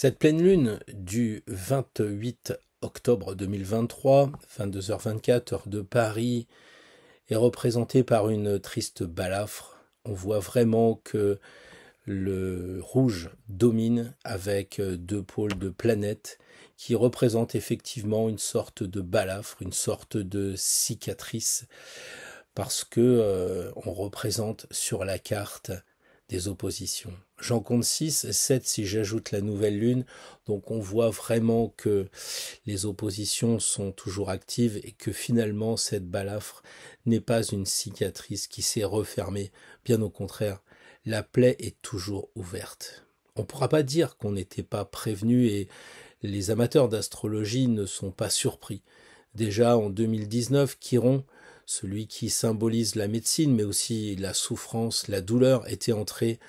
Cette pleine lune du 28 octobre 2023, 22h24, heure de Paris, est représentée par une triste balafre. On voit vraiment que le rouge domine avec deux pôles de planètes qui représentent effectivement une sorte de balafre, une sorte de cicatrice, parce que on représente sur la carte des oppositions. J'en compte 6, 7 si j'ajoute la nouvelle lune, donc on voit vraiment que les oppositions sont toujours actives et que finalement cette balafre n'est pas une cicatrice qui s'est refermée, bien au contraire, la plaie est toujours ouverte. On ne pourra pas dire qu'on n'était pas prévenu et les amateurs d'astrologie ne sont pas surpris. Déjà en 2019, Chiron, celui qui symbolise la médecine, mais aussi la souffrance, la douleur, était entré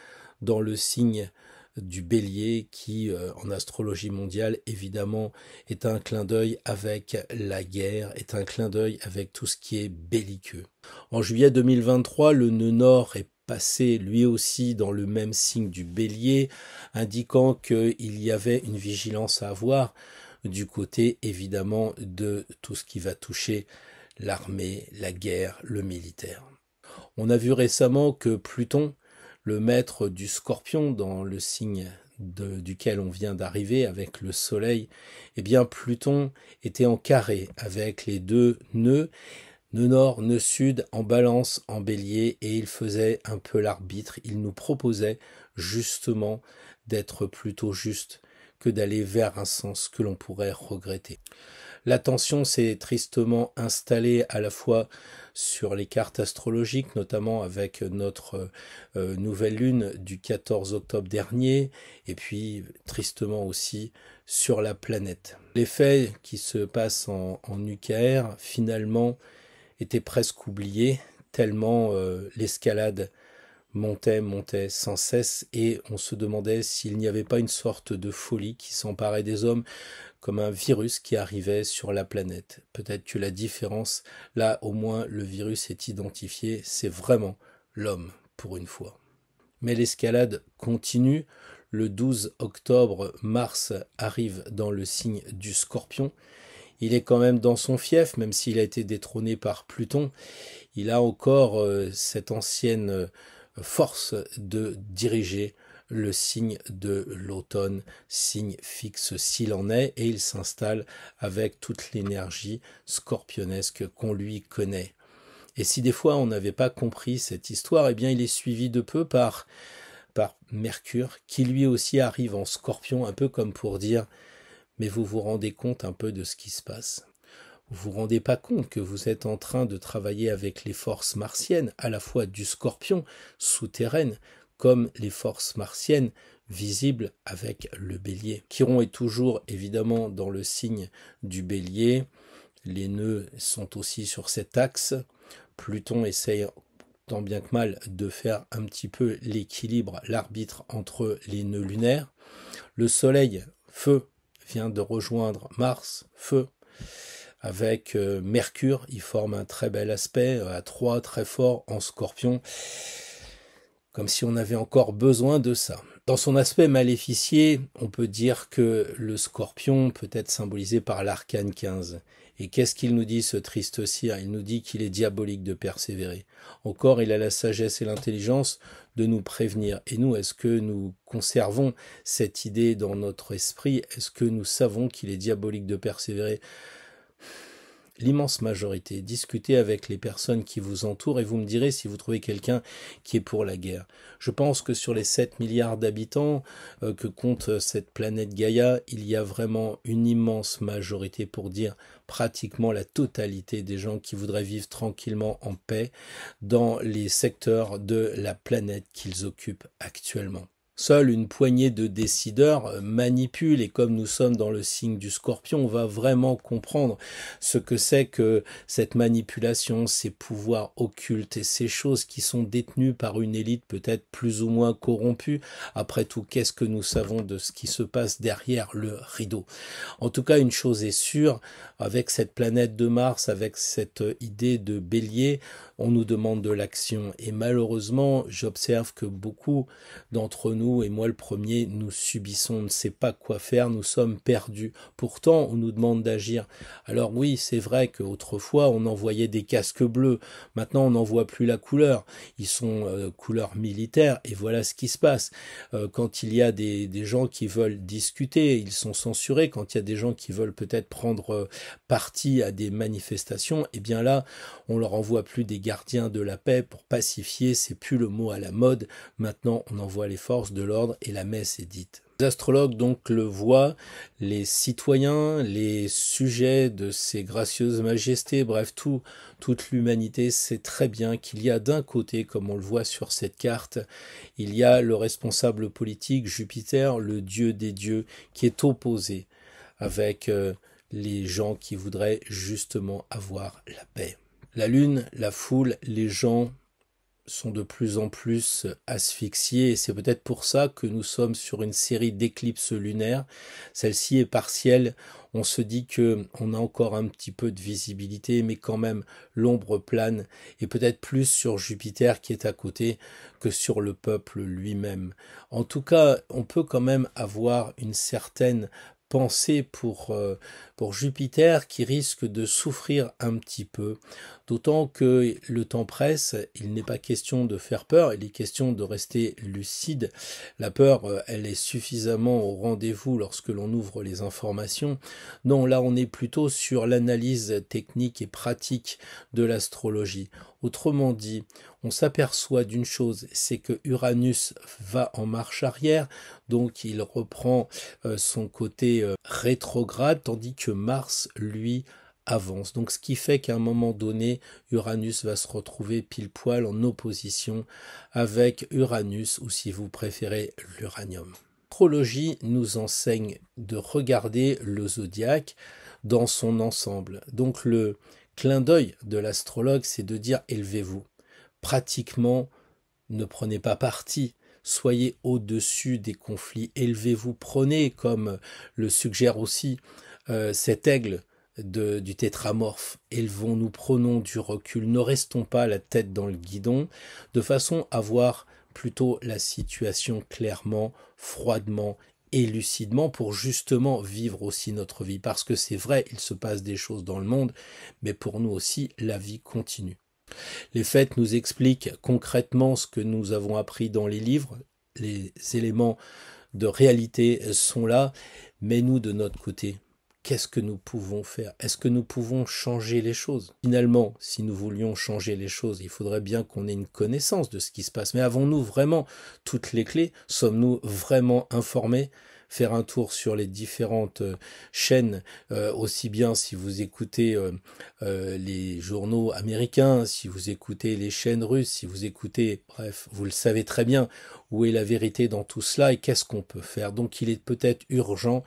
dans le signe du bélier qui, en astrologie mondiale, évidemment, est un clin d'œil avec la guerre, est un clin d'œil avec tout ce qui est belliqueux. En juillet 2023, le nœud nord est passé lui aussi dans le même signe du bélier, indiquant qu'il y avait une vigilance à avoir du côté, évidemment, de tout ce qui va toucher l'armée, la guerre, le militaire. On a vu récemment que Pluton, le maître du Scorpion dans le signe duquel on vient d'arriver avec le Soleil, eh bien Pluton était en carré avec les deux nœuds, nœud nord, nœud sud, en balance, en bélier, et il faisait un peu l'arbitre. Il nous proposait justement d'être plutôt juste que d'aller vers un sens que l'on pourrait regretter. La tension s'est tristement installée à la fois sur les cartes astrologiques, notamment avec notre nouvelle lune du 14 octobre dernier, et puis tristement aussi sur la planète. Les faits qui se passent en UKR, finalement, étaient presque oubliés, tellement l'escalade montait sans cesse, et on se demandait s'il n'y avait pas une sorte de folie qui s'emparait des hommes comme un virus qui arrivait sur la planète. Peut-être que la différence, là au moins le virus est identifié, c'est vraiment l'homme pour une fois. Mais l'escalade continue. Le 12 octobre, Mars arrive dans le signe du Scorpion. Il est quand même dans son fief, même s'il a été détrôné par Pluton. Il a encore cette ancienne force de diriger le signe de l'automne, signe fixe s'il en est, et il s'installe avec toute l'énergie scorpionesque qu'on lui connaît. Et si des fois on n'avait pas compris cette histoire, eh bien il est suivi de peu par Mercure, qui lui aussi arrive en Scorpion, un peu comme pour dire « mais vous vous rendez compte un peu de ce qui se passe ». Vous vous rendez pas compte que vous êtes en train de travailler avec les forces martiennes, à la fois du Scorpion, souterraine, comme les forces martiennes visibles avec le bélier. Chiron est toujours évidemment dans le signe du bélier. Les nœuds sont aussi sur cet axe. Pluton essaye tant bien que mal de faire un petit peu l'équilibre, l'arbitre entre les nœuds lunaires. Le soleil, feu, vient de rejoindre Mars, feu. Avec Mercure, il forme un très bel aspect, à 3, très fort, en Scorpion, comme si on avait encore besoin de ça. Dans son aspect maléficié, on peut dire que le Scorpion peut être symbolisé par l'arcane 15. Et qu'est-ce qu'il nous dit, ce triste cire? Il nous dit qu'il est diabolique de persévérer. Encore, il a la sagesse et l'intelligence de nous prévenir. Et nous, est-ce que nous conservons cette idée dans notre esprit? Est-ce que nous savons qu'il est diabolique de persévérer? L'immense majorité. Discutez avec les personnes qui vous entourent et vous me direz si vous trouvez quelqu'un qui est pour la guerre. Je pense que sur les 7 milliards d'habitants que compte cette planète Gaïa, il y a vraiment une immense majorité, pour dire pratiquement la totalité des gens qui voudraient vivre tranquillement en paix dans les secteurs de la planète qu'ils occupent actuellement. Seule une poignée de décideurs manipule, et comme nous sommes dans le signe du Scorpion, on va vraiment comprendre ce que c'est que cette manipulation, ces pouvoirs occultes et ces choses qui sont détenues par une élite peut-être plus ou moins corrompue. Après tout, qu'est-ce que nous savons de ce qui se passe derrière le rideau? En tout cas, une chose est sûre, avec cette planète de Mars, avec cette idée de bélier, on nous demande de l'action. Et malheureusement, j'observe que beaucoup d'entre nous nous, et moi le premier, nous subissons, on ne sait pas quoi faire, nous sommes perdus. Pourtant, on nous demande d'agir. Alors oui, c'est vrai qu'autrefois, on envoyait des casques bleus. Maintenant, on n'en voit plus la couleur. Ils sont couleur militaire, et voilà ce qui se passe. Quand il y a des gens qui veulent discuter, ils sont censurés. Quand il y a des gens qui veulent peut-être prendre parti à des manifestations, eh bien là, on leur envoie plus des gardiens de la paix pour pacifier, c'est plus le mot à la mode. Maintenant, on envoie les forces de l'ordre et la messe est dite. Les astrologues donc le voient, les citoyens, les sujets de ces gracieuses majestés, bref, toute l'humanité sait très bien qu'il y a d'un côté, comme on le voit sur cette carte, il y a le responsable politique, Jupiter, le dieu des dieux, qui est opposé avec les gens qui voudraient justement avoir la paix. La lune, la foule, les gens sont de plus en plus asphyxiés et c'est peut-être pour ça que nous sommes sur une série d'éclipses lunaires. Celle-ci est partielle, on se dit que on a encore un petit peu de visibilité mais quand même l'ombre plane et peut-être plus sur Jupiter qui est à côté que sur le peuple lui-même. En tout cas, on peut quand même avoir une certaine pensée pour Jupiter qui risque de souffrir un petit peu, d'autant que le temps presse, il n'est pas question de faire peur, il est question de rester lucide. La peur, elle est suffisamment au rendez-vous lorsque l'on ouvre les informations. Non, là on est plutôt sur l'analyse technique et pratique de l'astrologie. Autrement dit, on s'aperçoit d'une chose, c'est que Uranus va en marche arrière, donc il reprend son côté rétrograde, tandis que Mars, lui, avance. Donc ce qui fait qu'à un moment donné, Uranus va se retrouver pile poil en opposition avec Uranus, ou si vous préférez, l'uranium. L'astrologie nous enseigne de regarder le zodiaque dans son ensemble. Donc le clin d'œil de l'astrologue, c'est de dire élevez-vous. Pratiquement, ne prenez pas parti. Soyez au-dessus des conflits, élevez-vous, prenez, comme le suggère aussi cet aigle du tétramorphe, élevons-nous, prenons du recul, ne restons pas la tête dans le guidon, de façon à voir plutôt la situation clairement, froidement et lucidement pour justement vivre aussi notre vie. Parce que c'est vrai, il se passe des choses dans le monde, mais pour nous aussi, la vie continue. Les faits nous expliquent concrètement ce que nous avons appris dans les livres, les éléments de réalité sont là, mais nous, de notre côté, qu'est-ce que nous pouvons faire? Est-ce que nous pouvons changer les choses? Finalement, si nous voulions changer les choses, il faudrait bien qu'on ait une connaissance de ce qui se passe. Mais avons-nous vraiment toutes les clés? Sommes-nous vraiment informés? Faire un tour sur les différentes chaînes, aussi bien si vous écoutez les journaux américains, si vous écoutez les chaînes russes, si vous écoutez, bref, vous le savez très bien, où est la vérité dans tout cela et qu'est-ce qu'on peut faire. Donc il est peut-être urgent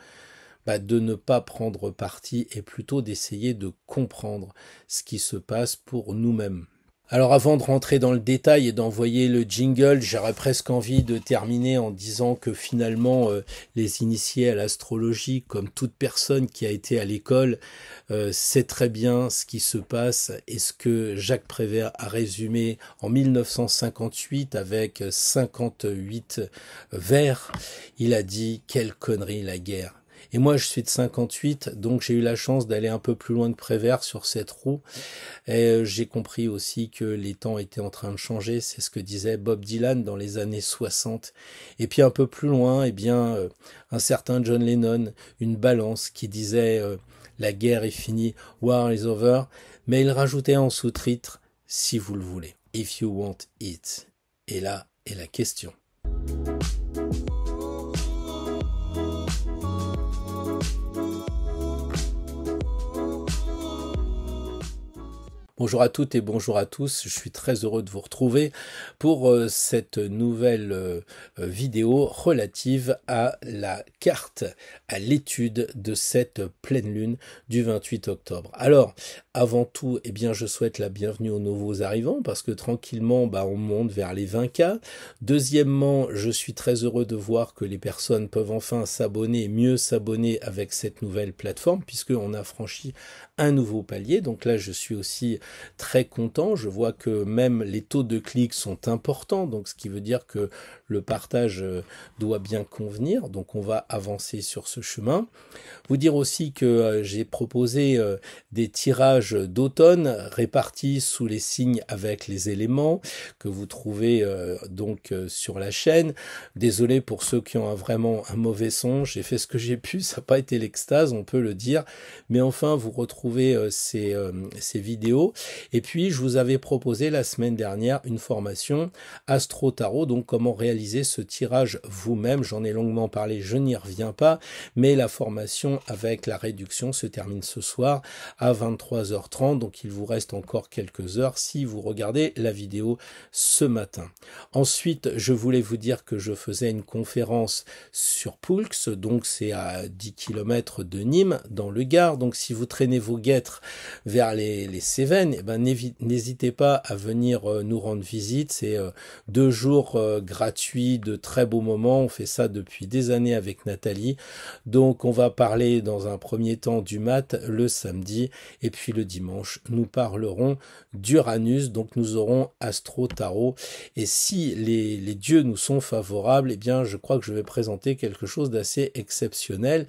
de ne pas prendre parti et plutôt d'essayer de comprendre ce qui se passe pour nous-mêmes. Alors avant de rentrer dans le détail et d'envoyer le jingle, j'aurais presque envie de terminer en disant que finalement les initiés à l'astrologie, comme toute personne qui a été à l'école, sait très bien ce qui se passe et ce que Jacques Prévert a résumé en 1958 avec 58 vers. Il a dit « Quelle connerie la guerre !» Et moi, je suis de 58, donc j'ai eu la chance d'aller un peu plus loin que Prévert sur cette roue. Et j'ai compris aussi que les temps étaient en train de changer. C'est ce que disait Bob Dylan dans les années 60. Et puis un peu plus loin, eh bien, un certain John Lennon, une balance qui disait la guerre est finie, war is over. Mais il rajoutait en sous-titre, si vous le voulez, if you want it. Et là est la question. Bonjour à toutes et bonjour à tous, je suis très heureux de vous retrouver pour cette nouvelle vidéo relative à la carte, à l'étude de cette pleine lune du 28 octobre. Alors, avant tout, eh bien, je souhaite la bienvenue aux nouveaux arrivants parce que tranquillement, on monte vers les 20K. Deuxièmement, je suis très heureux de voir que les personnes peuvent enfin s'abonner, mieux s'abonner avec cette nouvelle plateforme puisqu'on a franchi un nouveau palier. Donc là, je suis aussi très content. Je vois que même les taux de clics sont importants, donc ce qui veut dire que le partage doit bien convenir. Donc on va avancer sur ce chemin. Vous dire aussi que j'ai proposé des tirages d'automne répartis sous les signes avec les éléments que vous trouvez donc sur la chaîne. Désolé pour ceux qui ont vraiment un mauvais son, j'ai fait ce que j'ai pu, ça n'a pas été l'extase, on peut le dire, mais enfin vous retrouvez ces vidéos. Et puis je vous avais proposé la semaine dernière une formation Astro Tarot, donc comment réaliser ce tirage vous-même. J'en ai longuement parlé, je n'y reviens pas, mais la formation avec la réduction se termine ce soir à 23h30, donc il vous reste encore quelques heures si vous regardez la vidéo ce matin. Ensuite, je voulais vous dire que je faisais une conférence sur Poulx, donc c'est à 10 km de Nîmes, dans le Gard, donc si vous traînez vos guêtres vers les Cévennes, eh ben, n'hésitez pas à venir nous rendre visite, c'est 2 jours gratuits, de très beaux moments, on fait ça depuis des années avec Nathalie, donc on va parler dans un premier temps du mat le samedi, et puis le dimanche, nous parlerons d'Uranus, donc nous aurons Astro Tarot, et si les dieux nous sont favorables, eh bien je crois que je vais présenter quelque chose d'assez exceptionnel,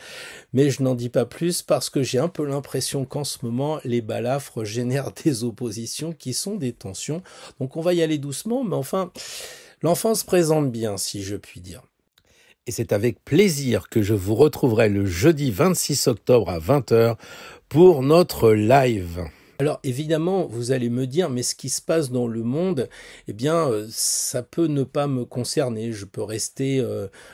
mais je n'en dis pas plus parce que j'ai un peu l'impression qu'en ce moment, les balafres génèrent des oppositions qui sont des tensions, donc on va y aller doucement, mais enfin, l'enfant se présente bien, si je puis dire. Et c'est avec plaisir que je vous retrouverai le jeudi 26 octobre à 20h pour notre live. Alors évidemment, vous allez me dire, mais ce qui se passe dans le monde, eh bien, ça peut ne pas me concerner. Je peux rester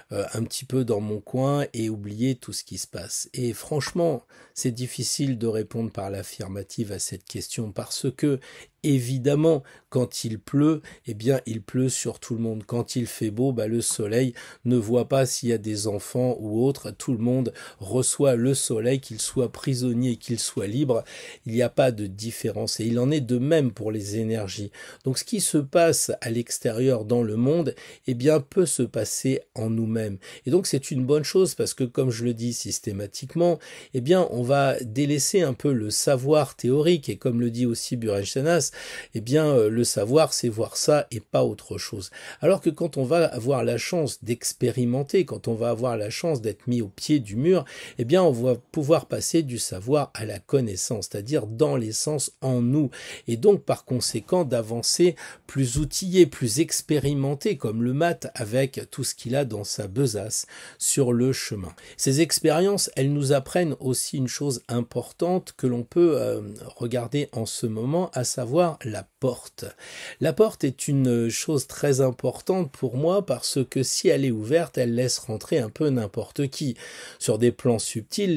un petit peu dans mon coin et oublier tout ce qui se passe. Et franchement, c'est difficile de répondre par l'affirmative à cette question parce que, évidemment, quand il pleut, eh bien, il pleut sur tout le monde. Quand il fait beau, le soleil ne voit pas s'il y a des enfants ou autres. Tout le monde reçoit le soleil, qu'il soit prisonnier, qu'il soit libre. Il n'y a pas de différence. Et il en est de même pour les énergies. Donc, ce qui se passe à l'extérieur dans le monde, eh bien, peut se passer en nous-mêmes. Et donc, c'est une bonne chose parce que, comme je le dis systématiquement, eh bien, on va délaisser un peu le savoir théorique. Et comme le dit aussi Burenstenas, eh bien, le savoir, c'est voir ça et pas autre chose. Alors que quand on va avoir la chance d'expérimenter, quand on va avoir la chance d'être mis au pied du mur, eh bien, on va pouvoir passer du savoir à la connaissance, c'est-à-dire dans l'essence en nous. Et donc, par conséquent, d'avancer plus outillé, plus expérimenté, comme le mat avec tout ce qu'il a dans sa besace sur le chemin. Ces expériences, elles nous apprennent aussi une chose importante que l'on peut regarder en ce moment, à savoir la porte. La porte est une chose très importante pour moi parce que si elle est ouverte, elle laisse rentrer un peu n'importe qui. Sur des plans subtils,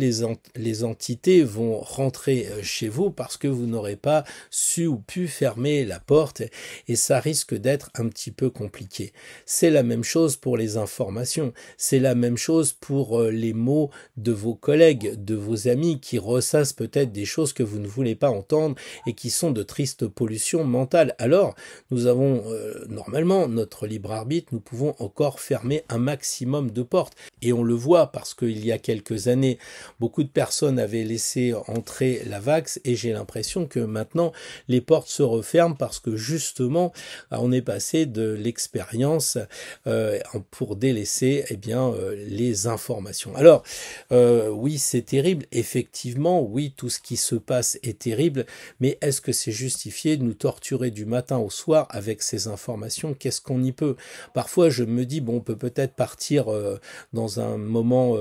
les entités vont rentrer chez vous parce que vous n'aurez pas su ou pu fermer la porte et ça risque d'être un petit peu compliqué. C'est la même chose pour les informations, c'est la même chose pour les mots de vos collègues, de vos amis qui ressassent peut-être des choses que vous ne voulez pas entendre et qui sont de tristes pollution mentale. Alors, nous avons normalement notre libre arbitre, nous pouvons encore fermer un maximum de portes. Et on le voit parce qu'il y a quelques années, beaucoup de personnes avaient laissé entrer la Vax et j'ai l'impression que maintenant, les portes se referment parce que justement, on est passé de l'expérience pour délaisser les informations. Alors, oui, c'est terrible. Effectivement, oui, tout ce qui se passe est terrible, mais est-ce que c'est justifié de nous torturer du matin au soir avec ces informations? Qu'est-ce qu'on y peut? Parfois, je me dis, bon, on peut peut-être partir dans un moment,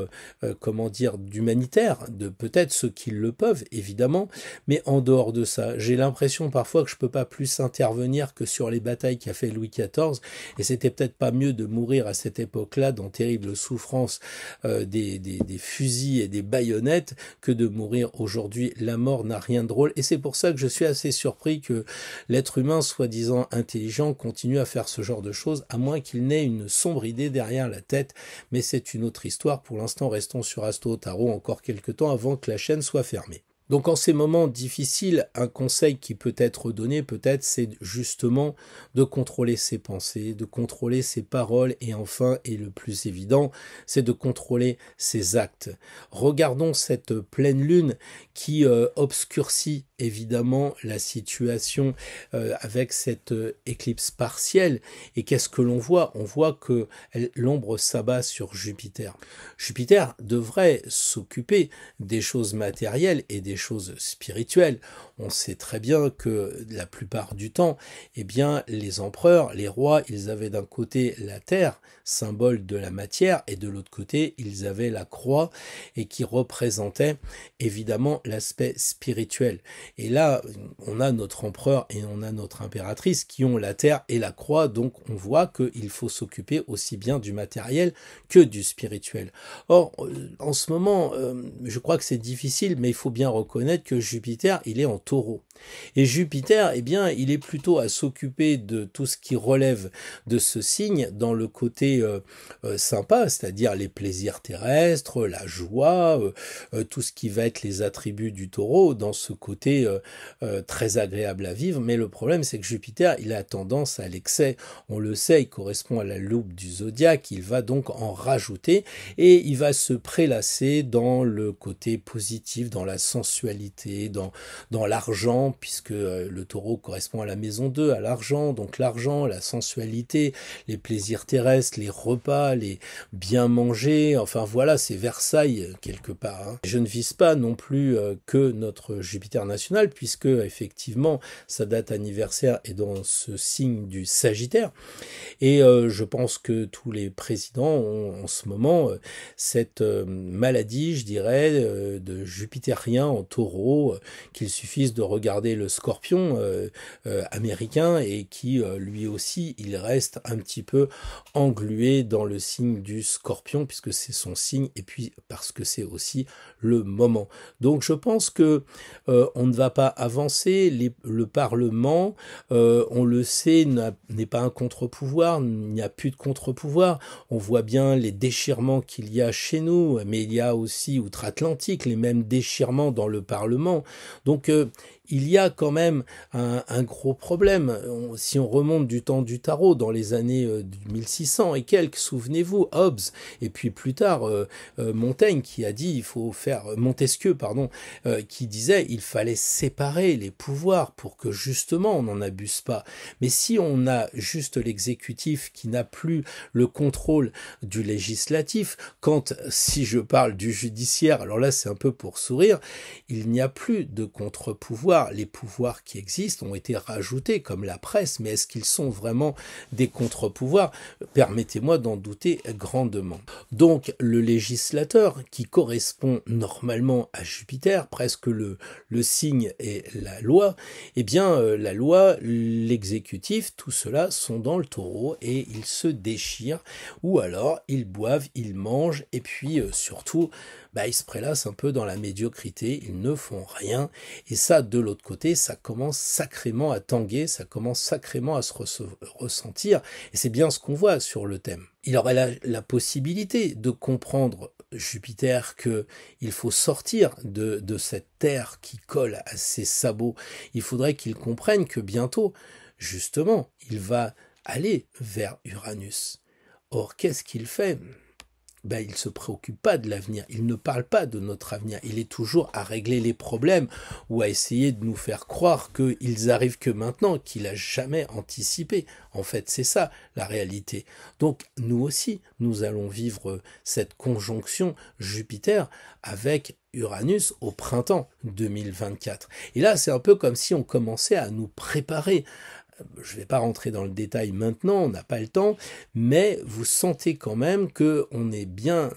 d'humanitaire, de peut-être ceux qui le peuvent, évidemment, mais en dehors de ça, j'ai l'impression parfois que je peux pas plus intervenir que sur les batailles qu'a fait Louis XIV, et c'était peut-être pas mieux de mourir à cette époque-là dans terrible souffrance des fusils et des baïonnettes que de mourir aujourd'hui. La mort n'a rien de drôle, et c'est pour ça que je suis assez surpris que l'être humain, soi-disant intelligent, continue à faire ce genre de choses, à moins qu'il n'ait une sombre idée derrière la tête, mais c'est une autre histoire. Pour l'instant, restons sur Astro Tarot encore quelques temps avant que la chaîne soit fermée. Donc en ces moments difficiles, un conseil qui peut être donné, peut-être, c'est justement de contrôler ses pensées, de contrôler ses paroles, et enfin, et le plus évident, c'est de contrôler ses actes. Regardons cette pleine lune qui obscurcit évidemment la situation avec cette éclipse partielle. Et qu'est-ce que l'on voit? On voit que l'ombre s'abat sur Jupiter. Jupiter devrait s'occuper des choses matérielles et des choses spirituelles. On sait très bien que la plupart du temps, eh bien, les empereurs, les rois, ils avaient d'un côté la terre, symbole de la matière, et de l'autre côté, ils avaient la croix, et qui représentait évidemment l'aspect spirituel. Et là, on a notre empereur et on a notre impératrice qui ont la terre et la croix, donc on voit qu'il faut s'occuper aussi bien du matériel que du spirituel. Or, en ce moment, je crois que c'est difficile, mais il faut bien reconnaître que Jupiter, il est en Taureau. Et Jupiter, eh bien, il est plutôt à s'occuper de tout ce qui relève de ce signe dans le côté sympa, c'est-à-dire les plaisirs terrestres, la joie, tout ce qui va être les attributs du Taureau, dans ce côté très agréable à vivre. Mais le problème, c'est que Jupiter, il a tendance à l'excès. On le sait, il correspond à la loupe du zodiaque, il va donc en rajouter et il va se prélasser dans le côté positif, dans la sensualité, dans l'argent, puisque le Taureau correspond à la maison 2, à l'argent, donc l'argent, la sensualité, les plaisirs terrestres, les repas, les bien manger, enfin voilà, c'est Versailles quelque part. Hein. Je ne vise pas non plus que notre Jupiter national, puisque effectivement sa date anniversaire est dans ce signe du Sagittaire, et je pense que tous les présidents ont en ce moment cette maladie, je dirais, de jupitérien en Taureau, qu'il suffise de regarder le Scorpion américain, et qui lui aussi il reste un petit peu englué dans le signe du Scorpion, puisque c'est son signe, et puis parce que c'est aussi le moment. Donc je pense que on ne va pas avancer. Le Parlement, on le sait, n'est pas un contre-pouvoir, il n'y a plus de contre-pouvoir. On voit bien les déchirements qu'il y a chez nous, mais il y a aussi outre-Atlantique les mêmes déchirements dans le Parlement. Donc il y a quand même un gros problème. Si on remonte du temps du tarot, dans les années 1600 et quelques, souvenez-vous, Hobbes, et puis plus tard Montaigne qui a dit, il faut faire Montesquieu, pardon, qui disait il fallait séparer les pouvoirs pour que justement on n'en abuse pas. Mais si on a juste l'exécutif qui n'a plus le contrôle du législatif, quand, si je parle du judiciaire, alors là c'est un peu pour sourire, il n'y a plus de contre-pouvoir. Les pouvoirs qui existent ont été rajoutés, comme la presse, mais est-ce qu'ils sont vraiment des contre-pouvoirs? Permettez-moi d'en douter grandement. Donc le législateur, qui correspond normalement à Jupiter, presque le signe et la loi, eh bien la loi, l'exécutif, tout cela sont dans le Taureau, et ils se déchirent, ou alors ils boivent, ils mangent, et puis surtout, ils se prélassent un peu dans la médiocrité, ils ne font rien, et ça, de l'autre côté, ça commence sacrément à tanguer, ça commence sacrément à se ressentir, et c'est bien ce qu'on voit sur le thème. Il aurait la possibilité de comprendre, Jupiter, qu'il faut sortir de cette terre qui colle à ses sabots. Il faudrait qu'il comprenne que bientôt, justement, il va aller vers Uranus. Or, qu'est-ce qu'il fait? Il ne se préoccupe pas de l'avenir, il ne parle pas de notre avenir, il est toujours à régler les problèmes ou à essayer de nous faire croire qu'ils arrivent que maintenant, qu'il n'a jamais anticipé. En fait, c'est ça la réalité. Donc nous aussi, nous allons vivre cette conjonction Jupiter avec Uranus au printemps 2024. Et là, c'est un peu comme si on commençait à nous préparer. Je ne vais pas rentrer dans le détail maintenant, on n'a pas le temps, mais vous sentez quand même qu'on est bien,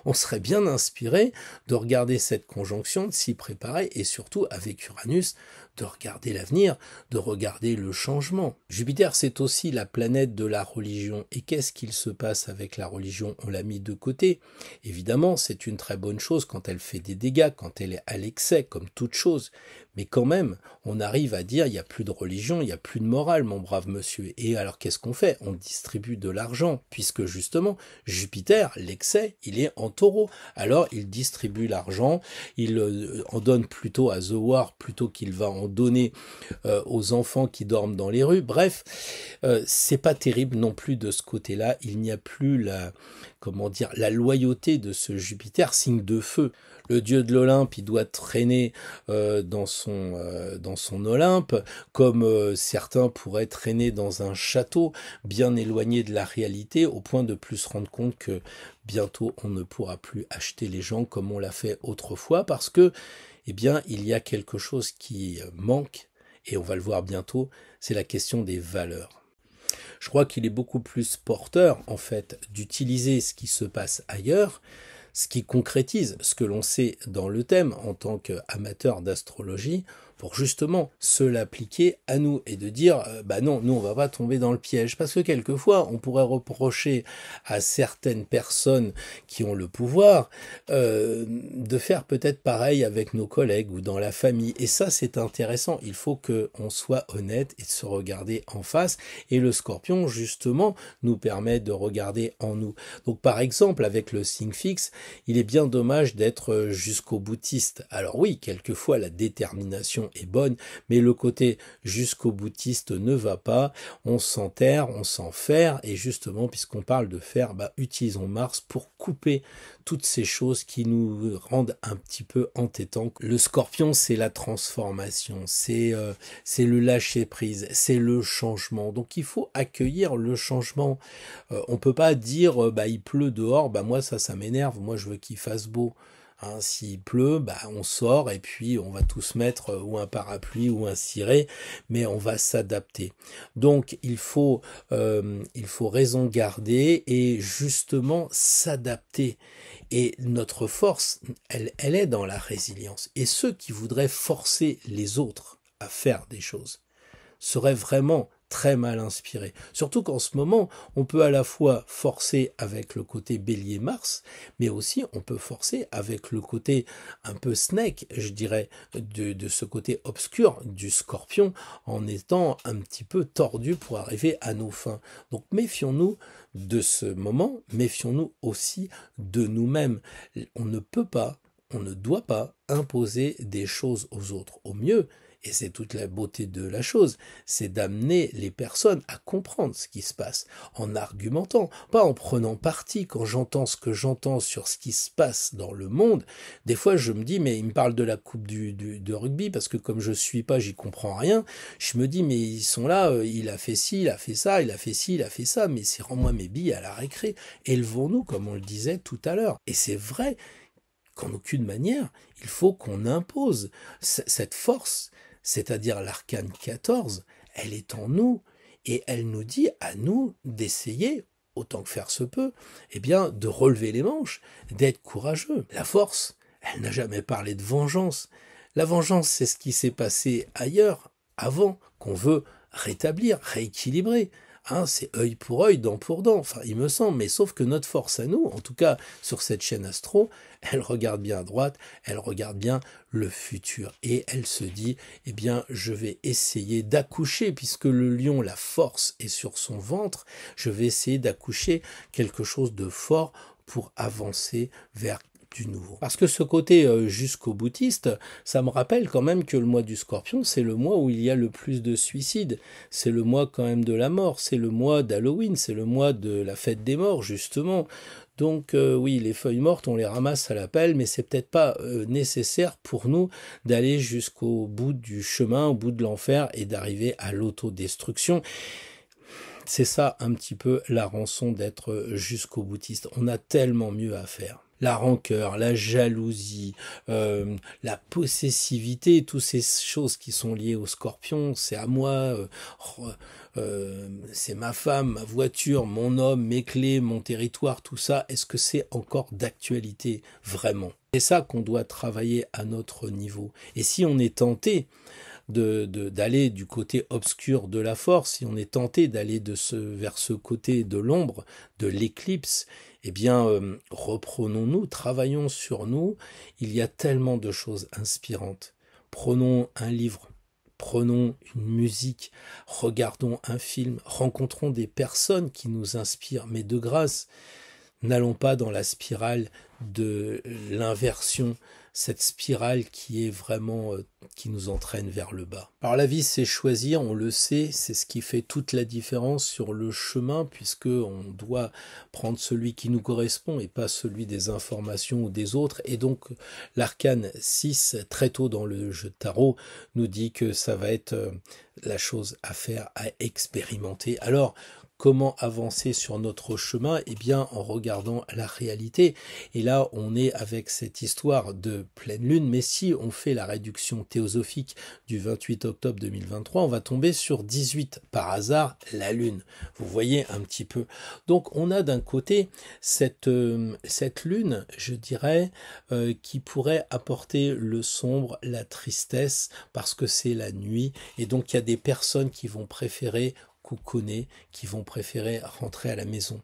on serait bien inspiré de regarder cette conjonction, de s'y préparer, et surtout avec Uranus, de regarder l'avenir, de regarder le changement. Jupiter, c'est aussi la planète de la religion. Et qu'est-ce qu'il se passe avec la religion? On l'a mis de côté. Évidemment, c'est une très bonne chose quand elle fait des dégâts, quand elle est à l'excès, comme toute chose. Mais quand même, on arrive à dire, il n'y a plus de religion, il n'y a plus de morale, mon brave monsieur. Et alors, qu'est-ce qu'on fait? On distribue de l'argent, puisque justement, Jupiter, l'excès, il est en taureau. Alors, il distribue l'argent, il en donne plutôt à The War, plutôt qu'il va en donner aux enfants qui dorment dans les rues. Bref, c'est pas terrible non plus de ce côté-là. Il n'y a plus la loyauté de ce Jupiter, signe de feu. Le dieu de l'Olympe, il doit traîner dans son Olympe, comme certains pourraient traîner dans un château bien éloigné de la réalité, au point de plus se rendre compte que bientôt on ne pourra plus acheter les gens comme on l'a fait autrefois, parce que, eh bien, il y a quelque chose qui manque, et on va le voir bientôt, c'est la question des valeurs. Je crois qu'il est beaucoup plus porteur, en fait, d'utiliser ce qui se passe ailleurs, ce qui concrétise ce que l'on sait dans le thème en tant qu'amateur d'astrologie, pour justement se l'appliquer à nous et de dire bah non, nous on va pas tomber dans le piège, parce que quelquefois on pourrait reprocher à certaines personnes qui ont le pouvoir de faire peut-être pareil avec nos collègues ou dans la famille, et ça c'est intéressant. Il faut que on soit honnête et de se regarder en face, et le Scorpion justement nous permet de regarder en nous. Donc par exemple avec le signe fixe, il est bien dommage d'être jusqu'au boutiste. Alors oui, quelquefois la détermination est bonne, mais le côté jusqu'au boutiste ne va pas. On s'enterre, on s'enferre, et justement, puisqu'on parle de fer, utilisons Mars pour couper toutes ces choses qui nous rendent un petit peu entêtants. Le Scorpion, c'est la transformation, c'est le lâcher-prise, c'est le changement. Donc il faut accueillir le changement. On peut pas dire il pleut dehors, moi ça m'énerve, moi je veux qu'il fasse beau. Hein, s'il pleut, on sort et puis on va tous mettre ou un parapluie ou un ciré, mais on va s'adapter. Donc il faut raison garder et justement s'adapter. Et notre force, elle est dans la résilience. Et ceux qui voudraient forcer les autres à faire des choses seraient vraiment très mal inspiré. Surtout qu'en ce moment, on peut à la fois forcer avec le côté Bélier-Mars, mais aussi on peut forcer avec le côté un peu snake, je dirais, de ce côté obscur du Scorpion, en étant un petit peu tordu pour arriver à nos fins. Donc méfions-nous de ce moment, méfions-nous aussi de nous-mêmes. On ne peut pas, on ne doit pas imposer des choses aux autres. Au mieux, et c'est toute la beauté de la chose, c'est d'amener les personnes à comprendre ce qui se passe, en argumentant, pas en prenant parti. Quand j'entends ce que j'entends sur ce qui se passe dans le monde, des fois je me dis, mais il me parle de la coupe de rugby, parce que comme je suis pas, j'y comprends rien, je me dis, mais ils sont là, il a fait ci, il a fait ça, il a fait ci, il a fait ça, mais c'est rends-moi mes billes à la récré, élevons-nous, comme on le disait tout à l'heure. Et c'est vrai qu'en aucune manière, il faut qu'on impose cette force, c'est-à-dire l'arcane 14, elle est en nous, et elle nous dit à nous d'essayer, autant que faire se peut, de relever les manches, d'être courageux. La force, elle n'a jamais parlé de vengeance. La vengeance, c'est ce qui s'est passé ailleurs, avant, qu'on veut rétablir, rééquilibrer. C'est œil pour œil, dent pour dent, enfin il me semble, mais sauf que notre force à nous, en tout cas sur cette chaîne astro, elle regarde bien à droite, elle regarde bien le futur, et elle se dit, je vais essayer d'accoucher, puisque le lion, la force est sur son ventre, je vais essayer d'accoucher quelque chose de fort pour avancer vers du nouveau. Parce que ce côté jusqu'au boutiste, ça me rappelle quand même que le mois du Scorpion, c'est le mois où il y a le plus de suicides. C'est le mois quand même de la mort, c'est le mois d'Halloween, c'est le mois de la fête des morts, justement. Donc oui, les feuilles mortes, on les ramasse à la pelle, mais c'est peut-être pas nécessaire pour nous d'aller jusqu'au bout du chemin, au bout de l'enfer, et d'arriver à l'autodestruction. C'est ça un petit peu la rançon d'être jusqu'au boutiste. On a tellement mieux à faire. La rancœur, la jalousie, la possessivité, toutes ces choses qui sont liées au Scorpion, c'est à moi, c'est ma femme, ma voiture, mon homme, mes clés, mon territoire, tout ça, est-ce que c'est encore d'actualité vraiment? C'est ça qu'on doit travailler à notre niveau. Et si on est tenté d'aller du côté obscur de la force, si on est tenté d'aller vers ce côté de l'ombre, de l'éclipse, eh bien, reprenons-nous, travaillons sur nous. Il y a tellement de choses inspirantes. Prenons un livre, prenons une musique, regardons un film, rencontrons des personnes qui nous inspirent, mais de grâce, n'allons pas dans la spirale de l'inversion, cette spirale qui est vraiment, qui nous entraîne vers le bas. Alors la vie, c'est choisir, on le sait, c'est ce qui fait toute la différence sur le chemin, puisque on doit prendre celui qui nous correspond et pas celui des informations ou des autres. Et donc l'arcane 6, très tôt dans le jeu de tarot, nous dit que ça va être la chose à faire, à expérimenter. Alors, comment avancer sur notre chemin? Eh bien, en regardant la réalité. Et là, on est avec cette histoire de pleine lune, mais si on fait la réduction théosophique du 28 octobre 2023, on va tomber sur 18, par hasard, la lune. Vous voyez un petit peu. Donc, on a d'un côté cette lune, je dirais, qui pourrait apporter le sombre, la tristesse, parce que c'est la nuit. Et donc, il y a des personnes qui vont préférer coucouner, qui vont préférer rentrer à la maison.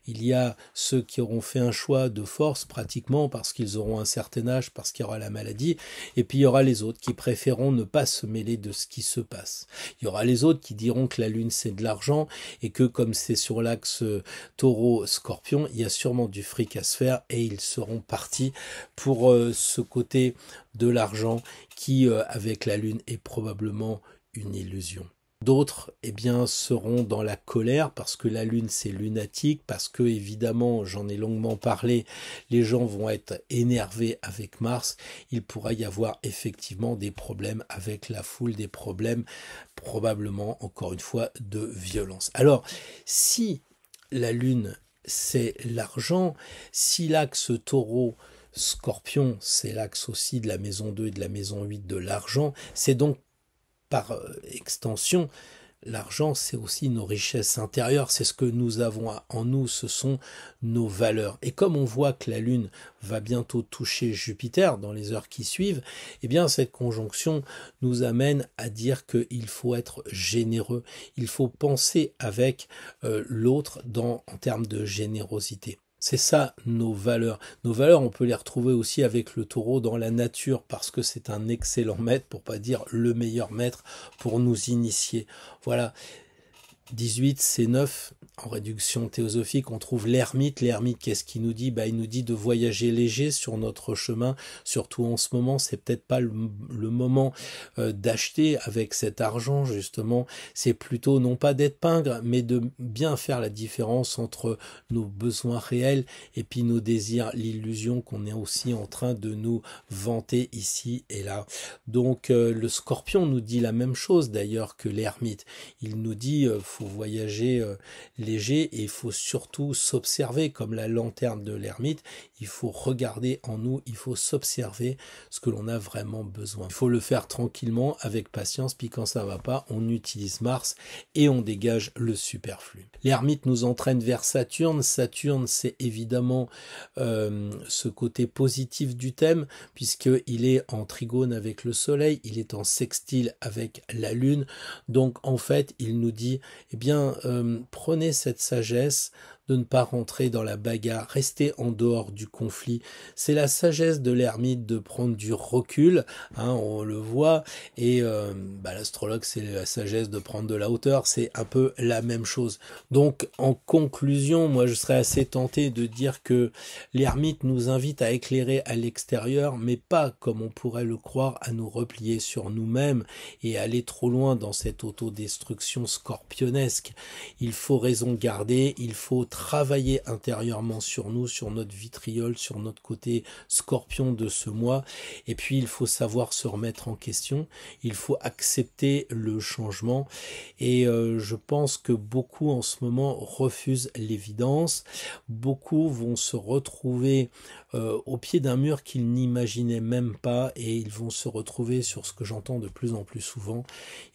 Il y a ceux qui auront fait un choix de force pratiquement parce qu'ils auront un certain âge, parce qu'il y aura la maladie, et puis il y aura les autres qui préféreront ne pas se mêler de ce qui se passe. Il y aura les autres qui diront que la lune c'est de l'argent et que comme c'est sur l'axe taureau-scorpion, il y a sûrement du fric à se faire et ils seront partis pour ce côté de l'argent qui avec la lune est probablement une illusion. D'autres, eh bien, seront dans la colère parce que la lune c'est lunatique, parce que évidemment, j'en ai longuement parlé, les gens vont être énervés avec Mars. Il pourra y avoir effectivement des problèmes avec la foule, des problèmes probablement, encore une fois, de violence. Alors, si la lune c'est l'argent, si l'axe taureau Scorpion, c'est l'axe aussi de la maison 2 et de la maison 8 de l'argent, c'est donc par extension, l'argent, c'est aussi nos richesses intérieures, c'est ce que nous avons en nous, ce sont nos valeurs. Et comme on voit que la Lune va bientôt toucher Jupiter dans les heures qui suivent, eh bien cette conjonction nous amène à dire qu'il faut être généreux, il faut penser avec l'autre en termes de générosité. C'est ça nos valeurs. Nos valeurs, on peut les retrouver aussi avec le taureau dans la nature parce que c'est un excellent maître, pour pas dire le meilleur maître pour nous initier. Voilà. 18, c'est 9. En réduction théosophique, on trouve l'ermite. L'ermite, qu'est-ce qu'il nous dit? Il nous dit de voyager léger sur notre chemin, surtout en ce moment. C'est peut-être pas le moment d'acheter avec cet argent, justement. C'est plutôt non pas d'être pingre, mais de bien faire la différence entre nos besoins réels et puis nos désirs, l'illusion qu'on est aussi en train de nous vanter ici et là. Donc, le scorpion nous dit la même chose d'ailleurs que l'ermite. Il nous dit faut voyager léger et il faut surtout s'observer comme la lanterne de l'ermite. Il faut regarder en nous, il faut s'observer ce que l'on a vraiment besoin. Il faut le faire tranquillement, avec patience, puis quand ça va pas, on utilise Mars et on dégage le superflu. L'ermite nous entraîne vers Saturne. Saturne, c'est évidemment ce côté positif du thème, puisqu'il est en trigone avec le Soleil, il est en sextile avec la Lune. Donc en fait, il nous dit eh bien, prenez cette sagesse de ne pas rentrer dans la bagarre, rester en dehors du conflit. C'est la sagesse de l'ermite de prendre du recul, on le voit, et l'astrologue, c'est la sagesse de prendre de la hauteur, c'est un peu la même chose. Donc, en conclusion, moi, je serais assez tenté de dire que l'ermite nous invite à éclairer à l'extérieur, mais pas, comme on pourrait le croire, à nous replier sur nous-mêmes et aller trop loin dans cette autodestruction scorpionesque. Il faut raison garder, il faut travailler intérieurement sur nous, sur notre vitriol, sur notre côté scorpion de ce mois, et puis il faut savoir se remettre en question, il faut accepter le changement, et je pense que beaucoup en ce moment refusent l'évidence, beaucoup vont se retrouver au pied d'un mur qu'ils n'imaginaient même pas, et ils vont se retrouver, sur ce que j'entends de plus en plus souvent,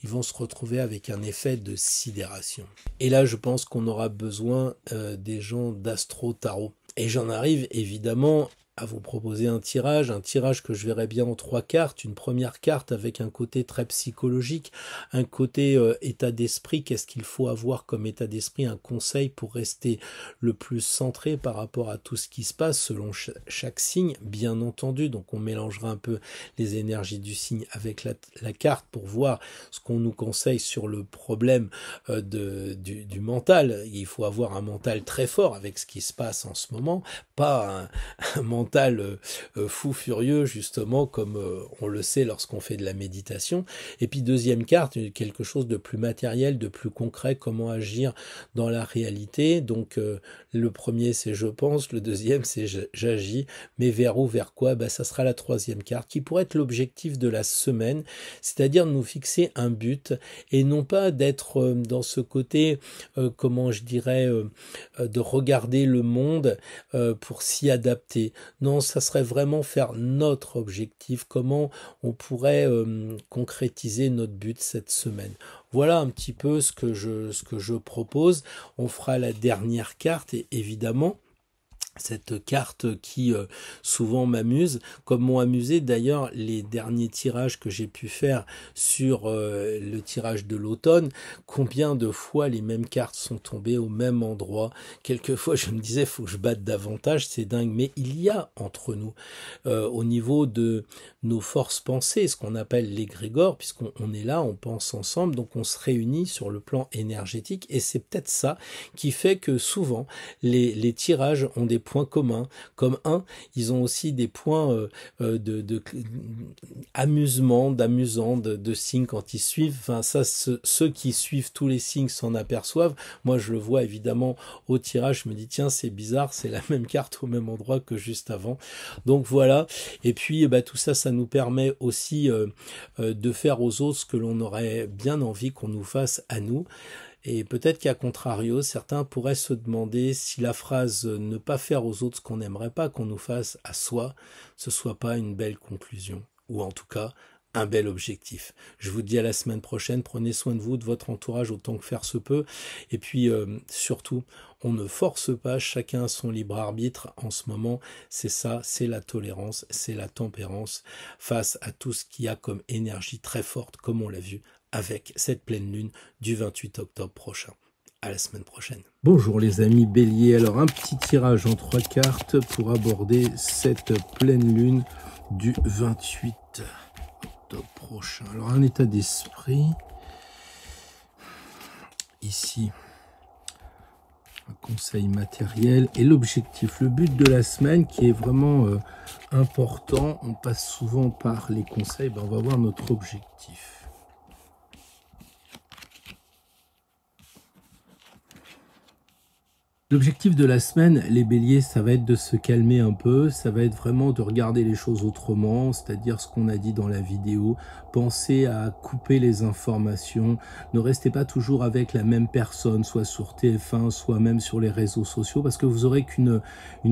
ils vont se retrouver avec un effet de sidération. Et là, je pense qu'on aura besoin des gens d'astro-tarot. Et j'en arrive évidemment à vous proposer un tirage que je verrais bien en 3 cartes. Une première carte avec un côté très psychologique, un côté état d'esprit, qu'est-ce qu'il faut avoir comme état d'esprit, un conseil pour rester le plus centré par rapport à tout ce qui se passe selon chaque signe, bien entendu. Donc on mélangera un peu les énergies du signe avec la carte pour voir ce qu'on nous conseille sur le problème du mental. Il faut avoir un mental très fort avec ce qui se passe en ce moment, pas un mental fou furieux justement comme on le sait lorsqu'on fait de la méditation. Et puis deuxième carte, quelque chose de plus matériel, de plus concret, comment agir dans la réalité. Donc le premier c'est je pense, le deuxième c'est j'agis, mais vers où, vers quoi? Ça sera la troisième carte qui pourrait être l'objectif de la semaine, c'est-à-dire de nous fixer un but et non pas d'être dans ce côté, comment je dirais, de regarder le monde pour s'y adapter. Non, ça serait vraiment faire notre objectif, comment on pourrait concrétiser notre but cette semaine. Voilà un petit peu ce que je propose. On fera la dernière carte et évidemment, cette carte qui souvent m'amuse, comme m'ont amusé d'ailleurs les derniers tirages que j'ai pu faire sur le tirage de l'automne. Combien de fois les mêmes cartes sont tombées au même endroit? Quelquefois je me disais faut que je batte davantage, c'est dingue, mais il y a entre nous au niveau de nos forces pensées, ce qu'on appelle l'égrégore, puisqu'on est là, on pense ensemble, donc on se réunit sur le plan énergétique, et c'est peut-être ça qui fait que souvent les tirages ont des points communs, comme ils ont aussi des points d'amusant, de signes quand ils suivent. Enfin, ça, ceux qui suivent tous les signes s'en aperçoivent. Moi, je le vois évidemment au tirage. Je me dis, tiens, c'est bizarre, c'est la même carte au même endroit que juste avant. Donc voilà. Et puis, tout ça, ça nous permet aussi de faire aux autres ce que l'on aurait bien envie qu'on nous fasse à nous. Et peut-être qu'à contrario, certains pourraient se demander si la phrase « ne pas faire aux autres ce qu'on n'aimerait pas qu'on nous fasse à soi », ce soit pas une belle conclusion, ou en tout cas un bel objectif. Je vous dis à la semaine prochaine, prenez soin de vous, de votre entourage autant que faire se peut, et puis surtout, on ne force pas, chacun a son libre arbitre en ce moment, c'est ça, c'est la tolérance, c'est la tempérance face à tout ce qui a comme énergie très forte, comme on l'a vu avec cette pleine lune du 28 octobre prochain. À la semaine prochaine. Bonjour les amis Bélier, alors un petit tirage en 3 cartes pour aborder cette pleine lune du 28 octobre prochain. Alors un état d'esprit, ici un conseil matériel et l'objectif, le but de la semaine qui est vraiment important. On passe souvent par les conseils, on va voir notre objectif. L'objectif de la semaine, les béliers, ça va être de se calmer un peu, ça va être vraiment de regarder les choses autrement, c'est-à-dire ce qu'on a dit dans la vidéo, pensez à couper les informations, ne restez pas toujours avec la même personne, soit sur TF1, soit même sur les réseaux sociaux, parce que vous aurez qu'une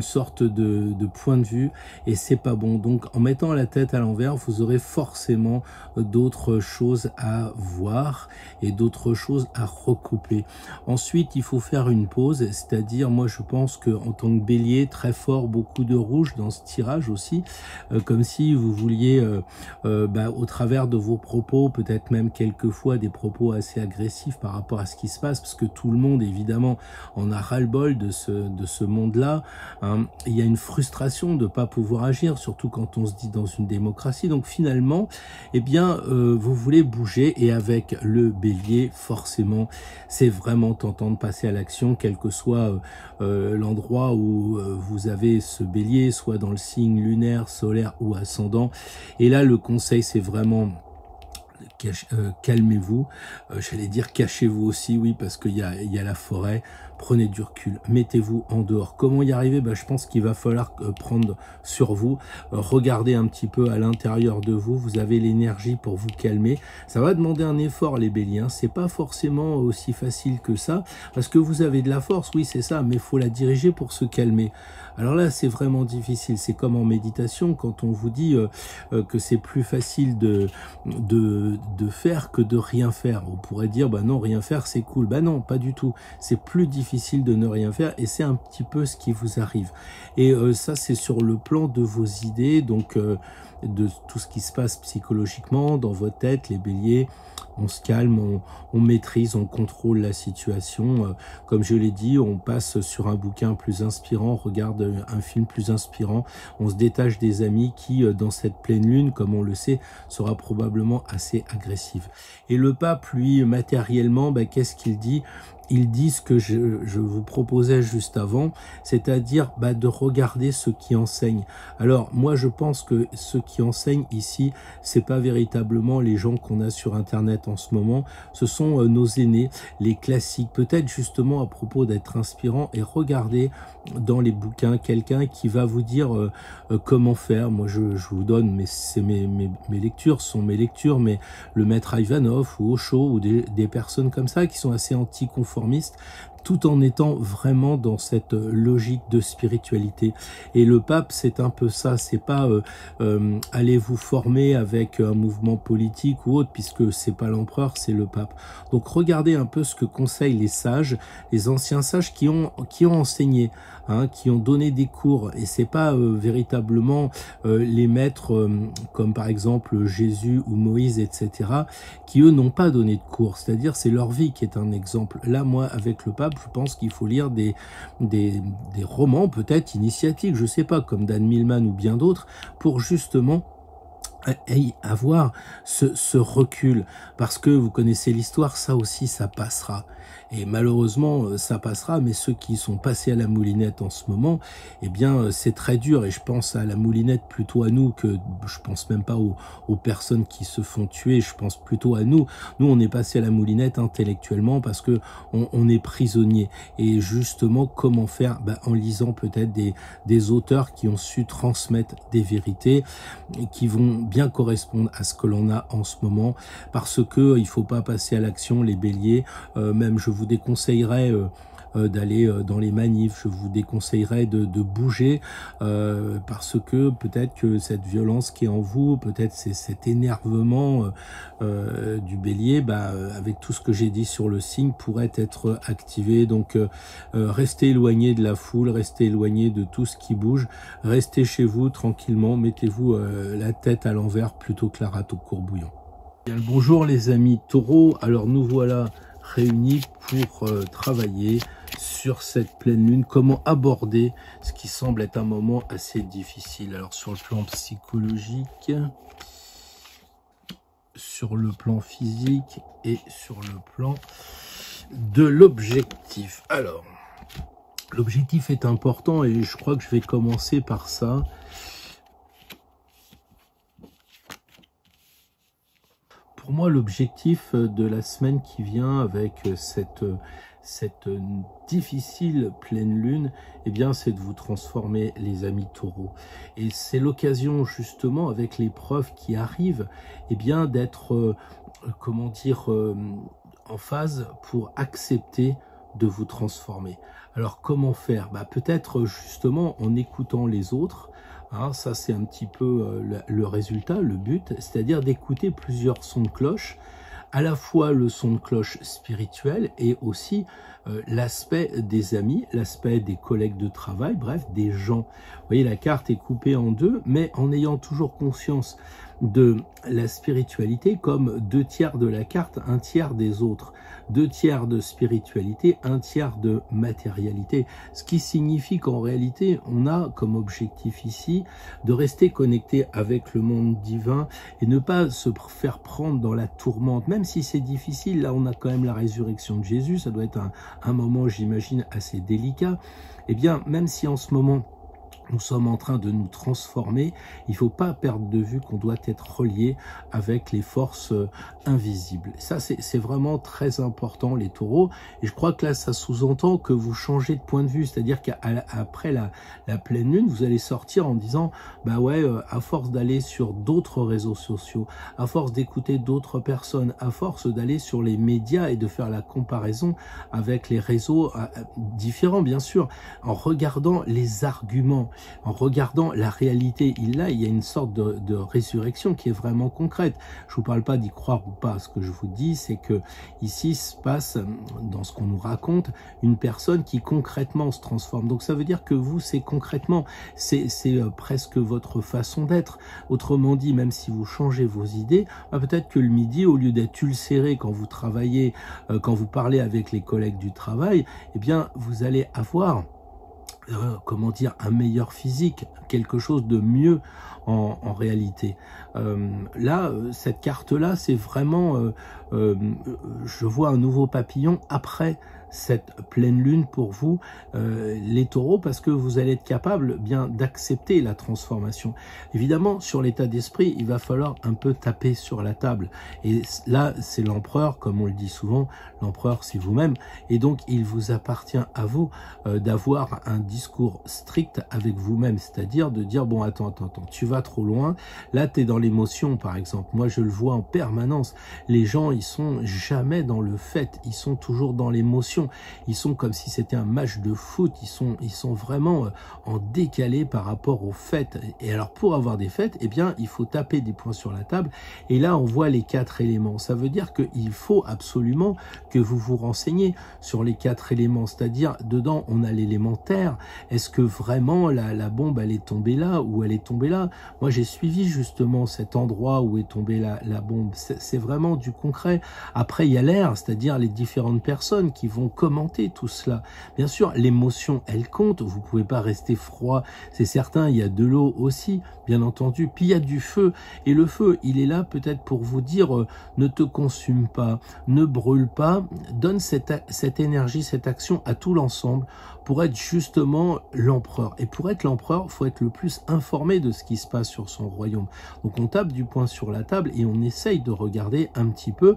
sorte de point de vue, et c'est pas bon. Donc en mettant la tête à l'envers, vous aurez forcément d'autres choses à voir, et d'autres choses à recouper. Ensuite, il faut faire une pause, c'est-à-dire moi je pense que en tant que bélier, très fort, beaucoup de rouge dans ce tirage aussi, comme si vous vouliez au travers de vos propos, peut-être même quelquefois des propos assez agressifs par rapport à ce qui se passe, parce que tout le monde évidemment en a ras-le-bol de ce monde-là, hein. Il y a une frustration de ne pas pouvoir agir, surtout quand on se dit dans une démocratie. Donc finalement, vous voulez bouger, et avec le bélier, forcément, c'est vraiment tentant de passer à l'action, quel que soit l'endroit où vous avez ce bélier, soit dans le signe lunaire, solaire ou ascendant. Et là, le conseil, c'est vraiment calmez-vous, j'allais dire cachez-vous aussi, oui, parce qu'il y a la forêt. Prenez du recul, mettez-vous en dehors. Comment y arriver? Je pense qu'il va falloir prendre sur vous, regardez un petit peu à l'intérieur de vous, vous avez l'énergie pour vous calmer. Ça va demander un effort les béliers, hein. C'est pas forcément aussi facile que ça, parce que vous avez de la force, oui c'est ça, mais il faut la diriger pour se calmer. Alors là c'est vraiment difficile, c'est comme en méditation, quand on vous dit que c'est plus facile de de faire que de rien faire. On pourrait dire, bah non, rien faire, c'est cool. Bah non, pas du tout. C'est plus difficile de ne rien faire et c'est un petit peu ce qui vous arrive. Et ça, c'est sur le plan de vos idées, donc de tout ce qui se passe psychologiquement dans votre tête, les béliers. On se calme, on maîtrise, on contrôle la situation. Comme je l'ai dit, on passe sur un bouquin plus inspirant, on regarde un film plus inspirant, on se détache des amis qui, dans cette pleine lune, comme on le sait, sera probablement assez agressive. Et le pape, lui, matériellement, bah, qu'est-ce qu'il dit ? Il dit ce que je vous proposais juste avant, c'est-à-dire bah, de regarder ceux qui enseignent. Alors moi je pense que ceux qui enseignent ici, c'est pas véritablement les gens qu'on a sur internet en ce moment, ce sont nos aînés, les classiques, peut-être justement à propos d'être inspirant et regarder dans les bouquins quelqu'un qui va vous dire comment faire. Moi je vous donne, mais c'est mes lectures, ce sont mes lectures, mais le maître Ivanov ou Osho ou des personnes comme ça qui sont assez anticonformistes, tout en étant vraiment dans cette logique de spiritualité. Et le pape, c'est un peu ça, c'est pas allez vous former avec un mouvement politique ou autre, puisque c'est pas l'empereur, c'est le pape. Donc regardez un peu ce que conseillent les sages, les anciens sages qui ont enseigné, hein, qui ont donné des cours, et c'est pas véritablement les maîtres comme par exemple Jésus ou Moïse, etc., qui eux n'ont pas donné de cours, c'est-à-dire c'est leur vie qui est un exemple. Là, moi, avec le pape, je pense qu'il faut lire des romans peut-être initiatiques, je sais pas, comme Dan Millman ou bien d'autres, pour justement avoir ce recul, parce que vous connaissez l'histoire, ça aussi ça passera, et malheureusement ça passera, mais ceux qui sont passés à la moulinette en ce moment, eh bien c'est très dur, et je pense à la moulinette plutôt à nous, que je pense même pas aux personnes qui se font tuer, je pense plutôt à nous. Nous on est passé à la moulinette intellectuellement parce que on est prisonnier, et justement comment faire, en lisant peut-être des auteurs qui ont su transmettre des vérités qui vont bien correspondre à ce que l'on a en ce moment, parce que il faut pas passer à l'action, les béliers. Même je vous déconseillerais d'aller dans les manifs, je vous déconseillerais de bouger, parce que peut-être que cette violence qui est en vous, peut-être c'est cet énervement du bélier, avec tout ce que j'ai dit sur le signe, pourrait être activé. Donc restez éloigné de la foule, restez éloigné de tout ce qui bouge, restez chez vous tranquillement, mettez-vous la tête à l'envers plutôt que la rate au courbouillon. Bien, bonjour les amis taureaux, alors nous voilà réunis pour travailler sur cette pleine lune, comment aborder ce qui semble être un moment assez difficile. Alors sur le plan psychologique, sur le plan physique et sur le plan de l'objectif. Alors, l'objectif est important et je crois que je vais commencer par ça. Pour moi, l'objectif de la semaine qui vient avec cette difficile pleine lune, eh bien, c'est de vous transformer, les amis taureaux. Et c'est l'occasion, justement, avec l'épreuve qui arrive, eh bien, d'être, comment dire, en phase pour accepter de vous transformer. Alors, comment faire? Peut-être, justement, en écoutant les autres. Hein, ça, c'est un petit peu le résultat, le but, c'est-à-dire d'écouter plusieurs sons de cloche, à la fois le son de cloche spirituel et aussi l'aspect des amis, l'aspect des collègues de travail, bref, des gens. Vous voyez, la carte est coupée en deux, mais en ayant toujours conscience de la spiritualité comme 2/3 de la carte, 1/3 des autres. 2/3 de spiritualité, 1/3 de matérialité. Ce qui signifie qu'en réalité, on a comme objectif ici de rester connecté avec le monde divin et ne pas se faire prendre dans la tourmente. Même si c'est difficile, là on a quand même la résurrection de Jésus, ça doit être un moment, j'imagine, assez délicat. Eh bien, même si en ce moment, nous sommes en train de nous transformer, il ne faut pas perdre de vue qu'on doit être relié avec les forces invisibles. Ça, c'est vraiment très important, les taureaux. Et je crois que là, ça sous-entend que vous changez de point de vue. C'est-à-dire qu'après la pleine lune, vous allez sortir en disant, à force d'aller sur d'autres réseaux sociaux, à force d'écouter d'autres personnes, à force d'aller sur les médias et de faire la comparaison avec les réseaux différents, bien sûr, en regardant les arguments. en regardant la réalité, il y a une sorte de résurrection qui est vraiment concrète. Je vous parle pas d'y croire ou pas. Ce que je vous dis, c'est que ici se passe, dans ce qu'on nous raconte, une personne qui concrètement se transforme. Donc ça veut dire que vous, c'est concrètement, c'est presque votre façon d'être. Autrement dit, même si vous changez vos idées, peut-être que le midi, au lieu d'être ulcéré quand vous travaillez, quand vous parlez avec les collègues du travail, eh bien, vous allez avoir comment dire, un meilleur physique, quelque chose de mieux en réalité. Là, cette carte-là, c'est vraiment, je vois un nouveau papillon après cette pleine lune pour vous, les taureaux, parce que vous allez être capable bien d'accepter la transformation. Évidemment, sur l'état d'esprit, il va falloir un peu taper sur la table. Et là, c'est l'empereur, comme on le dit souvent, l'empereur c'est vous-même, et donc il vous appartient à vous d'avoir un discours strict avec vous-même, c'est-à-dire de dire, bon, attends, tu vas trop loin, là tu es dans l'émotion par exemple. Moi je le vois en permanence, les gens ils sont jamais dans le fait, ils sont toujours dans l'émotion, ils sont comme si c'était un match de foot, ils sont vraiment en décalé par rapport aux fêtes. Et alors pour avoir des fêtes, eh bien il faut taper des points sur la table, et là on voit les 4 éléments. Ça veut dire qu'il faut absolument que vous vous renseignez sur les 4 éléments, c'est-à-dire dedans on a l'élément terre. Est-ce que vraiment la bombe elle est tombée là ou elle est tombée là? Moi j'ai suivi justement cet endroit où est tombée la bombe, c'est vraiment du concret. Après il y a l'air, c'est-à-dire les différentes personnes qui vont commenter tout cela. Bien sûr l'émotion elle compte, vous pouvez pas rester froid, c'est certain. Il y a de l'eau aussi bien entendu, puis il y a du feu, et le feu il est là peut-être pour vous dire ne te consume pas, ne brûle pas, donne cette énergie, cette action à tout l'ensemble pour être justement l'empereur. Et pour être l'empereur, il faut être le plus informé de ce qui se passe sur son royaume. Donc on tape du poing sur la table et on essaye de regarder un petit peu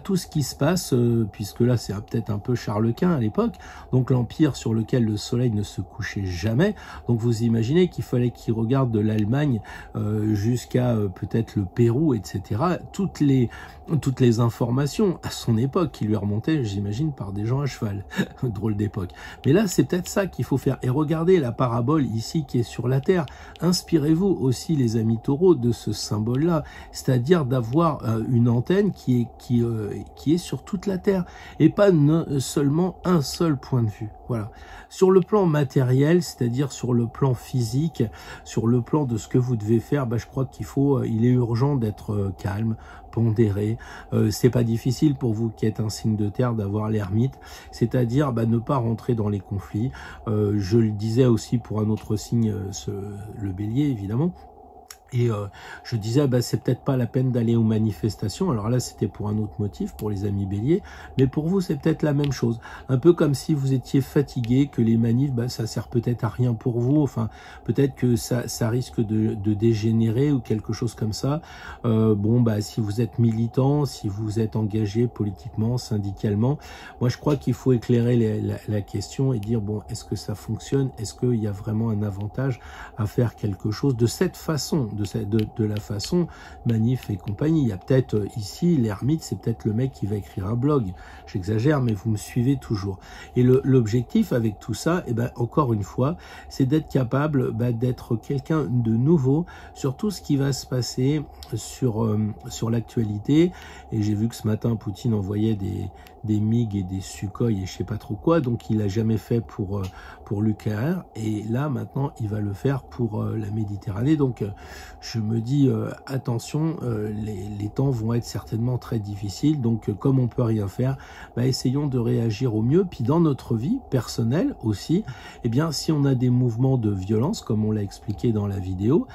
tout ce qui se passe, puisque là c'est peut-être un peu Charles Quint à l'époque, donc l'empire sur lequel le soleil ne se couchait jamais. Donc vous imaginez qu'il fallait qu'il regarde de l'Allemagne jusqu'à peut-être le Pérou, etc. Toutes les informations à son époque qui lui remontaient, j'imagine, par des gens à cheval. Drôle d'époque. Mais là, c'est peut-être ça qu'il faut faire. Et regardez la parabole ici qui est sur la Terre. Inspirez-vous aussi, les amis taureaux, de ce symbole-là, c'est-à-dire d'avoir une antenne qui est sur toute la Terre et pas seulement un seul point de vue. Voilà. Sur le plan matériel, c'est-à-dire sur le plan physique, sur le plan de ce que vous devez faire, je crois il est urgent d'être calme, pondéré. C'est pas difficile pour vous qui êtes un signe de terre d'avoir l'ermite, c'est-à-dire ne pas rentrer dans les conflits. Je le disais aussi pour un autre signe, le bélier évidemment. Et je disais, c'est peut-être pas la peine d'aller aux manifestations. Alors là, c'était pour un autre motif, pour les amis béliers. Mais pour vous, c'est peut-être la même chose. Un peu comme si vous étiez fatigué, que les manifs, ça sert peut-être à rien pour vous. Enfin, peut-être que ça risque de dégénérer ou quelque chose comme ça. Si vous êtes militant, si vous êtes engagé politiquement, syndicalement, moi, je crois qu'il faut éclairer la question et dire, bon, est-ce que ça fonctionne? Est-ce qu'il y a vraiment un avantage à faire quelque chose de cette façon, de la façon manif et compagnie? Il y a peut-être ici, l'ermite, c'est peut-être le mec qui va écrire un blog. J'exagère, mais vous me suivez toujours. Et l'objectif avec tout ça, encore une fois, c'est d'être capable d'être quelqu'un de nouveau sur tout ce qui va se passer sur l'actualité. Et j'ai vu que ce matin, Poutine envoyait des MiG et des Sukhoi et je sais pas trop quoi, donc il l'a jamais fait pour l'UKR, et là maintenant il va le faire pour la Méditerranée. Donc je me dis attention, les temps vont être certainement très difficiles, donc comme on peut rien faire, essayons de réagir au mieux. Puis dans notre vie personnelle aussi, si on a des mouvements de violence, comme on l'a expliqué dans la vidéo,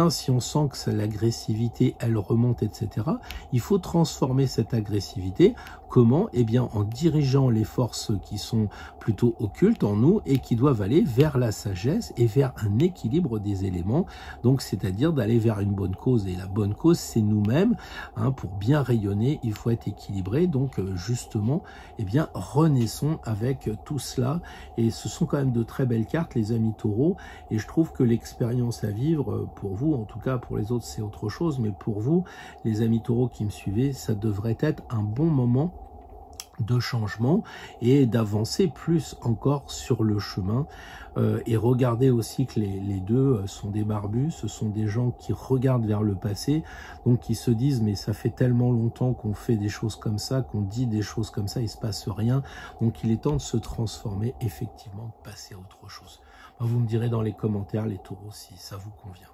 si on sent que l'agressivité elle remonte, etc., il faut transformer cette agressivité. Comment? En dirigeant les forces qui sont plutôt occultes en nous et qui doivent aller vers la sagesse et vers un équilibre des éléments. Donc, c'est-à-dire d'aller vers une bonne cause. Et la bonne cause, c'est nous-mêmes. Pour bien rayonner, il faut être équilibré. Donc, justement, renaissons avec tout cela. Et ce sont quand même de très belles cartes, les amis taureaux. Et je trouve que l'expérience à vivre, pour vous, en tout cas pour les autres, c'est autre chose. Mais pour vous, les amis taureaux qui me suivez, ça devrait être un bon moment de changement et d'avancer plus encore sur le chemin. Et regardez aussi que les deux sont des barbus, ce sont des gens qui regardent vers le passé, donc qui se disent mais ça fait tellement longtemps qu'on fait des choses comme ça, qu'on dit des choses comme ça, il se passe rien, donc il est temps de se transformer, effectivement, de passer à autre chose. Vous me direz dans les commentaires les taureaux si ça vous convient.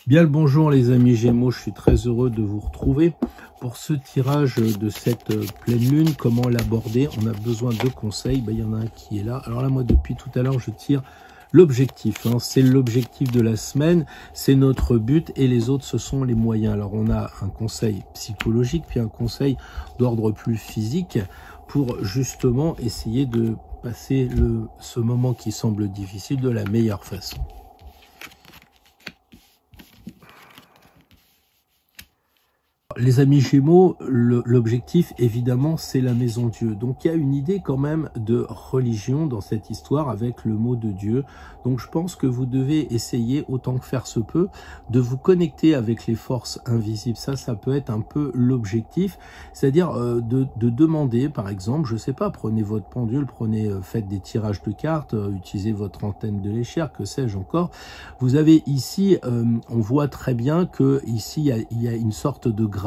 Bien le bonjour les amis Gémeaux, je suis très heureux de vous retrouver pour ce tirage de cette pleine lune. Comment l'aborder? On a besoin de conseils, il y en a un qui est là. Alors là moi depuis tout à l'heure je tire l'objectif, c'est l'objectif de la semaine, c'est notre but et les autres ce sont les moyens. Alors on a un conseil psychologique puis un conseil d'ordre plus physique pour justement essayer de passer ce moment qui semble difficile de la meilleure façon. Les amis Gémeaux, l'objectif évidemment c'est la maison Dieu. Donc il y a une idée quand même de religion dans cette histoire avec le mot de Dieu. Donc je pense que vous devez essayer autant que faire se peut de vous connecter avec les forces invisibles. Ça peut être un peu l'objectif. C'est-à-dire de demander par exemple, je sais pas, prenez votre pendule, faites des tirages de cartes, utilisez votre antenne de l'échelle, que sais-je encore. Vous avez ici, on voit très bien que ici il y a une sorte de grâce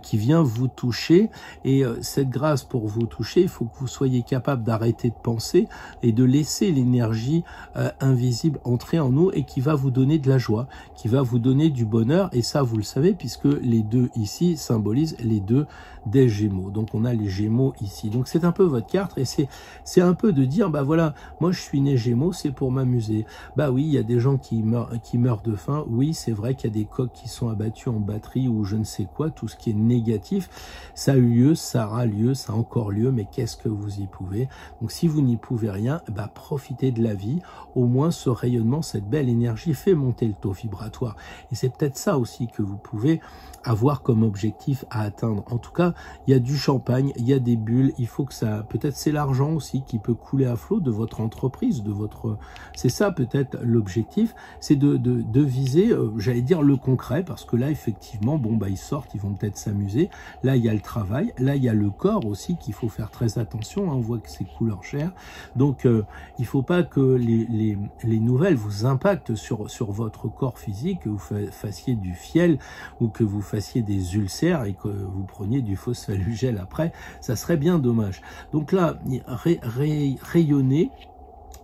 qui vient vous toucher et cette grâce pour vous toucher, il faut que vous soyez capable d'arrêter de penser et de laisser l'énergie invisible entrer en nous et qui va vous donner de la joie, qui va vous donner du bonheur et ça vous le savez puisque les deux ici symbolisent les deux des Gémeaux. Donc on a les Gémeaux ici. Donc c'est un peu votre carte et c'est un peu de dire bah voilà, moi je suis né Gémeaux, c'est pour m'amuser. Bah oui, il y a des gens qui meurent de faim. Oui, c'est vrai qu'il y a des coqs qui sont abattus en batterie ou je ne sais quoi, tout ce qui est négatif, ça a eu lieu, ça aura lieu, ça a encore lieu, mais qu'est-ce que vous y pouvez? Donc si vous n'y pouvez rien, bah profitez de la vie, au moins ce rayonnement, cette belle énergie fait monter le taux vibratoire. Et c'est peut-être ça aussi que vous pouvez avoir comme objectif à atteindre. En tout cas, il y a du champagne, il y a des bulles, il faut que ça, peut-être c'est l'argent aussi qui peut couler à flot de votre entreprise, de votre, c'est ça peut-être l'objectif, c'est de viser, j'allais dire le concret, parce que là effectivement, bon bah ils sortent, ils vont peut-être s'amuser, là il y a le travail, là il y a le corps aussi qu'il faut faire très attention, on voit que c'est couleur chair, donc il faut pas que les nouvelles vous impactent sur votre corps physique, que vous fassiez du fiel ou que vous fassiez des ulcères et que vous preniez du phosphalugel après, ça serait bien dommage. Donc là, rayonnez,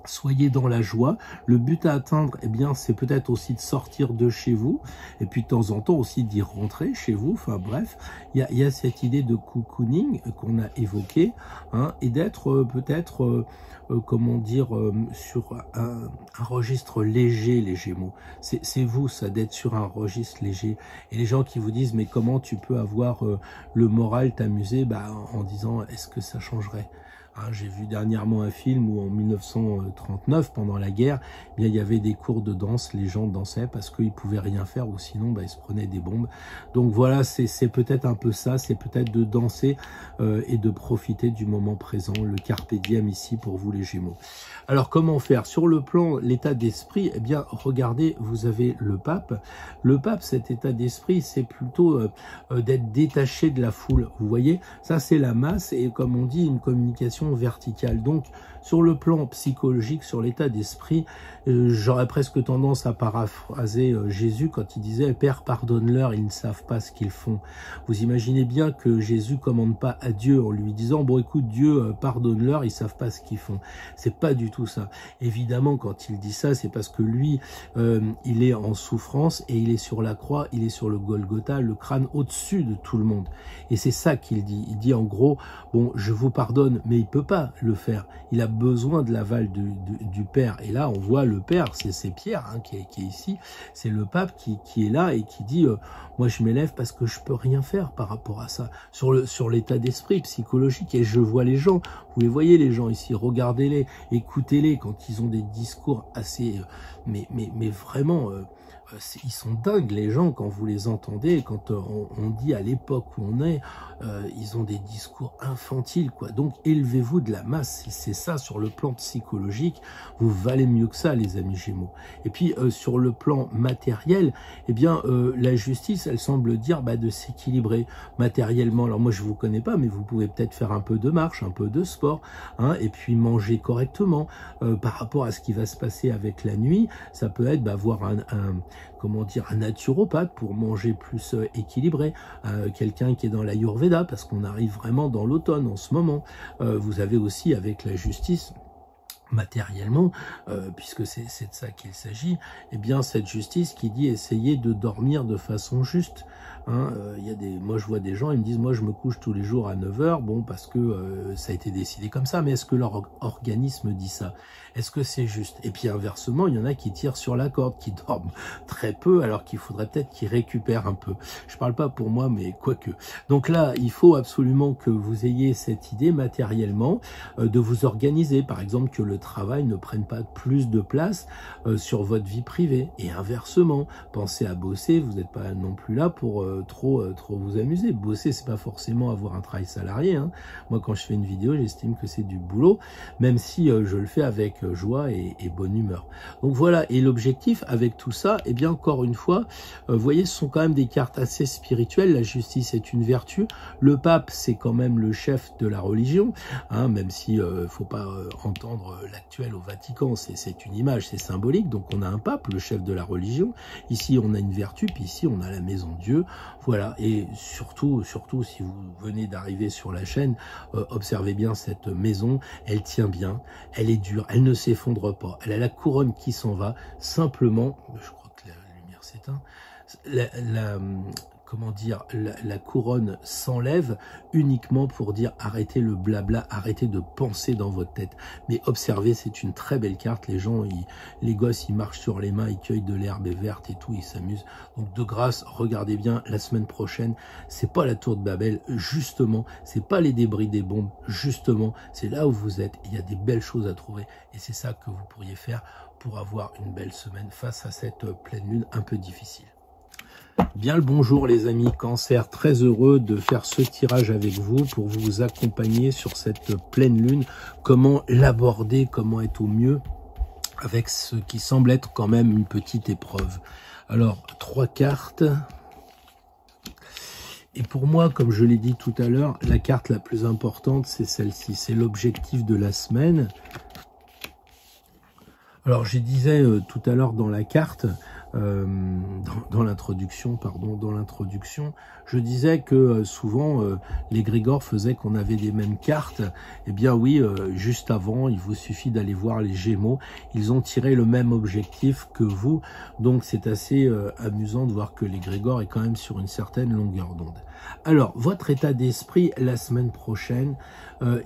soyez dans la joie. Le but à atteindre, eh bien, c'est peut-être aussi de sortir de chez vous et puis de temps en temps aussi d'y rentrer chez vous. Enfin bref, il y a cette idée de cocooning qu'on a évoquée et d'être peut-être, comment dire, sur un registre léger, les Gémeaux. C'est vous, ça, d'être sur un registre léger. Et les gens qui vous disent, mais comment tu peux avoir le moral, t'amuser, en disant, est-ce que ça changerait? J'ai vu dernièrement un film où en 1939, pendant la guerre, il y avait des cours de danse, les gens dansaient parce qu'ils pouvaient rien faire ou sinon ils se prenaient des bombes. Donc voilà, c'est peut-être un peu ça, c'est peut-être de danser et de profiter du moment présent, le carpe diem ici pour vous les Gémeaux. Alors comment faire? Sur le plan, l'état d'esprit, eh bien regardez, vous avez le pape. Le pape, cet état d'esprit, c'est plutôt d'être détaché de la foule. Vous voyez, ça c'est la masse et comme on dit, une communication verticale. Donc sur le plan psychologique, sur l'état d'esprit, j'aurais presque tendance à paraphraser Jésus quand il disait « Père, pardonne-leur, ils ne savent pas ce qu'ils font ». Vous imaginez bien que Jésus commande pas à Dieu en lui disant « Bon écoute Dieu, pardonne-leur, ils savent pas ce qu'ils font ». C'est pas du tout ça. Évidemment, quand il dit ça, c'est parce que lui, il est en souffrance et il est sur la croix, il est sur le Golgotha, le crâne au-dessus de tout le monde. Et c'est ça qu'il dit. Il dit en gros, bon, je vous pardonne, mais il peut pas le faire. Il a besoin de l'aval du Père. Et là, on voit le Père, c'est Pierre qui est ici, c'est le pape qui est là et qui dit moi je m'élève parce que je peux rien faire par rapport à ça. Sur l'état d'esprit psychologique, et je vois les gens, vous les voyez les gens ici, regardez-les, écoutez-les quand ils ont des discours assez, mais vraiment ils sont dingues les gens quand vous les entendez, quand on dit à l'époque où on est, ils ont des discours infantiles, quoi. Donc élevez-vous de la masse, c'est ça sur le plan psychologique, vous valez mieux que ça les amis Gémeaux. Et puis sur le plan matériel, eh bien la justice, elle semble dire de s'équilibrer matériellement. Alors moi je vous connais pas, mais vous pouvez peut-être faire un peu de marche, un peu de sport, hein, et puis manger correctement. Par rapport à ce qui va se passer avec la nuit, ça peut être voir un naturopathe pour manger plus équilibré, quelqu'un qui est dans l'Ayurveda, parce qu'on arrive vraiment dans l'automne en ce moment. Vous avez aussi avec la justice, matériellement, puisque c'est de ça qu'il s'agit, eh bien cette justice qui dit essayer de dormir de façon juste. Hein, moi je vois des gens, ils me disent moi je me couche tous les jours à 9h, bon parce que ça a été décidé comme ça, mais est-ce que leur organisme dit ça? Est-ce que c'est juste? Et puis inversement, il y en a qui tirent sur la corde, qui dorment très peu, alors qu'il faudrait peut-être qu'ils récupèrent un peu. Je parle pas pour moi, mais quoique. Donc là, il faut absolument que vous ayez cette idée matériellement, de vous organiser, par exemple que le travail ne prenne pas plus de place sur votre vie privée, et inversement, pensez à bosser, vous n'êtes pas non plus là pour trop vous amuser. Bosser, c'est pas forcément avoir un travail salarié, hein. Moi quand je fais une vidéo, j'estime que c'est du boulot, même si je le fais avec joie et bonne humeur. Donc voilà, et l'objectif avec tout ça, eh bien encore une fois, vous voyez, ce sont quand même des cartes assez spirituelles. La justice est une vertu, le pape c'est quand même le chef de la religion, hein, même si faut pas entendre l'actuel au Vatican, c'est une image, c'est symbolique. Donc on a un pape, le chef de la religion, ici on a une vertu, puis ici on a la maison de Dieu. Voilà, et surtout si vous venez d'arriver sur la chaîne, observez bien cette maison, elle tient bien, elle est dure, elle ne s'effondre pas, elle a la couronne qui s'en va, simplement, je crois que la lumière s'éteint, la couronne s'enlève uniquement pour dire arrêtez le blabla, arrêtez de penser dans votre tête. Mais observez, c'est une très belle carte. Les gens, les gosses, ils marchent sur les mains, ils cueillent de l'herbe verte et tout, ils s'amusent. Donc de grâce, regardez bien la semaine prochaine. C'est pas la tour de Babel, justement. C'est pas les débris des bombes, justement. C'est là où vous êtes. Il y a des belles choses à trouver et c'est ça que vous pourriez faire pour avoir une belle semaine face à cette pleine lune un peu difficile. Bien le bonjour les amis Cancer, très heureux de faire ce tirage avec vous pour vous accompagner sur cette pleine lune, comment l'aborder, comment être au mieux avec ce qui semble être quand même une petite épreuve. Alors, 3 cartes. Et pour moi, comme je l'ai dit tout à l'heure, la carte la plus importante, c'est celle-ci, c'est l'objectif de la semaine. Alors, je disais tout à l'heure dans la carte, dans l'introduction, je disais que souvent l'égrégore faisait qu'on avait les mêmes cartes. Eh bien oui, juste avant, il vous suffit d'aller voir les Gémeaux. Ils ont tiré le même objectif que vous. Donc c'est assez amusant de voir que l'égrégore est quand même sur une certaine longueur d'onde. Alors, votre état d'esprit la semaine prochaine,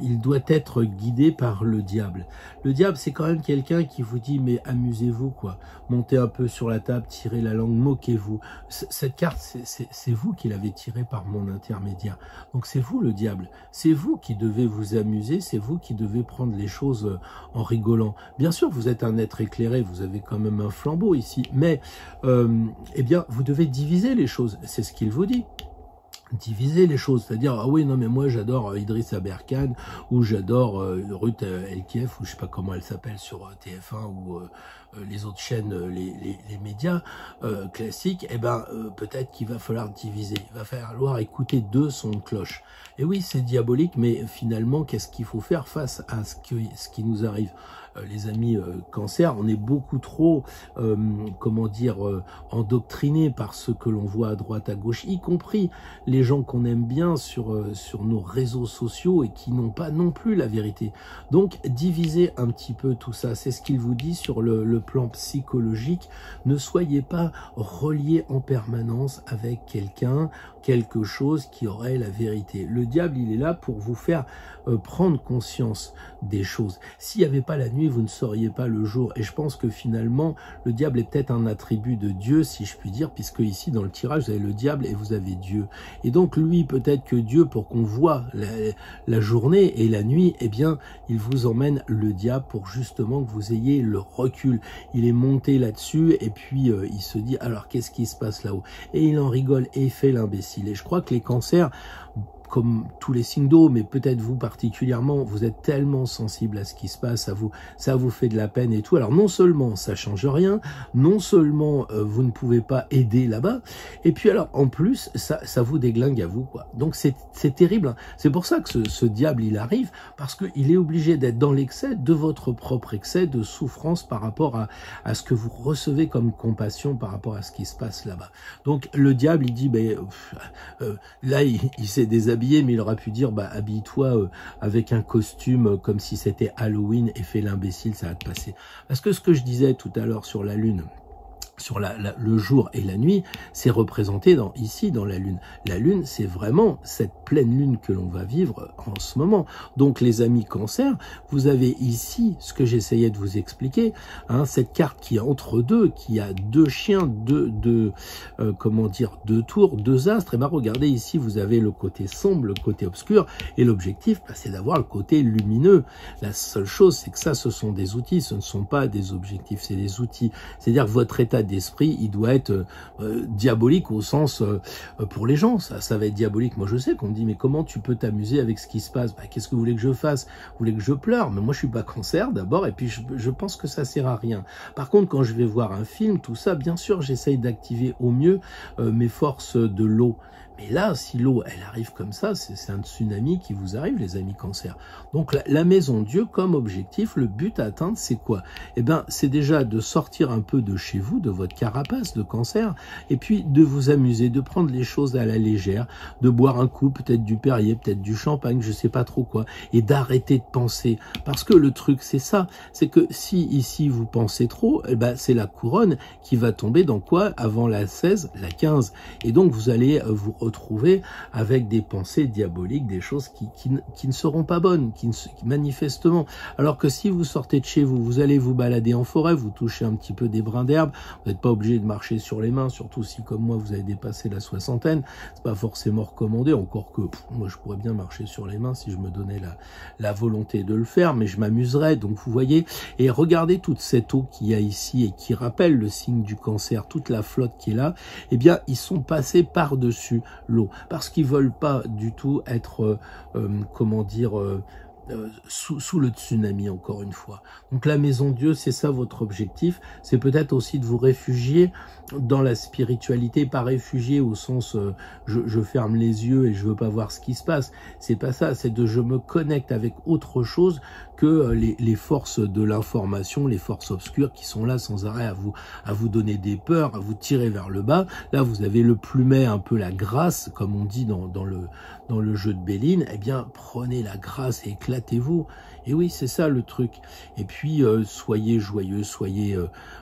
il doit être guidé par le diable. Le diable, c'est quand même quelqu'un qui vous dit, mais amusez-vous, quoi. Montez un peu sur la table, tirez la langue, moquez-vous. Cette carte, c'est vous qui l'avez tirée par mon intermédiaire. Donc c'est vous le diable. C'est vous qui devez vous amuser, c'est vous qui devez prendre les choses en rigolant. Bien sûr, vous êtes un être éclairé, vous avez quand même un flambeau ici, mais eh bien, vous devez diviser les choses. C'est ce qu'il vous dit. Diviser les choses, c'est-à-dire ah oui non mais moi j'adore Idriss Aberkan ou j'adore Ruth Elkieff ou je sais pas comment elle s'appelle sur TF1 ou les autres chaînes, les médias classiques, et ben peut-être qu'il va falloir diviser, il va falloir écouter 2 sons de cloche. Et oui c'est diabolique, mais finalement qu'est-ce qu'il faut faire face à ce qui nous arrive? Les amis Cancer, on est beaucoup trop, endoctrinés par ce que l'on voit à droite, à gauche, y compris les gens qu'on aime bien sur nos réseaux sociaux et qui n'ont pas non plus la vérité. Donc, divisez un petit peu tout ça. C'est ce qu'il vous dit sur le plan psychologique. Ne soyez pas reliés en permanence avec quelqu'un, quelque chose qui aurait la vérité. Le diable, il est là pour vous faire prendre conscience des choses. S'il n'y avait pas la nuit, vous ne sauriez pas le jour. Et je pense que finalement, le diable est peut-être un attribut de Dieu, si je puis dire, puisque ici, dans le tirage, vous avez le diable et vous avez Dieu. Et donc, lui, peut-être que Dieu, pour qu'on voit la journée et la nuit, eh bien, il vous emmène le diable pour justement que vous ayez le recul. il est monté là-dessus et puis il se dit alors qu'est-ce qui se passe là-haut? Et il en rigole et fait l'imbécile. Et je crois que les cancers, comme tous les signes d'eau, mais peut-être vous particulièrement, vous êtes tellement sensible à ce qui se passe, ça vous fait de la peine et tout. Alors non seulement ça change rien, non seulement vous ne pouvez pas aider là-bas, et puis alors en plus ça vous déglingue à vous, quoi. Donc c'est terrible, hein. C'est pour ça que ce diable il arrive, parce qu'il est obligé d'être dans l'excès de votre propre excès de souffrance par rapport à ce que vous recevez comme compassion par rapport à ce qui se passe là-bas. Donc le diable il dit là il s'est déshabillé, mais il aurait pu dire bah habille-toi avec un costume comme si c'était Halloween et fais l'imbécile, ça va te passer. Parce que ce que je disais tout à l'heure sur la lune, sur le jour et la nuit, c'est représenté ici dans la lune. La lune, c'est vraiment cette pleine lune que l'on va vivre en ce moment. Donc les amis cancer, vous avez ici ce que j'essayais de vous expliquer, hein, cette carte qui est entre deux, qui a deux chiens, deux tours, deux astres. Et bien regardez ici, vous avez le côté sombre, le côté obscur, et l'objectif, c'est d'avoir le côté lumineux. La seule chose, c'est que ça, ce sont des outils, ce ne sont pas des objectifs, c'est des outils. C'est-à-dire que votre état d'esprit, il doit être diabolique au sens pour les gens, ça va être diabolique. Moi je sais qu'on me dit mais comment tu peux t'amuser avec ce qui se passe? Qu'est-ce que vous voulez que je fasse? Vous voulez que je pleure? Mais moi je suis pas cancer d'abord, et puis je pense que ça sert à rien. Par contre quand je vais voir un film, tout ça, bien sûr j'essaye d'activer au mieux mes forces de l'eau. Mais là, si l'eau, elle arrive comme ça, c'est un tsunami qui vous arrive, les amis cancer. Donc, la maison Dieu, comme objectif, le but à atteindre, c'est quoi? Eh bien, c'est déjà de sortir un peu de chez vous, de votre carapace de cancer, et puis de vous amuser, de prendre les choses à la légère, de boire un coup, peut-être du Perrier, peut-être du champagne, je sais pas trop quoi, et d'arrêter de penser. Parce que le truc, c'est ça, c'est que si ici, vous pensez trop, eh ben, c'est la couronne qui va tomber dans quoi? Avant la 16, la 15. Et donc, vous allez vous retrouver avec des pensées diaboliques, des choses qui ne seront pas bonnes, manifestement. Alors que si vous sortez de chez vous, vous allez vous balader en forêt, vous touchez un petit peu des brins d'herbe, vous n'êtes pas obligé de marcher sur les mains, surtout si comme moi vous avez dépassé la soixantaine, c'est pas forcément recommandé, encore que moi je pourrais bien marcher sur les mains si je me donnais la volonté de le faire, mais je m'amuserais. Donc vous voyez, et regardez toute cette eau qu'il y a ici et qui rappelle le signe du cancer, toute la flotte qui est là, eh bien ils sont passés par-dessus l'eau, parce qu'ils veulent pas du tout être, sous le tsunami, encore une fois. Donc la maison Dieu, c'est ça votre objectif, c'est peut-être aussi de vous réfugier dans la spiritualité, pas réfugier au sens je ferme les yeux et je veux pas voir ce qui se passe, c'est pas ça, c'est de je me connecte avec autre chose que les forces de l'information, les forces obscures qui sont là sans arrêt à vous donner des peurs, à vous tirer vers le bas. Là vous avez le plumet, un peu la grâce, comme on dit dans le jeu de Béline. Eh bien prenez la grâce et éclatez-vous. Et oui, c'est ça le truc. Et puis, soyez joyeux, soyez...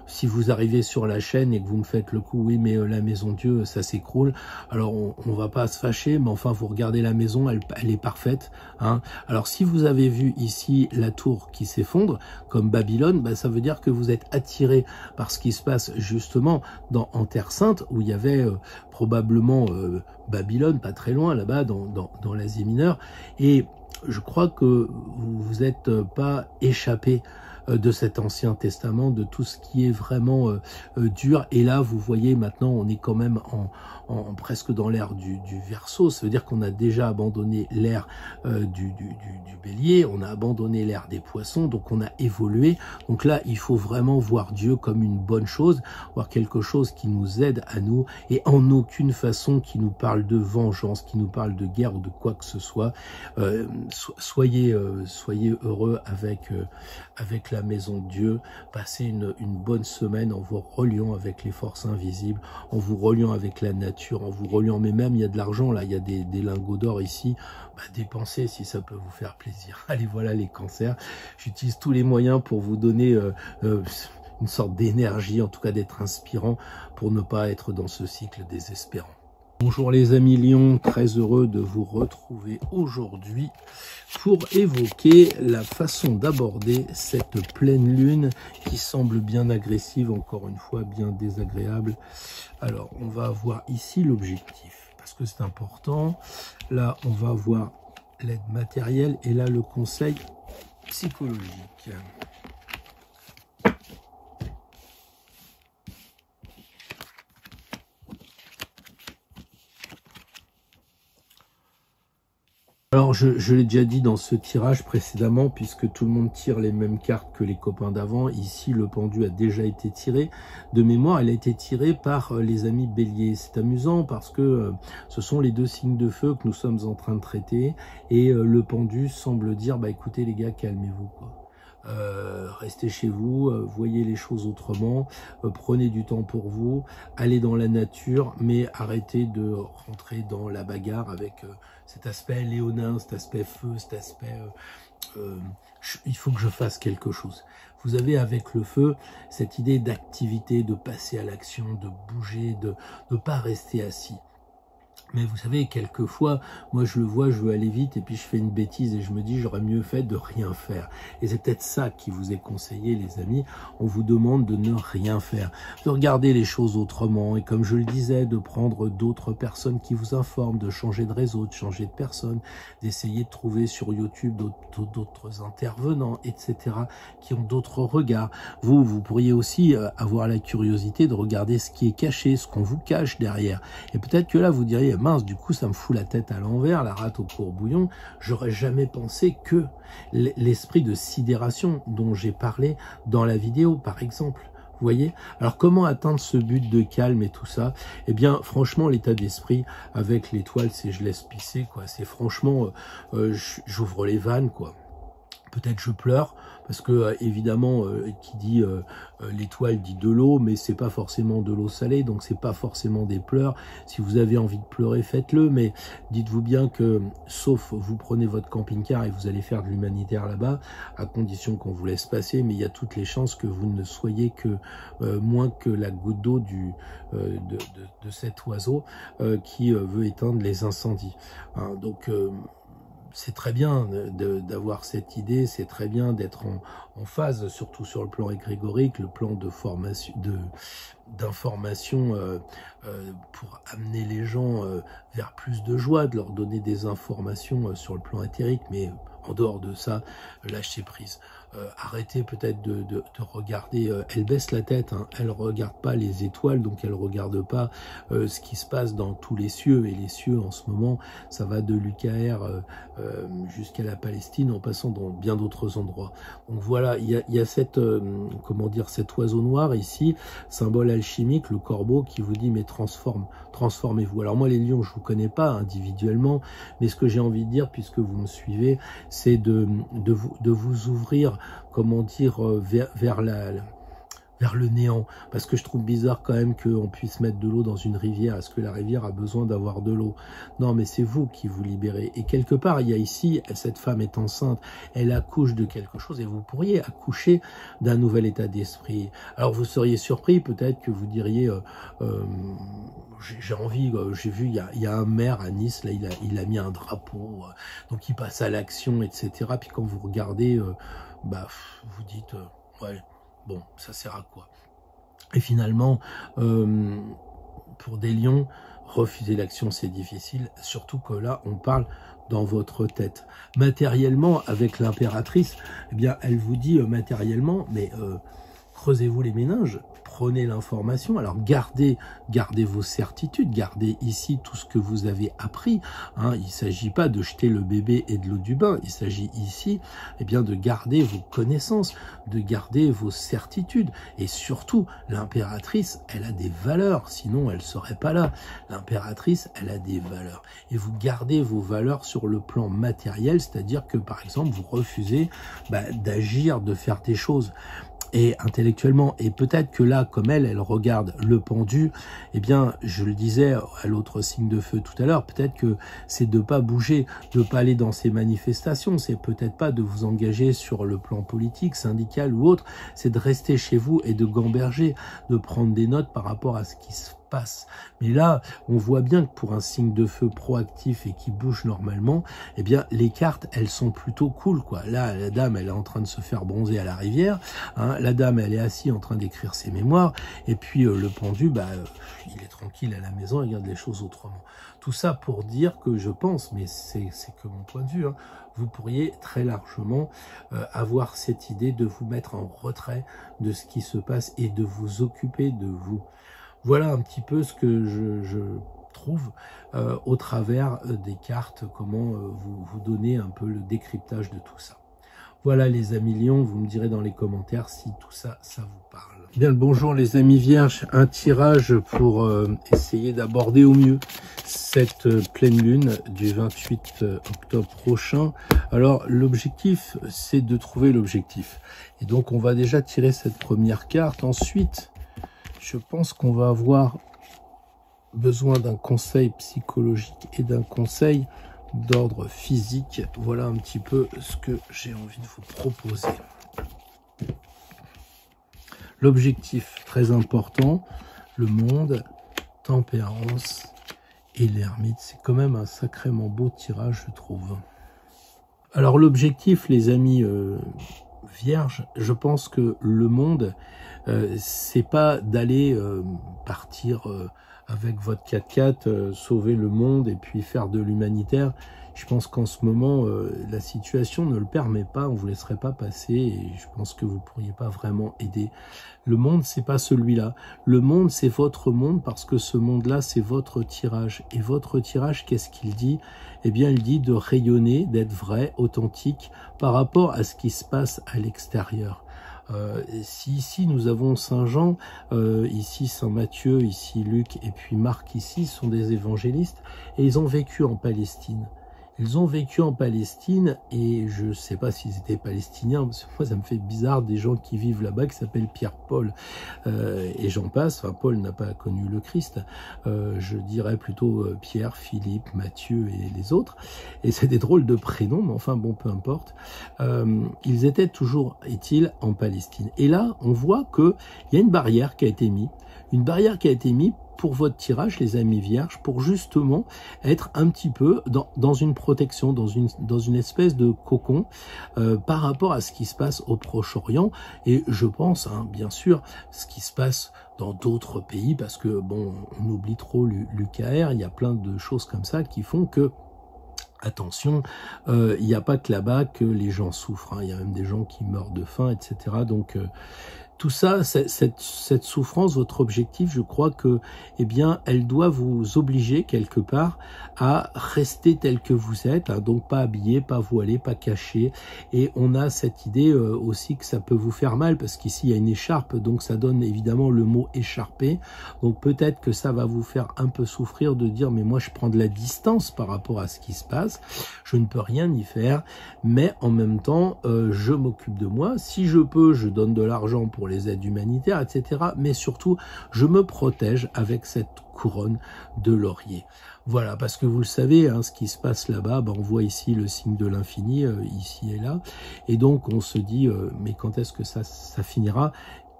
si vous arrivez sur la chaîne et que vous me faites le coup, oui, mais la maison Dieu, ça s'écroule. Alors, on va pas se fâcher, mais enfin, vous regardez la maison, elle est parfaite. Hein. Alors, si vous avez vu ici la tour qui s'effondre, comme Babylone, bah, ça veut dire que vous êtes attiré par ce qui se passe justement en Terre Sainte, où il y avait probablement Babylone, pas très loin, là-bas, dans l'Asie mineure. Et je crois que vous n'êtes pas échappé de cet Ancien Testament, de tout ce qui est vraiment dur. Et là, vous voyez, maintenant, on est quand même presque dans l'ère du Verseau. Ça veut dire qu'on a déjà abandonné l'ère du Bélier, on a abandonné l'ère des Poissons, donc on a évolué. Donc là, il faut vraiment voir Dieu comme une bonne chose, voir quelque chose qui nous aide à nous, et en aucune façon qui nous parle de vengeance, qui nous parle de guerre ou de quoi que ce soit. Soyez heureux avec la maison de Dieu, passez une bonne semaine en vous reliant avec les forces invisibles, en vous reliant avec la nature, en vous reliant, mais même il y a de l'argent là, il y a des lingots d'or ici, bah, dépensez si ça peut vous faire plaisir. Allez, voilà les cancers, j'utilise tous les moyens pour vous donner une sorte d'énergie, en tout cas d'être inspirant, pour ne pas être dans ce cycle désespérant. Bonjour les amis Lions, très heureux de vous retrouver aujourd'hui pour évoquer la façon d'aborder cette pleine lune qui semble bien agressive, encore une fois bien désagréable. Alors on va avoir ici l'objectif, parce que c'est important. Là on va avoir l'aide matérielle et là le conseil psychologique. Alors, je l'ai déjà dit dans ce tirage précédemment, puisque tout le monde tire les mêmes cartes que les copains d'avant. Ici, le pendu a déjà été tiré. De mémoire, elle a été tirée par les amis béliers. C'est amusant parce que ce sont les deux signes de feu que nous sommes en train de traiter. Et le pendu semble dire, bah écoutez les gars, calmez-vous, quoi. Restez chez vous, voyez les choses autrement, prenez du temps pour vous, allez dans la nature, mais arrêtez de rentrer dans la bagarre avec cet aspect léonin, cet aspect feu, cet aspect il faut que je fasse quelque chose. Vous avez avec le feu cette idée d'activité, de passer à l'action, de bouger, de ne pas rester assis. Mais vous savez, quelquefois, moi je le vois, je veux aller vite et puis je fais une bêtise et je me dis j'aurais mieux fait de rien faire. Et c'est peut-être ça qui vous est conseillé, les amis. On vous demande de ne rien faire, de regarder les choses autrement et comme je le disais, de prendre d'autres personnes qui vous informent, de changer de réseau, de changer de personne, d'essayer de trouver sur YouTube d'autres intervenants, etc. qui ont d'autres regards. Vous pourriez aussi avoir la curiosité de regarder ce qui est caché, ce qu'on vous cache derrière. Et peut-être que là, vous diriez mince, du coup ça me fout la tête à l'envers, la rate au courbouillon. J'aurais jamais pensé que l'esprit de sidération dont j'ai parlé dans la vidéo, par exemple, vous voyez. Alors comment atteindre ce but de calme et tout ça? Eh bien franchement l'état d'esprit avec l'étoile, c'est je laisse pisser, quoi. C'est franchement j'ouvre les vannes, quoi. Peut-être je pleure, parce que évidemment, qui dit l'étoile dit de l'eau, mais c'est pas forcément de l'eau salée, donc c'est pas forcément des pleurs. Si vous avez envie de pleurer, faites-le, mais dites-vous bien que, sauf vous prenez votre camping-car et vous allez faire de l'humanitaire là-bas, à condition qu'on vous laisse passer, mais il y a toutes les chances que vous ne soyez que moins que la goutte d'eau de cet oiseau qui veut éteindre les incendies. Hein, donc c'est très bien d'avoir cette idée, c'est très bien d'être en phase, surtout sur le plan égrégorique, le plan de formation, d'information pour amener les gens vers plus de joie, de leur donner des informations sur le plan éthérique, mais en dehors de ça, lâchez prise. Arrêtez peut-être de regarder, elle baisse la tête, hein, elle regarde pas les étoiles, donc elle regarde pas ce qui se passe dans tous les cieux, et les cieux en ce moment, ça va de l'UKR jusqu'à la Palestine, en passant dans bien d'autres endroits. Donc voilà, il y a cette, comment dire, cet oiseau noir ici, symbole alchimique, le corbeau, qui vous dit mais transformez-vous. Alors moi les lions, je vous connais pas individuellement, mais ce que j'ai envie de dire, puisque vous me suivez, c'est de vous ouvrir, comment dire, vers le néant, parce que je trouve bizarre quand même qu'on puisse mettre de l'eau dans une rivière. Est-ce que la rivière a besoin d'avoir de l'eau? Non, mais c'est vous qui vous libérez. Et quelque part, il y a ici, cette femme est enceinte, elle accouche de quelque chose, et vous pourriez accoucher d'un nouvel état d'esprit. Alors vous seriez surpris, peut-être que vous diriez, j'ai envie, j'ai vu, il y a un maire à Nice, là, il a mis un drapeau, donc il passe à l'action, etc. Puis quand vous regardez, bah, vous dites, ouais, bon, ça sert à quoi? Et finalement, pour des lions, refuser l'action, c'est difficile, surtout que là, on parle dans votre tête. Matériellement, avec l'impératrice, eh bien, elle vous dit matériellement, mais creusez-vous les méninges, prenez l'information, alors gardez vos certitudes, gardez ici tout ce que vous avez appris. Hein. Il ne s'agit pas de jeter le bébé et de l'eau du bain, il s'agit ici bien, de garder vos connaissances, de garder vos certitudes. Et surtout, l'impératrice, elle a des valeurs, sinon elle ne serait pas là. L'impératrice, elle a des valeurs. Et vous gardez vos valeurs sur le plan matériel, c'est-à-dire que, par exemple, vous refusez d'agir, de faire des choses. Et intellectuellement, et peut-être que là, comme elle regarde le pendu, eh bien, je le disais à l'autre signe de feu tout à l'heure, peut-être que c'est de pas bouger, de pas aller dans ces manifestations, c'est peut-être pas de vous engager sur le plan politique, syndical ou autre, c'est de rester chez vous et de gamberger, de prendre des notes par rapport à ce qui se passe. Mais là, on voit bien que pour un signe de feu proactif et qui bouge normalement, eh bien, les cartes, elles sont plutôt cool, quoi. Là, la dame, elle est en train de se faire bronzer à la rivière, hein. La dame, elle est assise en train d'écrire ses mémoires, et puis le pendu, il est tranquille à la maison, il regarde les choses autrement. Tout ça pour dire que je pense, mais c'est que mon point de vue, hein, vous pourriez très largement avoir cette idée de vous mettre en retrait de ce qui se passe et de vous occuper de vous. Voilà un petit peu ce que trouve au travers des cartes, comment vous donner un peu le décryptage de tout ça. Voilà les amis Lions, vous me direz dans les commentaires si tout ça, ça vous parle. Bien le bonjour les amis Vierges, un tirage pour essayer d'aborder au mieux cette pleine lune du 28 octobre prochain. Alors l'objectif, c'est de trouver l'objectif. Et donc on va déjà tirer cette première carte. Ensuite, je pense qu'on va avoir besoin d'un conseil psychologique et d'un conseil d'ordre physique. Voilà un petit peu ce que j'ai envie de vous proposer. L'objectif très important, le monde, tempérance et l'ermite. C'est quand même un sacrément beau tirage, je trouve. Alors l'objectif, les amis vierges, je pense que le monde, c'est pas d'aller partir avec votre 4x4, sauver le monde et puis faire de l'humanitaire. Je pense qu'en ce moment, la situation ne le permet pas, on ne vous laisserait pas passer et je pense que vous ne pourriez pas vraiment aider. Le monde, c'est pas celui-là. Le monde, c'est votre monde parce que ce monde-là, c'est votre tirage. Et votre tirage, qu'est-ce qu'il dit? Eh bien, il dit de rayonner, d'être vrai, authentique par rapport à ce qui se passe à l'extérieur. Si ici nous avons Saint Jean, ici Saint Matthieu, ici Luc et puis Marc ici sont des évangélistes et ils ont vécu en Palestine. Ils ont vécu en Palestine et je ne sais pas s'ils étaient palestiniens, parce que moi ça me fait bizarre des gens qui vivent là-bas qui s'appellent Pierre-Paul et j'en passe. Enfin, Paul n'a pas connu le Christ, je dirais plutôt Pierre, Philippe, Matthieu et les autres. Et c'est des drôles de prénoms, mais enfin bon, peu importe. Ils étaient toujours, est-il, en Palestine. Et là, on voit qu'il y a une barrière qui a été mise, pour votre tirage, les amis vierges, pour justement être un petit peu dans une protection, dans une espèce de cocon par rapport à ce qui se passe au Proche-Orient. Et je pense, hein, bien sûr, ce qui se passe dans d'autres pays, parce que, bon, on oublie trop l'UKR, il y a plein de choses comme ça qui font que, attention, il n'y a pas que là-bas que les gens souffrent, hein, il y a même des gens qui meurent de faim, etc. Donc, tout ça, cette souffrance, votre objectif, je crois que, eh bien, elle doit vous obliger quelque part à rester tel que vous êtes, hein, donc pas habillé, pas voilé, pas caché. Et on a cette idée aussi que ça peut vous faire mal, parce qu'ici il y a une écharpe, donc ça donne évidemment le mot écharpé. Donc peut-être que ça va vous faire un peu souffrir de dire, mais moi je prends de la distance par rapport à ce qui se passe, je ne peux rien y faire, mais en même temps, je m'occupe de moi. Si je peux, je donne de l'argent pour les aides humanitaires, etc. Mais surtout, je me protège avec cette couronne de laurier. Voilà, parce que vous le savez, hein, ce qui se passe là-bas, ben, on voit ici le signe de l'infini, ici et là. Et donc, on se dit, mais quand est-ce que ça finira ?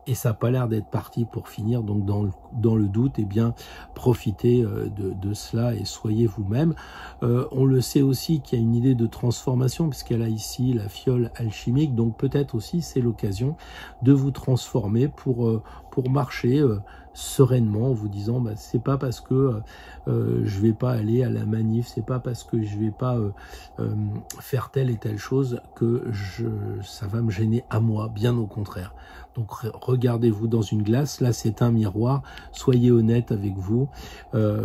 Et ça n'a pas l'air d'être parti pour finir, donc dans le doute, eh bien, profitez de cela et soyez vous-même. On le sait aussi qu'il y a une idée de transformation, puisqu'elle a ici la fiole alchimique, donc peut-être aussi c'est l'occasion de vous transformer pour marcher sereinement en vous disant bah, c'est pas parce que je vais pas aller à la manif, c'est pas parce que je vais pas faire telle et telle chose que ça va me gêner à moi, bien au contraire. Donc regardez-vous dans une glace, là c'est un miroir, soyez honnête avec vous,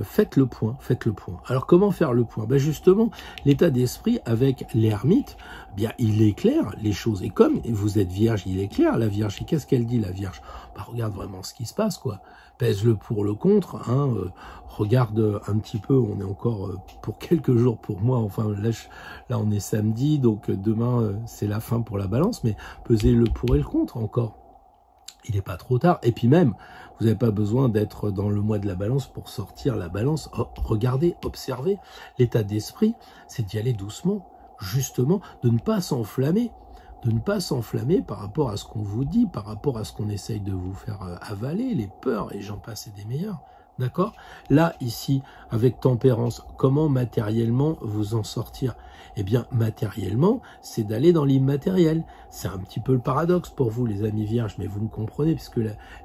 faites le point, faites le point. Alors comment faire le point? Ben justement, l'état d'esprit avec l'ermite, bien il éclaire les choses, et comme vous êtes vierge, il éclaire la vierge, et qu'est-ce qu'elle dit la vierge? Ben, regarde vraiment ce qui se passe, quoi. Pèse le pour, le contre, hein, regarde un petit peu, on est encore pour quelques jours pour moi, enfin là on est samedi, donc demain c'est la fin pour la balance, mais pesez le pour et le contre encore. Il n'est pas trop tard. Et puis même, vous n'avez pas besoin d'être dans le mois de la balance pour sortir la balance. Oh, regardez, observez. L'état d'esprit, c'est d'y aller doucement. Justement, de ne pas s'enflammer. De ne pas s'enflammer par rapport à ce qu'on vous dit, par rapport à ce qu'on essaye de vous faire avaler, les peurs, et j'en passe et des meilleurs. D'accord? Là, ici, avec tempérance, comment matériellement vous en sortir? Eh bien, matériellement, c'est d'aller dans l'immatériel. C'est un petit peu le paradoxe pour vous, les amis vierges, mais vous me comprenez, puisque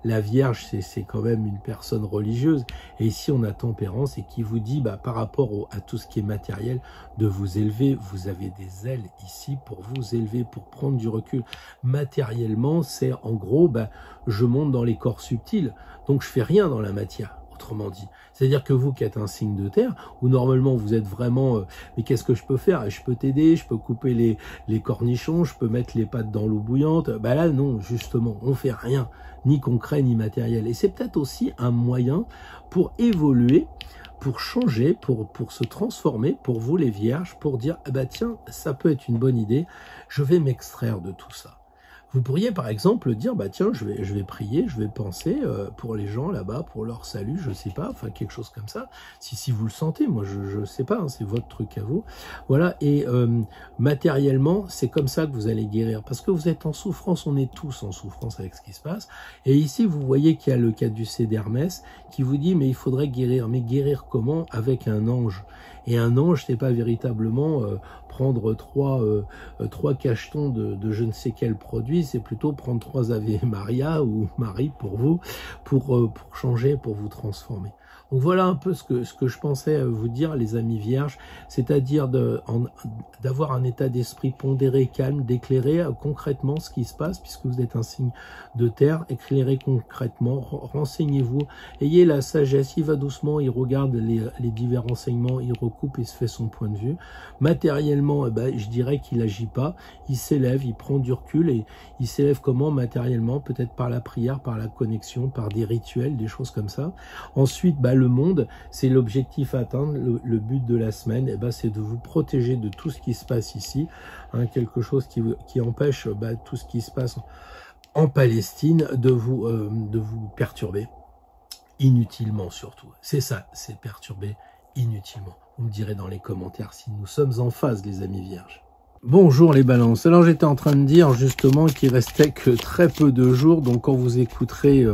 la vierge, c'est quand même une personne religieuse. Et ici, on a tempérance et qui vous dit, bah, par rapport à tout ce qui est matériel, de vous élever. Vous avez des ailes ici pour vous élever, pour prendre du recul. Matériellement, c'est en gros, bah, je monte dans les corps subtils, donc je fais rien dans la matière. autrement dit. C'est-à-dire que vous qui êtes un signe de terre, où normalement vous êtes vraiment mais qu'est-ce que je peux faire? Je peux t'aider, je peux couper les cornichons, je peux mettre les pâtes dans l'eau bouillante. Ben là non, justement, on fait rien, ni concret ni matériel. Et c'est peut-être aussi un moyen pour évoluer, pour changer, pour se transformer, pour vous les vierges, pour dire ah bah tiens, ça peut être une bonne idée, je vais m'extraire de tout ça. Vous pourriez par exemple dire bah tiens, je vais prier, je vais penser pour les gens là-bas, pour leur salut, je sais pas, enfin quelque chose comme ça. Si vous le sentez, moi je sais pas, hein, c'est votre truc à vous. Voilà, et matériellement, c'est comme ça que vous allez guérir, parce que vous êtes en souffrance, on est tous en souffrance avec ce qui se passe. Et ici, vous voyez qu'il y a le caducée d'Hermès qui vous dit mais il faudrait guérir, mais guérir comment? Avec un ange. Et un ange, c'est pas véritablement prendre trois cachetons de je ne sais quel produit, c'est plutôt prendre 3 Ave Maria ou Marie pour vous, pour changer, pour vous transformer. Donc voilà un peu ce que je pensais vous dire, les amis vierges, c'est-à-dire d'avoir un état d'esprit pondéré, calme, d'éclairer concrètement ce qui se passe, puisque vous êtes un signe de terre, éclairez concrètement, renseignez-vous, ayez la sagesse, il va doucement, il regarde les divers renseignements, il recoupe et se fait son point de vue. Matériellement, eh ben, je dirais qu'il n'agit pas, il s'élève, il prend du recul, et il s'élève comment matériellement? Peut-être par la prière, par la connexion, par des rituels, des choses comme ça. Ensuite, bah, le monde, c'est l'objectif à atteindre, le but de la semaine, eh ben, c'est de vous protéger de tout ce qui se passe ici, hein, quelque chose qui empêche tout ce qui se passe en Palestine de vous perturber, inutilement surtout. C'est ça, c'est perturber inutilement. Vous me direz dans les commentaires si nous sommes en phase, les amis vierges. Bonjour les balances. Alors j'étais en train de dire justement qu'il restait que très peu de jours, donc quand vous écouterez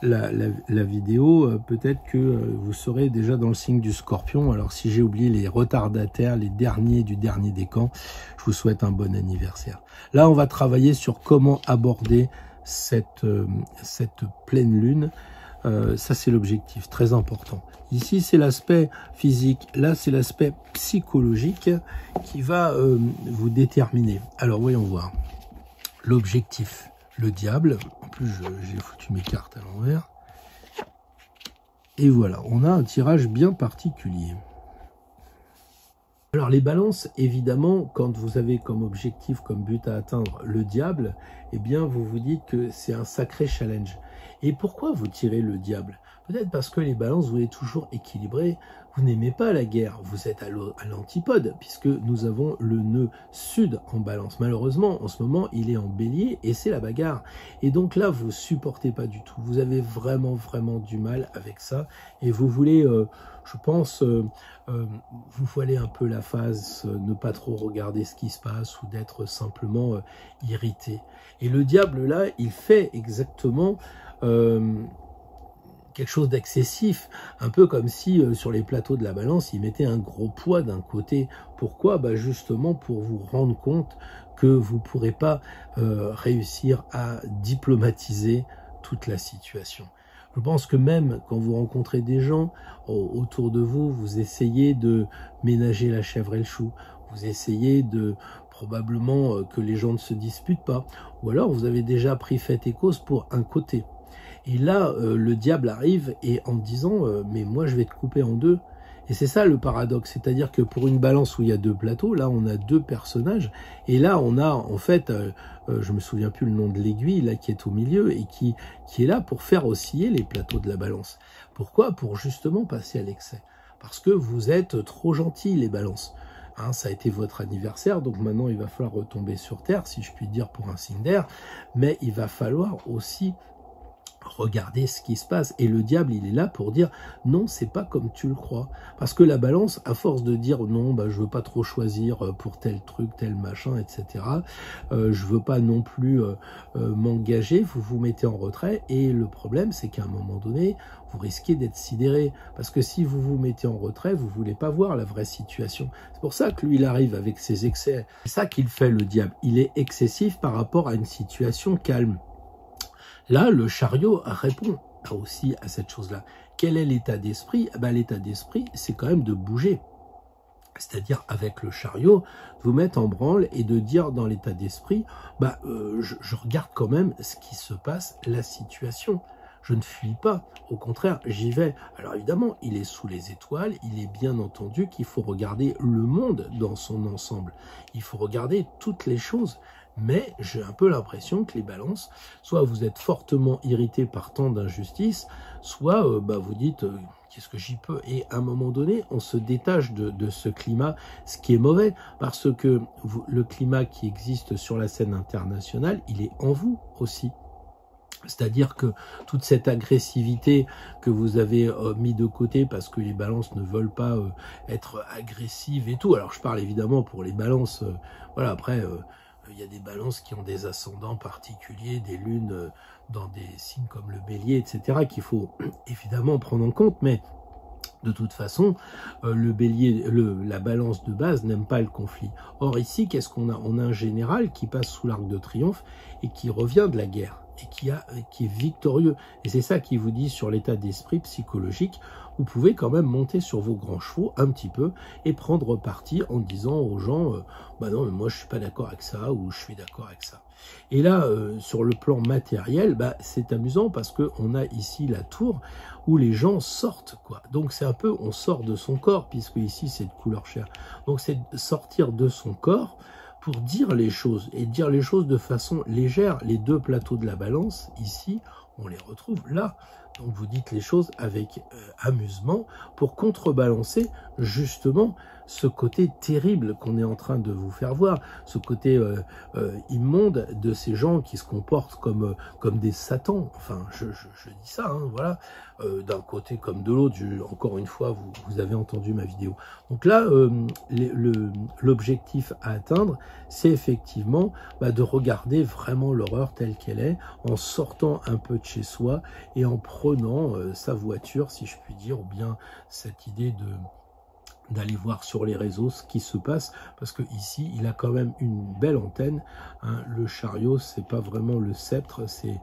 la vidéo, peut-être que vous serez déjà dans le signe du Scorpion. Alors si j'ai oublié les retardataires, les derniers du dernier décan, je vous souhaite un bon anniversaire. Là on va travailler sur comment aborder cette pleine lune. Ça c'est l'objectif, très important. Ici c'est l'aspect physique, là c'est l'aspect psychologique qui va vous déterminer. Alors voyons voir. L'objectif, le diable, en plus j'ai foutu mes cartes à l'envers. Et voilà, on a un tirage bien particulier. Alors les balances, évidemment, quand vous avez comme objectif, comme but à atteindre le diable, eh bien vous vous dites que c'est un sacré challenge. Et pourquoi vous tirez le diable? Peut-être parce que les balances, vous êtes toujours équilibrés, vous n'aimez pas la guerre, vous êtes à l'antipode, puisque nous avons le nœud sud en balance. Malheureusement, en ce moment, il est en bélier et c'est la bagarre. Et donc là, vous supportez pas du tout. Vous avez vraiment, vraiment du mal avec ça. Et vous voulez, je pense, vous voiler un peu la face, ne pas trop regarder ce qui se passe ou d'être simplement irrité. Et le diable, là, il fait exactement quelque chose d'excessif, un peu comme si sur les plateaux de la balance, il mettait un gros poids d'un côté. Pourquoi? Justement pour vous rendre compte que vous ne pourrez pas réussir à diplomatiser toute la situation. Je pense que même quand vous rencontrez des gens autour de vous, vous essayez de ménager la chèvre et le chou, vous essayez de probablement que les gens ne se disputent pas, ou alors vous avez déjà pris fait et cause pour un côté. Et là, le diable arrive et en disant mais moi je vais te couper en deux. Et c'est ça le paradoxe, c'est-à-dire que pour une balance où il y a 2 plateaux, là on a 2 personnages, et là on a en fait, je me souviens plus le nom de l'aiguille là qui est au milieu et qui est là pour faire osciller les plateaux de la balance. Pourquoi? Pour justement passer à l'excès. Parce que vous êtes trop gentils les balances. Hein, ça a été votre anniversaire, donc maintenant il va falloir retomber sur terre, si je puis dire pour un signe d'air, mais il va falloir aussi regardez ce qui se passe. Et le diable, il est là pour dire non, c'est pas comme tu le crois. Parce que la balance, à force de dire non, je veux pas trop choisir pour tel truc, tel machin, etc. Je veux pas non plus m'engager, vous vous mettez en retrait. Et le problème, c'est qu'à un moment donné, vous risquez d'être sidéré. Parce que si vous vous mettez en retrait, vous voulez pas voir la vraie situation. C'est pour ça que lui, il arrive avec ses excès. C'est ça qu'il fait, le diable. Il est excessif par rapport à une situation calme. Là, le chariot répond aussi à cette chose-là. Quel est l'état d'esprit? L'état d'esprit, c'est quand même de bouger. C'est-à-dire, avec le chariot, vous mettre en branle et de dire dans l'état d'esprit, je regarde quand même ce qui se passe, la situation. je ne fuis pas, au contraire, j'y vais. Alors évidemment, il est sous les étoiles, il est bien entendu qu'il faut regarder le monde dans son ensemble. Il faut regarder toutes les choses. Mais j'ai un peu l'impression que les balances, soit vous êtes fortement irrité par tant d'injustice, soit vous dites qu'est-ce que j'y peux. Et à un moment donné, on se détache de ce climat, ce qui est mauvais, parce que le climat qui existe sur la scène internationale, il est en vous aussi. C'est-à-dire que toute cette agressivité que vous avez mis de côté parce que les balances ne veulent pas être agressives et tout. Alors je parle évidemment pour les balances, voilà, après il y a des balances qui ont des ascendants particuliers, des lunes dans des signes comme le bélier, etc. qu'il faut évidemment prendre en compte, mais de toute façon, le bélier, la balance de base n'aime pas le conflit. Or ici, qu'est-ce qu'on a? On a un général qui passe sous l'arc de triomphe et qui revient de la guerre et qui est victorieux. Et c'est ça qui vous dit sur l'état d'esprit psychologique. Vous pouvez quand même monter sur vos grands chevaux un petit peu et prendre parti en disant aux gens bah non, mais moi je suis pas d'accord avec ça ou je suis d'accord avec ça. Et là, sur le plan matériel, c'est amusant parce que on a ici la tour où les gens sortent, quoi. Donc c'est un peu, on sort de son corps, puisque ici c'est de couleur chair. Donc c'est sortir de son corps pour dire les choses, et dire les choses de façon légère. Les deux plateaux de la balance, ici, on les retrouve là. Donc vous dites les choses avec amusement pour contrebalancer justement ce côté terrible qu'on est en train de vous faire voir, ce côté immonde de ces gens qui se comportent comme des satans. Enfin, je dis ça, hein, voilà, d'un côté comme de l'autre. Encore une fois, vous avez entendu ma vidéo. Donc là, l'objectif à atteindre, c'est effectivement de regarder vraiment l'horreur telle qu'elle est, en sortant un peu de chez soi et en prenant sa voiture, si je puis dire, ou bien cette idée d'aller voir sur les réseaux ce qui se passe, parce que ici il a quand même une belle antenne, hein. Le chariot, c'est pas vraiment le sceptre, c'est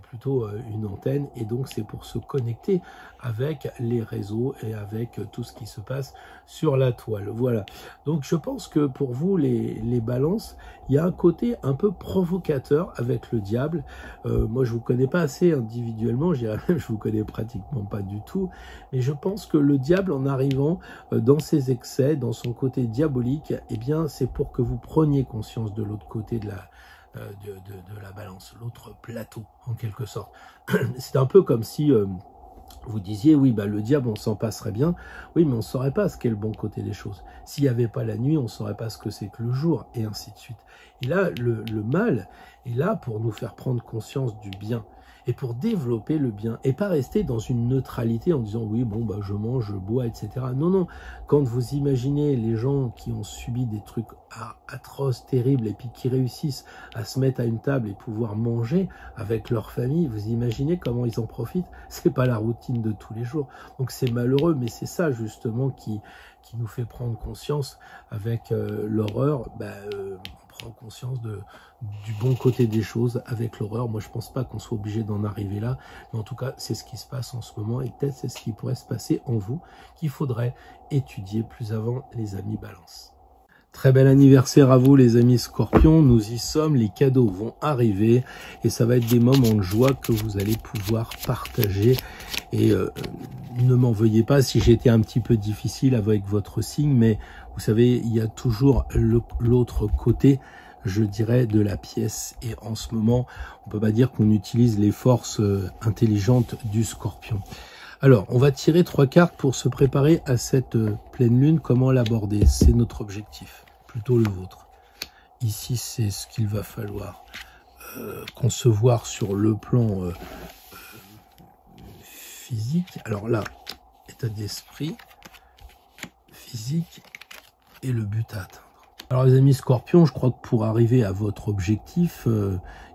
plutôt une antenne, et donc c'est pour se connecter avec les réseaux et avec tout ce qui se passe sur la toile. Voilà, donc je pense que pour vous les balances, il y a un côté un peu provocateur avec le diable. Moi je vous connais pas assez individuellement, je dirais même je vous connais pratiquement pas du tout, mais je pense que le diable, en arrivant dans ses excès, dans son côté diabolique, eh bien c'est pour que vous preniez conscience de l'autre côté de la balance, l'autre plateau en quelque sorte. C'est un peu comme si vous disiez, oui, le diable, on s'en passerait bien. Oui, mais on ne saurait pas ce qu'est le bon côté des choses. S'il n'y avait pas la nuit, on ne saurait pas ce que c'est que le jour, et ainsi de suite. Et là, le mal est là pour nous faire prendre conscience du bien, et pour développer le bien, et pas rester dans une neutralité en disant, oui, bon, je mange, je bois, etc. Non, non, quand vous imaginez les gens qui ont subi des trucs atroces, terribles, et puis qui réussissent à se mettre à une table et pouvoir manger avec leur famille, vous imaginez comment ils en profitent? C'est pas la routine de tous les jours. Donc c'est malheureux, mais c'est ça justement qui nous fait prendre conscience avec l'horreur. On prend conscience du bon côté des choses avec l'horreur. Moi je pense pas qu'on soit obligé d'en arriver là, mais en tout cas c'est ce qui se passe en ce moment, et peut-être c'est ce qui pourrait se passer en vous, qu'il faudrait étudier plus avant, les amis Balance. Très bel anniversaire à vous les amis Scorpions, nous y sommes, les cadeaux vont arriver et ça va être des moments de joie que vous allez pouvoir partager. Et ne m'en veuillez pas si j'étais un petit peu difficile avec votre signe, mais vous savez, il y a toujours l'autre côté, je dirais, de la pièce. Et en ce moment, on peut pas dire qu'on utilise les forces intelligentes du Scorpion. Alors, on va tirer 3 cartes pour se préparer à cette pleine lune. Comment l'aborder? C'est notre objectif, plutôt le vôtre. Ici, c'est ce qu'il va falloir concevoir sur le plan physique. Alors là, état d'esprit, physique et le but à atteindre. Alors les amis Scorpions, je crois que pour arriver à votre objectif,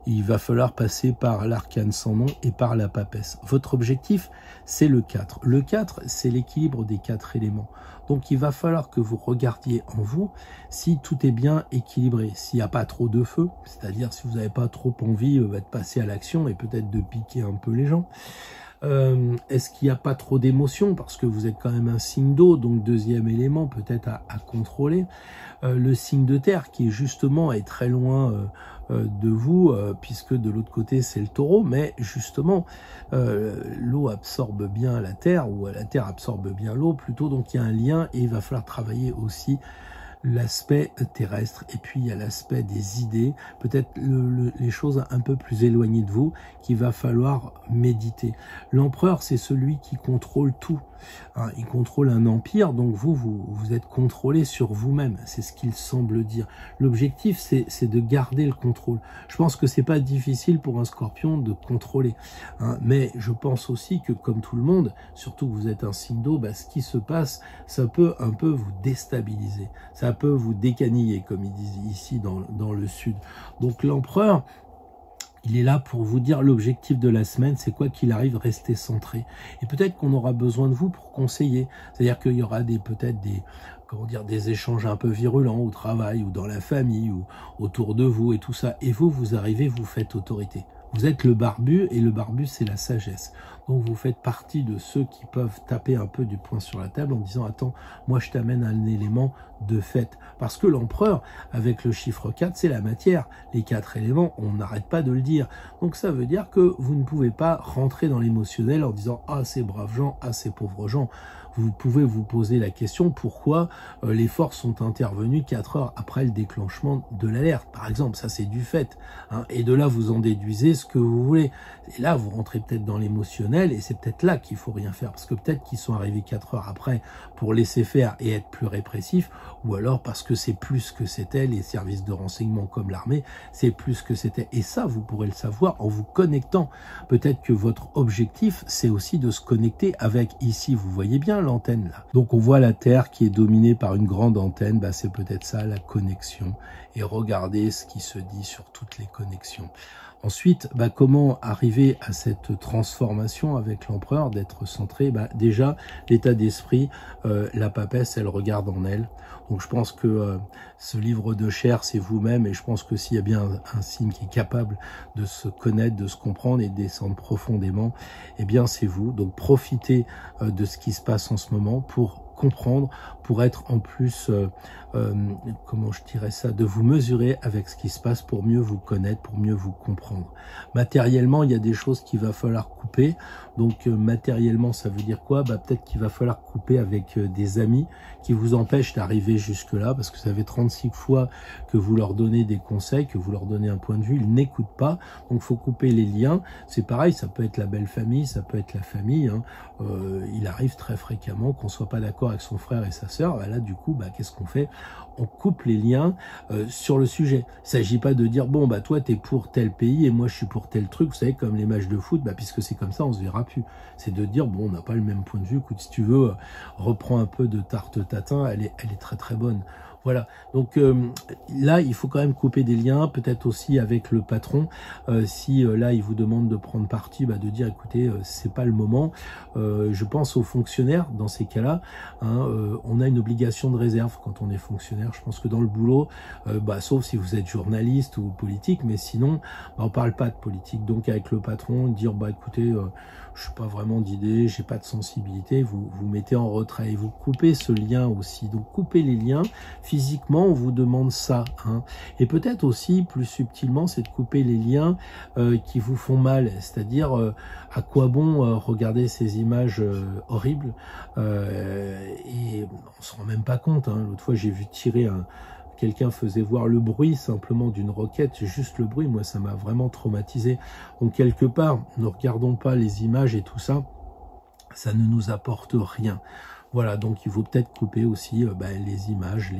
il va falloir passer par l'arcane sans nom et par la papesse. Votre objectif, c'est le 4. Le 4, c'est l'équilibre des 4 éléments. Donc il va falloir que vous regardiez en vous si tout est bien équilibré, s'il n'y a pas trop de feu, c'est-à-dire si vous n'avez pas trop envie de passer à l'action et peut-être de piquer un peu les gens. Est-ce qu'il n'y a pas trop d'émotions? Parce que vous êtes quand même un signe d'eau, donc deuxième élément peut-être à contrôler. Le signe de terre qui justement est très loin de vous, puisque de l'autre côté c'est le taureau, mais justement l'eau absorbe bien la terre, ou la terre absorbe bien l'eau plutôt, donc il y a un lien et il va falloir travailler aussi l'aspect terrestre, et puis il y a l'aspect des idées, peut-être les choses un peu plus éloignées de vous, qu'il va falloir méditer. L'empereur, c'est celui qui contrôle tout, hein, il contrôle un empire, donc vous êtes contrôlé sur vous-même, c'est ce qu'il semble dire. L'objectif, c'est de garder le contrôle. Je pense que c'est pas difficile pour un scorpion de contrôler, hein, mais je pense aussi que comme tout le monde, surtout que vous êtes un signe d'eau, ce qui se passe, ça peut un peu vous déstabiliser, ça peut vous décaniller, comme ils disent ici dans le sud. Donc l'empereur, il est là pour vous dire l'objectif de la semaine, c'est quoi qu'il arrive, rester centré. Et peut-être qu'on aura besoin de vous pour conseiller. C'est-à-dire qu'il y aura peut-être des échanges un peu virulents au travail, ou dans la famille, ou autour de vous, et tout ça. Et vous arrivez, vous faites autorité. Vous êtes le barbu, et le barbu, c'est la sagesse. Donc vous faites partie de ceux qui peuvent taper un peu du poing sur la table en disant « Attends, moi je t'amène un élément de fait. » Parce que l'empereur, avec le chiffre 4, c'est la matière. Les 4 éléments, on n'arrête pas de le dire. Donc ça veut dire que vous ne pouvez pas rentrer dans l'émotionnel en disant « Ah, ces braves gens, ah, ces pauvres gens ». Vous pouvez vous poser la question pourquoi les forces sont intervenues 4 heures après le déclenchement de l'alerte. Par exemple, ça c'est du fait. Hein, et de là, vous en déduisez ce que vous voulez. Et là, vous rentrez peut-être dans l'émotionnel, et c'est peut-être là qu'il faut rien faire. Parce que peut-être qu'ils sont arrivés 4 heures après pour laisser faire et être plus répressifs, ou alors parce que c'est plus que c'était, les services de renseignement comme l'armée, c'est plus que c'était. Et ça, vous pourrez le savoir en vous connectant. Peut-être que votre objectif, c'est aussi de se connecter avec, ici, vous voyez bien l'antenne là. Donc on voit la Terre qui est dominée par une grande antenne, c'est peut-être ça la connexion. Et regardez ce qui se dit sur toutes les connexions. Ensuite, comment arriver à cette transformation avec l'empereur, d'être centré? Déjà, l'état d'esprit, la papesse, elle regarde en elle. Donc je pense que ce livre de chair, c'est vous-même, et je pense que s'il y a bien un signe qui est capable de se connaître, de se comprendre et de descendre profondément, eh bien c'est vous. Donc profitez de ce qui se passe en ce moment pour comprendre, pour être en plus, comment je dirais ça, de vous mesurer avec ce qui se passe pour mieux vous connaître, pour mieux vous comprendre. Matériellement, il y a des choses qu'il va falloir couper. Donc matériellement, ça veut dire quoi? Peut-être qu'il va falloir couper avec des amis qui vous empêchent d'arriver jusque-là, parce que ça fait 36 fois que vous leur donnez des conseils, que vous leur donnez un point de vue, ils n'écoutent pas. Donc il faut couper les liens. C'est pareil, ça peut être la belle famille, ça peut être la famille. Hein. Il arrive très fréquemment qu'on soit pas d'accord avec son frère et sa sœur. Là, du coup, qu'est-ce qu'on fait? On coupe les liens sur le sujet. Il ne s'agit pas de dire, bon, toi, tu es pour tel pays et moi, je suis pour tel truc. Vous savez, comme les matchs de foot, puisque c'est comme ça, on se verra plus. C'est de dire, bon, on n'a pas le même point de vue. Écoute, si tu veux, reprends un peu de tarte tatin, elle est très très bonne. Voilà, donc là, il faut quand même couper des liens, peut-être aussi avec le patron. Si là, il vous demande de prendre parti, de dire, écoutez, c'est pas le moment. Je pense aux fonctionnaires dans ces cas-là. Hein, on a une obligation de réserve quand on est fonctionnaire. Je pense que dans le boulot, sauf si vous êtes journaliste ou politique, mais sinon, on parle pas de politique. Donc avec le patron, dire, écoutez, je suis pas vraiment d'idée, j'ai pas de sensibilité, vous mettez en retrait et vous coupez ce lien aussi. Donc coupez les liens. Physiquement, on vous demande ça. Hein. Et peut-être aussi, plus subtilement, c'est de couper les liens qui vous font mal. C'est-à-dire, à quoi bon regarder ces images horribles et on se rend même pas compte. Hein. L'autre fois, j'ai vu tirer quelqu'un faisait voir le bruit simplement d'une roquette, juste le bruit, moi ça m'a vraiment traumatisé. Donc quelque part, ne regardons pas les images et tout ça, ça ne nous apporte rien. Voilà, donc il faut peut-être couper aussi les images,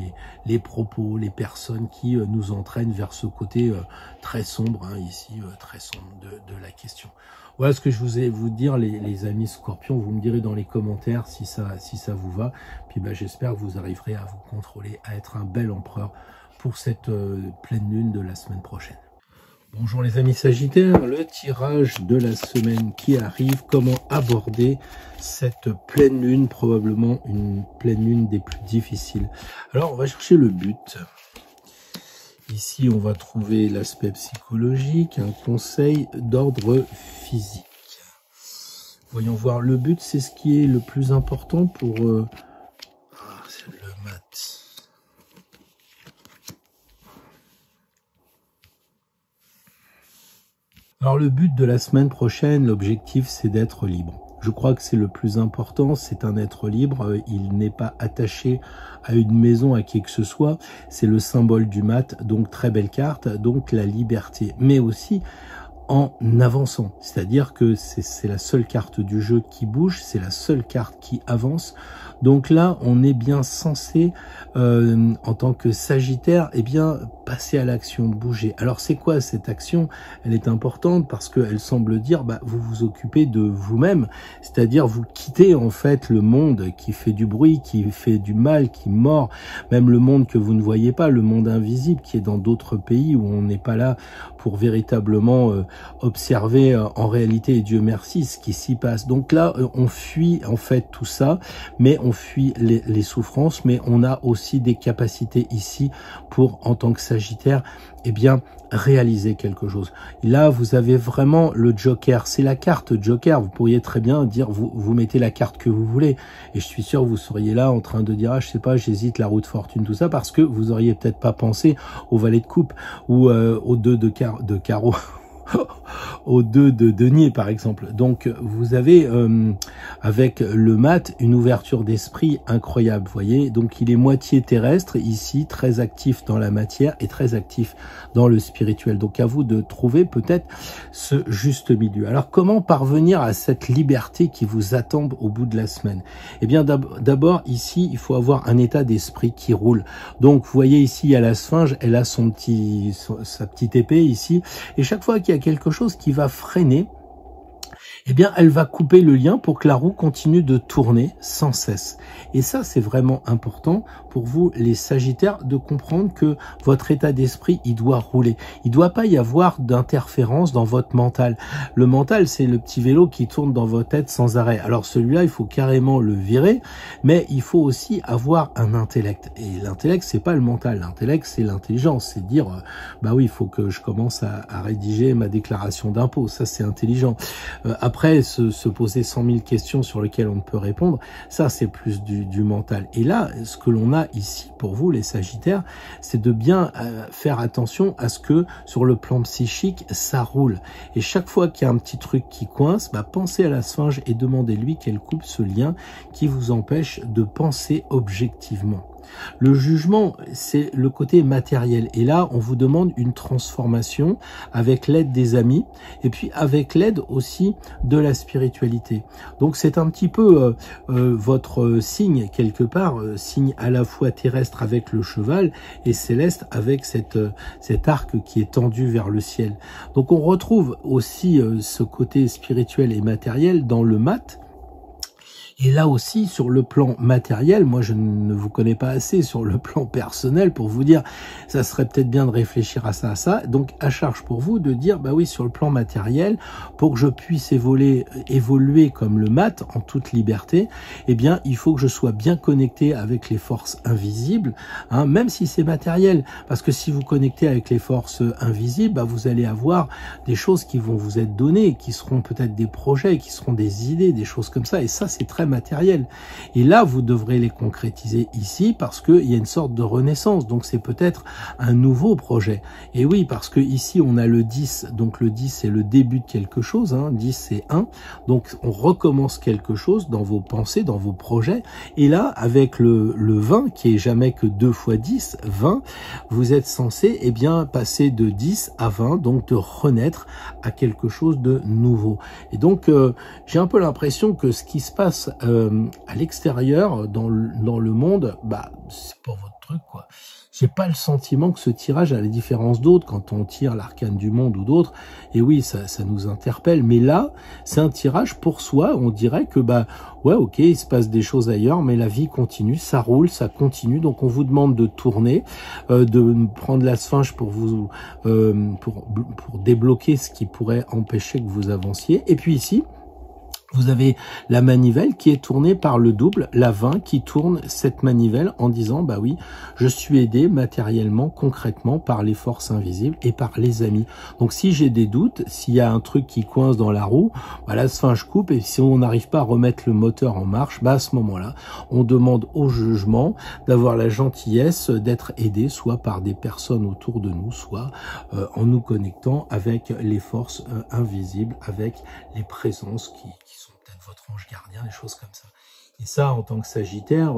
les propos, les personnes qui nous entraînent vers ce côté très sombre, hein, ici, très sombre de la question. Voilà ce que je vous ai vous dire, les amis scorpions. Vous me direz dans les commentaires si ça vous va. Puis j'espère que vous arriverez à vous contrôler, à être un bel empereur pour cette pleine lune de la semaine prochaine. Bonjour les amis Sagittaires, le tirage de la semaine qui arrive, comment aborder cette pleine lune, probablement une pleine lune des plus difficiles. Alors on va chercher le but. Ici on va trouver l'aspect psychologique, un conseil d'ordre physique. Voyons voir, le but, c'est ce qui est le plus important pour... c'est le mat. Alors le but de la semaine prochaine, l'objectif, c'est d'être libre. Je crois que c'est le plus important, c'est un être libre, il n'est pas attaché à une maison, à qui que ce soit. C'est le symbole du mat, donc très belle carte, donc la liberté. Mais aussi en avançant, c'est-à-dire que c'est la seule carte du jeu qui bouge, c'est la seule carte qui avance. Donc là, on est bien censé, en tant que Sagittaire, eh bien, passer à l'action, bouger. Alors c'est quoi cette action? Elle est importante parce qu'elle semble dire, vous vous occupez de vous-même, c'est-à-dire vous quittez en fait le monde qui fait du bruit, qui fait du mal, qui mord, même le monde que vous ne voyez pas, le monde invisible qui est dans d'autres pays où on n'est pas là pour véritablement observer en réalité, et Dieu merci, ce qui s'y passe. Donc là, on fuit en fait tout ça, mais on fuit les souffrances, mais on a aussi des capacités ici pour, en tant que Sagittaire, eh bien, réaliser quelque chose. Et là, vous avez vraiment le Joker. C'est la carte Joker. Vous pourriez très bien dire, vous mettez la carte que vous voulez. Et je suis sûr, vous seriez là en train de dire, je sais pas, j'hésite, la roue de fortune, tout ça, parce que vous auriez peut-être pas pensé au valet de coupe ou au 2 de carreau. Au 2 de denier par exemple. Donc vous avez avec le mat une ouverture d'esprit incroyable, vous voyez. Donc il est moitié terrestre ici, très actif dans la matière et très actif dans le spirituel. Donc à vous de trouver peut-être ce juste milieu. Alors comment parvenir à cette liberté qui vous attend au bout de la semaine? Eh bien d'abord ici il faut avoir un état d'esprit qui roule. Donc vous voyez ici il y a la Sphinge, elle a sa petite épée ici, et chaque fois qu'il y a quelque chose qui va freiner, eh bien, elle va couper le lien pour que la roue continue de tourner sans cesse. Et ça, c'est vraiment important pour vous, les Sagittaires, de comprendre que votre état d'esprit, il doit rouler. Il ne doit pas y avoir d'interférence dans votre mental. Le mental, c'est le petit vélo qui tourne dans votre tête sans arrêt. Alors celui-là, il faut carrément le virer, mais il faut aussi avoir un intellect. Et l'intellect, c'est pas le mental. L'intellect, c'est l'intelligence. C'est dire, oui, il faut que je commence à rédiger ma déclaration d'impôt. Ça, c'est intelligent. Après, se poser 100 000 questions sur lesquelles on ne peut répondre, ça c'est plus du mental. Et là, ce que l'on a ici pour vous, les Sagittaires, c'est de bien faire attention à ce que sur le plan psychique, ça roule. Et chaque fois qu'il y a un petit truc qui coince, pensez à la Sphinge et demandez-lui qu'elle coupe ce lien qui vous empêche de penser objectivement. Le jugement, c'est le côté matériel. Et là, on vous demande une transformation avec l'aide des amis et puis avec l'aide aussi de la spiritualité. Donc, c'est un petit peu votre signe, quelque part, signe à la fois terrestre avec le cheval et céleste avec cet arc qui est tendu vers le ciel. Donc, on retrouve aussi ce côté spirituel et matériel dans le mat. Et là aussi, sur le plan matériel, moi je ne vous connais pas assez sur le plan personnel pour vous dire, ça serait peut-être bien de réfléchir à ça. Donc à charge pour vous de dire, oui, sur le plan matériel, pour que je puisse évoluer comme le mat en toute liberté, eh bien il faut que je sois bien connecté avec les forces invisibles, même si c'est matériel. Parce que si vous connectez avec les forces invisibles, vous allez avoir des choses qui vont vous être données, qui seront peut-être des projets, qui seront des idées, des choses comme ça. Et ça, c'est très matériel. Et là, vous devrez les concrétiser ici parce qu'il y a une sorte de renaissance. Donc, c'est peut-être un nouveau projet. Et oui, parce que ici, on a le 10. Donc, le 10, c'est le début de quelque chose. 10, c'est 1. Donc, on recommence quelque chose dans vos pensées, dans vos projets. Et là, avec le 20, qui est jamais que 2 fois 10, 20, vous êtes censé, passer de 10 à 20, donc de renaître à quelque chose de nouveau. Et donc, j'ai un peu l'impression que ce qui se passe à l'extérieur, dans le monde, c'est pas votre truc, quoi. J'ai pas le sentiment que ce tirage, à la différence d'autres, quand on tire l'arcane du monde ou d'autres, et oui, ça nous interpelle, mais là, c'est un tirage pour soi, on dirait que, ouais, ok, il se passe des choses ailleurs, mais la vie continue, ça roule, ça continue, donc on vous demande de tourner, de prendre la Sphinge pour vous, pour débloquer ce qui pourrait empêcher que vous avanciez, et puis ici, Vous avez la manivelle qui est tournée par le double, la 20 qui tourne cette manivelle en disant, bah oui, je suis aidé matériellement, concrètement par les forces invisibles et par les amis. Donc si j'ai des doutes, s'il y a un truc qui coince dans la roue, bah là, je coupe, et si on n'arrive pas à remettre le moteur en marche, bah à ce moment-là, on demande au jugement d'avoir la gentillesse d'être aidé, soit par des personnes autour de nous, soit en nous connectant avec les forces invisibles, avec les présences qui sont peut-être votre ange gardien, des choses comme ça. Et ça, en tant que Sagittaire,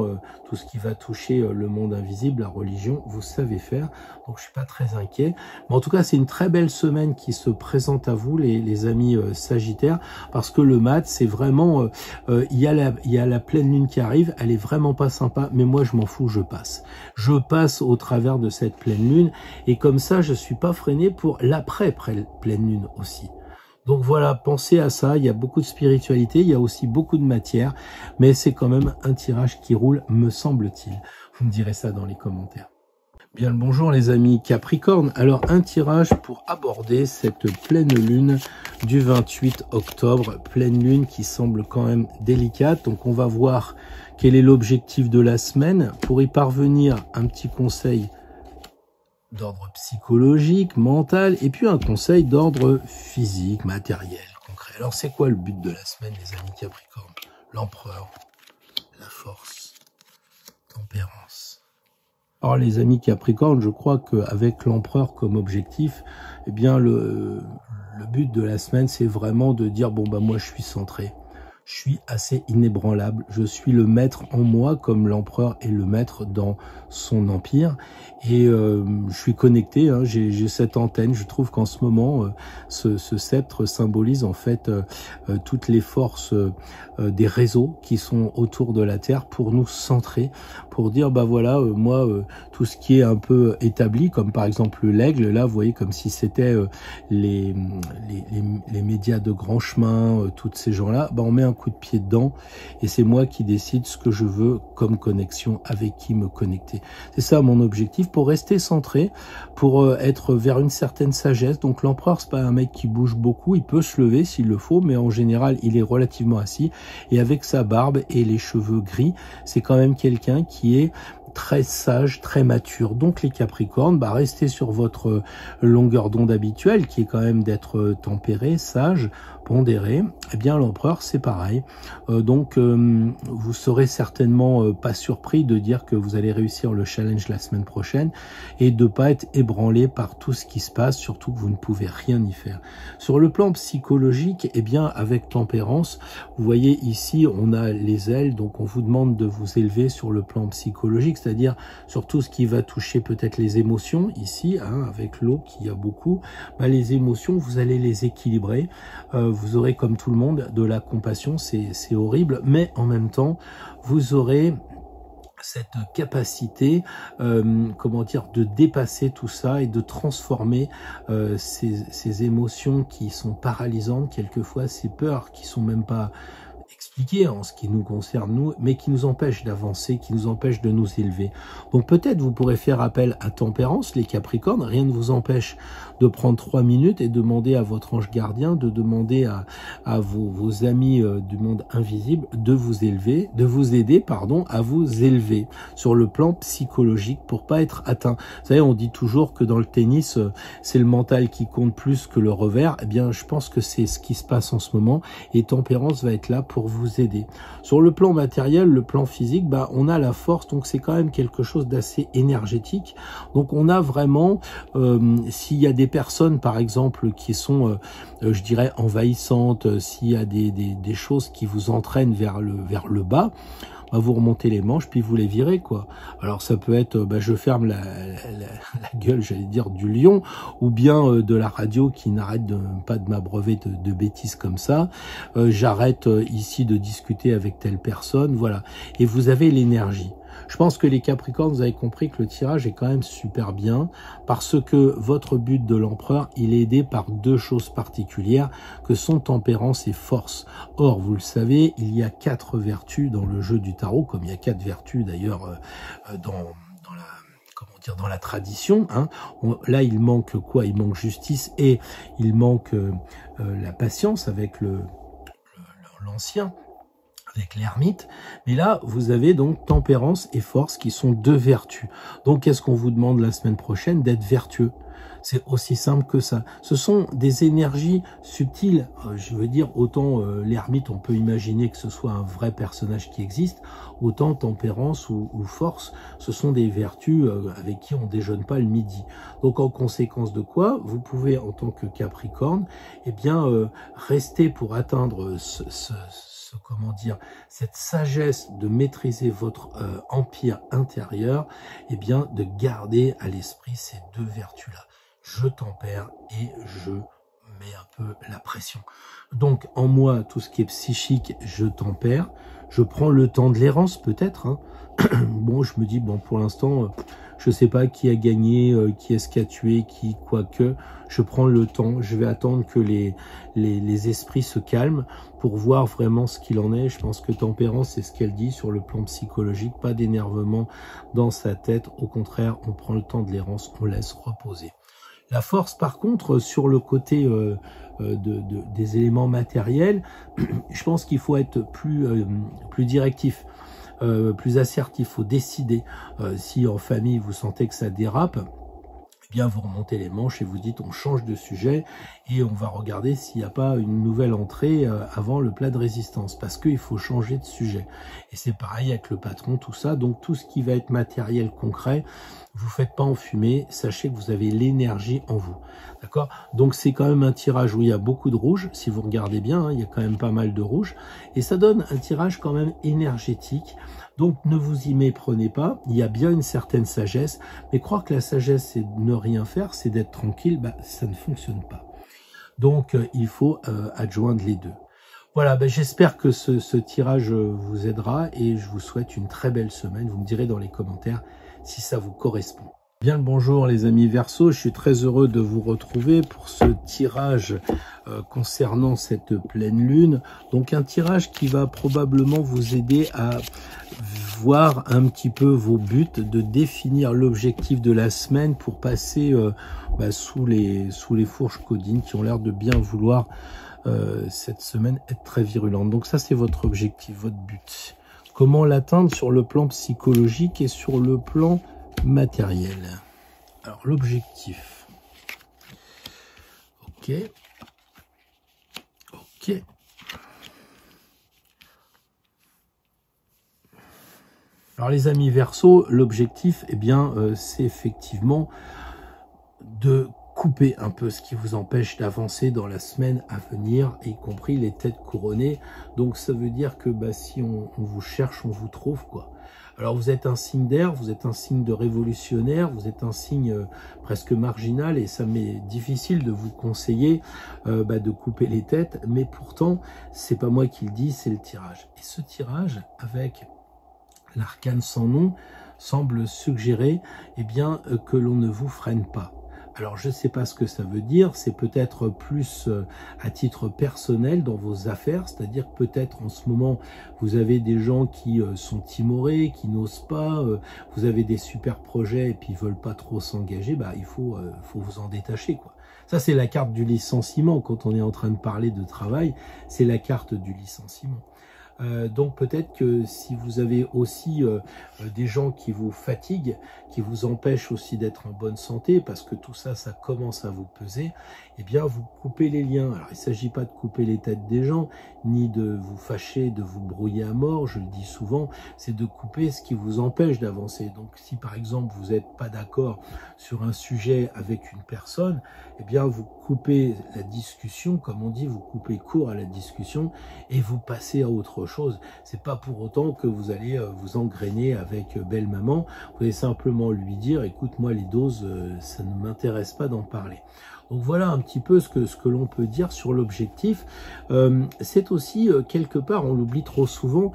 tout ce qui va toucher le monde invisible, la religion, vous savez faire. Donc, je suis pas très inquiet. Mais en tout cas, c'est une très belle semaine qui se présente à vous, les amis Sagittaires, parce que le mat, c'est vraiment... il y a la pleine lune qui arrive, elle est vraiment pas sympa, mais moi, je m'en fous, je passe. Je passe au travers de cette pleine lune, et comme ça, je suis pas freiné pour l'après-pleine lune aussi. Donc voilà, pensez à ça, il y a beaucoup de spiritualité, il y a aussi beaucoup de matière, mais c'est quand même un tirage qui roule, me semble-t-il. Vous me direz ça dans les commentaires. Bien le bonjour les amis Capricorne. Alors un tirage pour aborder cette pleine lune du 28 octobre, pleine lune qui semble quand même délicate. Donc on va voir quel est l'objectif de la semaine. Pour y parvenir, un petit conseil d'ordre psychologique, mental, et puis un conseil d'ordre physique, matériel, concret. Alors c'est quoi le but de la semaine, les amis Capricorne? L'empereur, la force, tempérance. Alors les amis Capricorne, je crois qu'avec l'empereur comme objectif, eh bien le but de la semaine, c'est vraiment de dire, bon bah moi je suis centré. Je suis assez inébranlable, je suis le maître en moi comme l'empereur est le maître dans son empire et je suis connecté, hein, j'ai cette antenne, je trouve qu'en ce moment ce sceptre symbolise en fait toutes les forces des réseaux qui sont autour de la Terre pour nous centrer, pour dire bah voilà moi tout ce qui est un peu établi comme par exemple l'aigle, là vous voyez comme si c'était les médias de grand chemin, toutes ces gens-là, bah on met un coup de pied dedans et c'est moi qui décide ce que je veux comme connexion, avec qui me connecter. C'est ça mon objectif pour rester centré, pour être vers une certaine sagesse. Donc l'empereur c'est pas un mec qui bouge beaucoup, il peut se lever s'il le faut, mais en général il est relativement assis et avec sa barbe et les cheveux gris, c'est quand même quelqu'un qui est très sage, très mature. Donc les Capricornes, bah restez sur votre longueur d'onde habituelle qui est quand même d'être tempéré, sage, pondéré. Eh bien l'empereur c'est pareil. Donc vous serez certainement pas surpris de dire que vous allez réussir le challenge la semaine prochaine et de pas être ébranlé par tout ce qui se passe, surtout que vous ne pouvez rien y faire. Sur le plan psychologique, eh bien avec tempérance, vous voyez ici on a les ailes, donc on vous demande de vous élever sur le plan psychologique, c'est-à-dire sur tout ce qui va toucher peut-être les émotions, ici, hein, avec l'eau qui a beaucoup, bah, les émotions, vous allez les équilibrer, vous aurez comme tout le monde de la compassion, c'est horrible, mais en même temps, vous aurez cette capacité, comment dire, de dépasser tout ça et de transformer ces émotions qui sont paralysantes, quelquefois ces peurs qui sont même pas expliquées en ce qui nous concerne nous, mais qui nous empêchent d'avancer, qui nous empêchent de nous élever. Donc peut-être vous pourrez faire appel à tempérance, les Capricornes, rien ne vous empêche de prendre 3 minutes et demander à votre ange gardien, de demander à vos amis du monde invisible de vous élever, de vous aider, pardon, à vous élever sur le plan psychologique pour pas être atteint. Vous savez, on dit toujours que dans le tennis, c'est le mental qui compte plus que le revers. Eh bien, je pense que c'est ce qui se passe en ce moment et tempérance va être là pour vous aider. Sur le plan matériel, le plan physique, bah, on a la force, donc c'est quand même quelque chose d'assez énergétique. Donc on a vraiment, s'il y a des personnes par exemple qui sont, je dirais, envahissantes, s'il y a des choses qui vous entraînent vers le bas, bah, vous remontez les manches puis vous les virez quoi. Alors ça peut être, bah, je ferme la gueule, j'allais dire, du lion, ou bien de la radio qui n'arrête pas de m'abreuver de bêtises comme ça. J'arrête ici de discuter avec telle personne, voilà. Et vous avez l'énergie. Je pense que les Capricornes, vous avez compris que le tirage est quand même super bien parce que votre but de l'empereur, il est aidé par 2 choses particulières que sont tempérance et force. Or, vous le savez, il y a 4 vertus dans le jeu du tarot, comme il y a 4 vertus d'ailleurs dans la tradition, hein. Là il manque quoi? Il manque justice et il manque la patience avec l'ancien, avec l'ermite, mais là, vous avez donc tempérance et force qui sont deux vertus. Donc, qu'est-ce qu'on vous demande la semaine prochaine? D'être vertueux. C'est aussi simple que ça. Ce sont des énergies subtiles. Je veux dire, autant l'ermite, on peut imaginer que ce soit un vrai personnage qui existe, autant tempérance ou force, ce sont des vertus avec qui on déjeune pas le midi. Donc, en conséquence de quoi, vous pouvez, en tant que Capricorne, eh bien, rester pour atteindre comment dire, cette sagesse de maîtriser votre empire intérieur, eh bien, de garder à l'esprit ces deux vertus-là. Je tempère et je mets un peu la pression. Donc, en moi, tout ce qui est psychique, je tempère. Je prends le temps de l'errance, peut-être. Hein. Bon, je me dis, bon, pour l'instant, je sais pas qui a gagné, qui est-ce qui a tué, qui, quoique. Je prends le temps, je vais attendre que les esprits se calment pour voir vraiment ce qu'il en est. Je pense que tempérance, c'est ce qu'elle dit sur le plan psychologique. Pas d'énervement dans sa tête. Au contraire, on prend le temps de l'errance, on laisse reposer. La force, par contre, sur le côté des éléments matériels, je pense qu'il faut être plus directif, plus assertif. Il faut décider. Si en famille, vous sentez que ça dérape, eh bien, vous remontez les manches et vous dites on change de sujet et on va regarder s'il n'y a pas une nouvelle entrée avant le plat de résistance, parce qu'il faut changer de sujet. Et c'est pareil avec le patron, tout ça. Donc, tout ce qui va être matériel, concret, vous faites pas enfumer, sachez que vous avez l'énergie en vous. D'accord? Donc c'est quand même un tirage où il y a beaucoup de rouge, si vous regardez bien, hein, il y a quand même pas mal de rouge, et ça donne un tirage quand même énergétique. Donc ne vous y méprenez pas, il y a bien une certaine sagesse, mais croire que la sagesse c'est de ne rien faire, c'est d'être tranquille, bah, ça ne fonctionne pas. Donc il faut adjoindre les deux. Voilà, ben, j'espère que ce tirage vous aidera et je vous souhaite une très belle semaine. Vous me direz dans les commentaires si ça vous correspond. Bien le bonjour les amis Verseau, je suis très heureux de vous retrouver pour ce tirage concernant cette pleine lune. Donc un tirage qui va probablement vous aider à voir un petit peu vos buts, de définir l'objectif de la semaine pour passer sous les fourches codines qui ont l'air de bien vouloir cette semaine être très virulente. Donc ça c'est votre objectif, votre but. Comment l'atteindre sur le plan psychologique et sur le plan matériel. Alors l'objectif. Ok. Alors les amis Verseau, l'objectif, eh bien, c'est effectivement de couper un peu ce qui vous empêche d'avancer dans la semaine à venir, y compris les têtes couronnées. Donc ça veut dire que si on vous cherche, on vous trouve, quoi. Alors vous êtes un signe d'air, vous êtes un signe de révolutionnaire, vous êtes un signe presque marginal et ça m'est difficile de vous conseiller de couper les têtes, mais pourtant c'est pas moi qui le dis, c'est le tirage. Et ce tirage avec l'arcane sans nom semble suggérer que l'on ne vous freine pas. Alors, je ne sais pas ce que ça veut dire, c'est peut-être plus à titre personnel dans vos affaires, c'est-à-dire que peut-être en ce moment, vous avez des gens qui sont timorés, qui n'osent pas, vous avez des super projets et puis ils veulent pas trop s'engager, il faut vous en détacher, quoi. Ça, c'est la carte du licenciement. Quand on est en train de parler de travail, c'est la carte du licenciement. Donc peut-être que si vous avez aussi des gens qui vous fatiguent, qui vous empêchent aussi d'être en bonne santé, parce que tout ça, ça commence à vous peser, eh bien vous coupez les liens. Alors il ne s'agit pas de couper les têtes des gens, ni de vous fâcher, de vous brouiller à mort, je le dis souvent, c'est de couper ce qui vous empêche d'avancer. Donc si par exemple vous n'êtes pas d'accord sur un sujet avec une personne, eh bien vous coupez la discussion, comme on dit, vous coupez court à la discussion et vous passez à autre chose. C'est pas pour autant que vous allez vous engrainer avec belle maman. Vous allez simplement lui dire, écoute, moi les doses, ça ne m'intéresse pas d'en parler. Donc voilà un petit peu ce que l'on peut dire sur l'objectif. C'est aussi quelque part, on l'oublie trop souvent,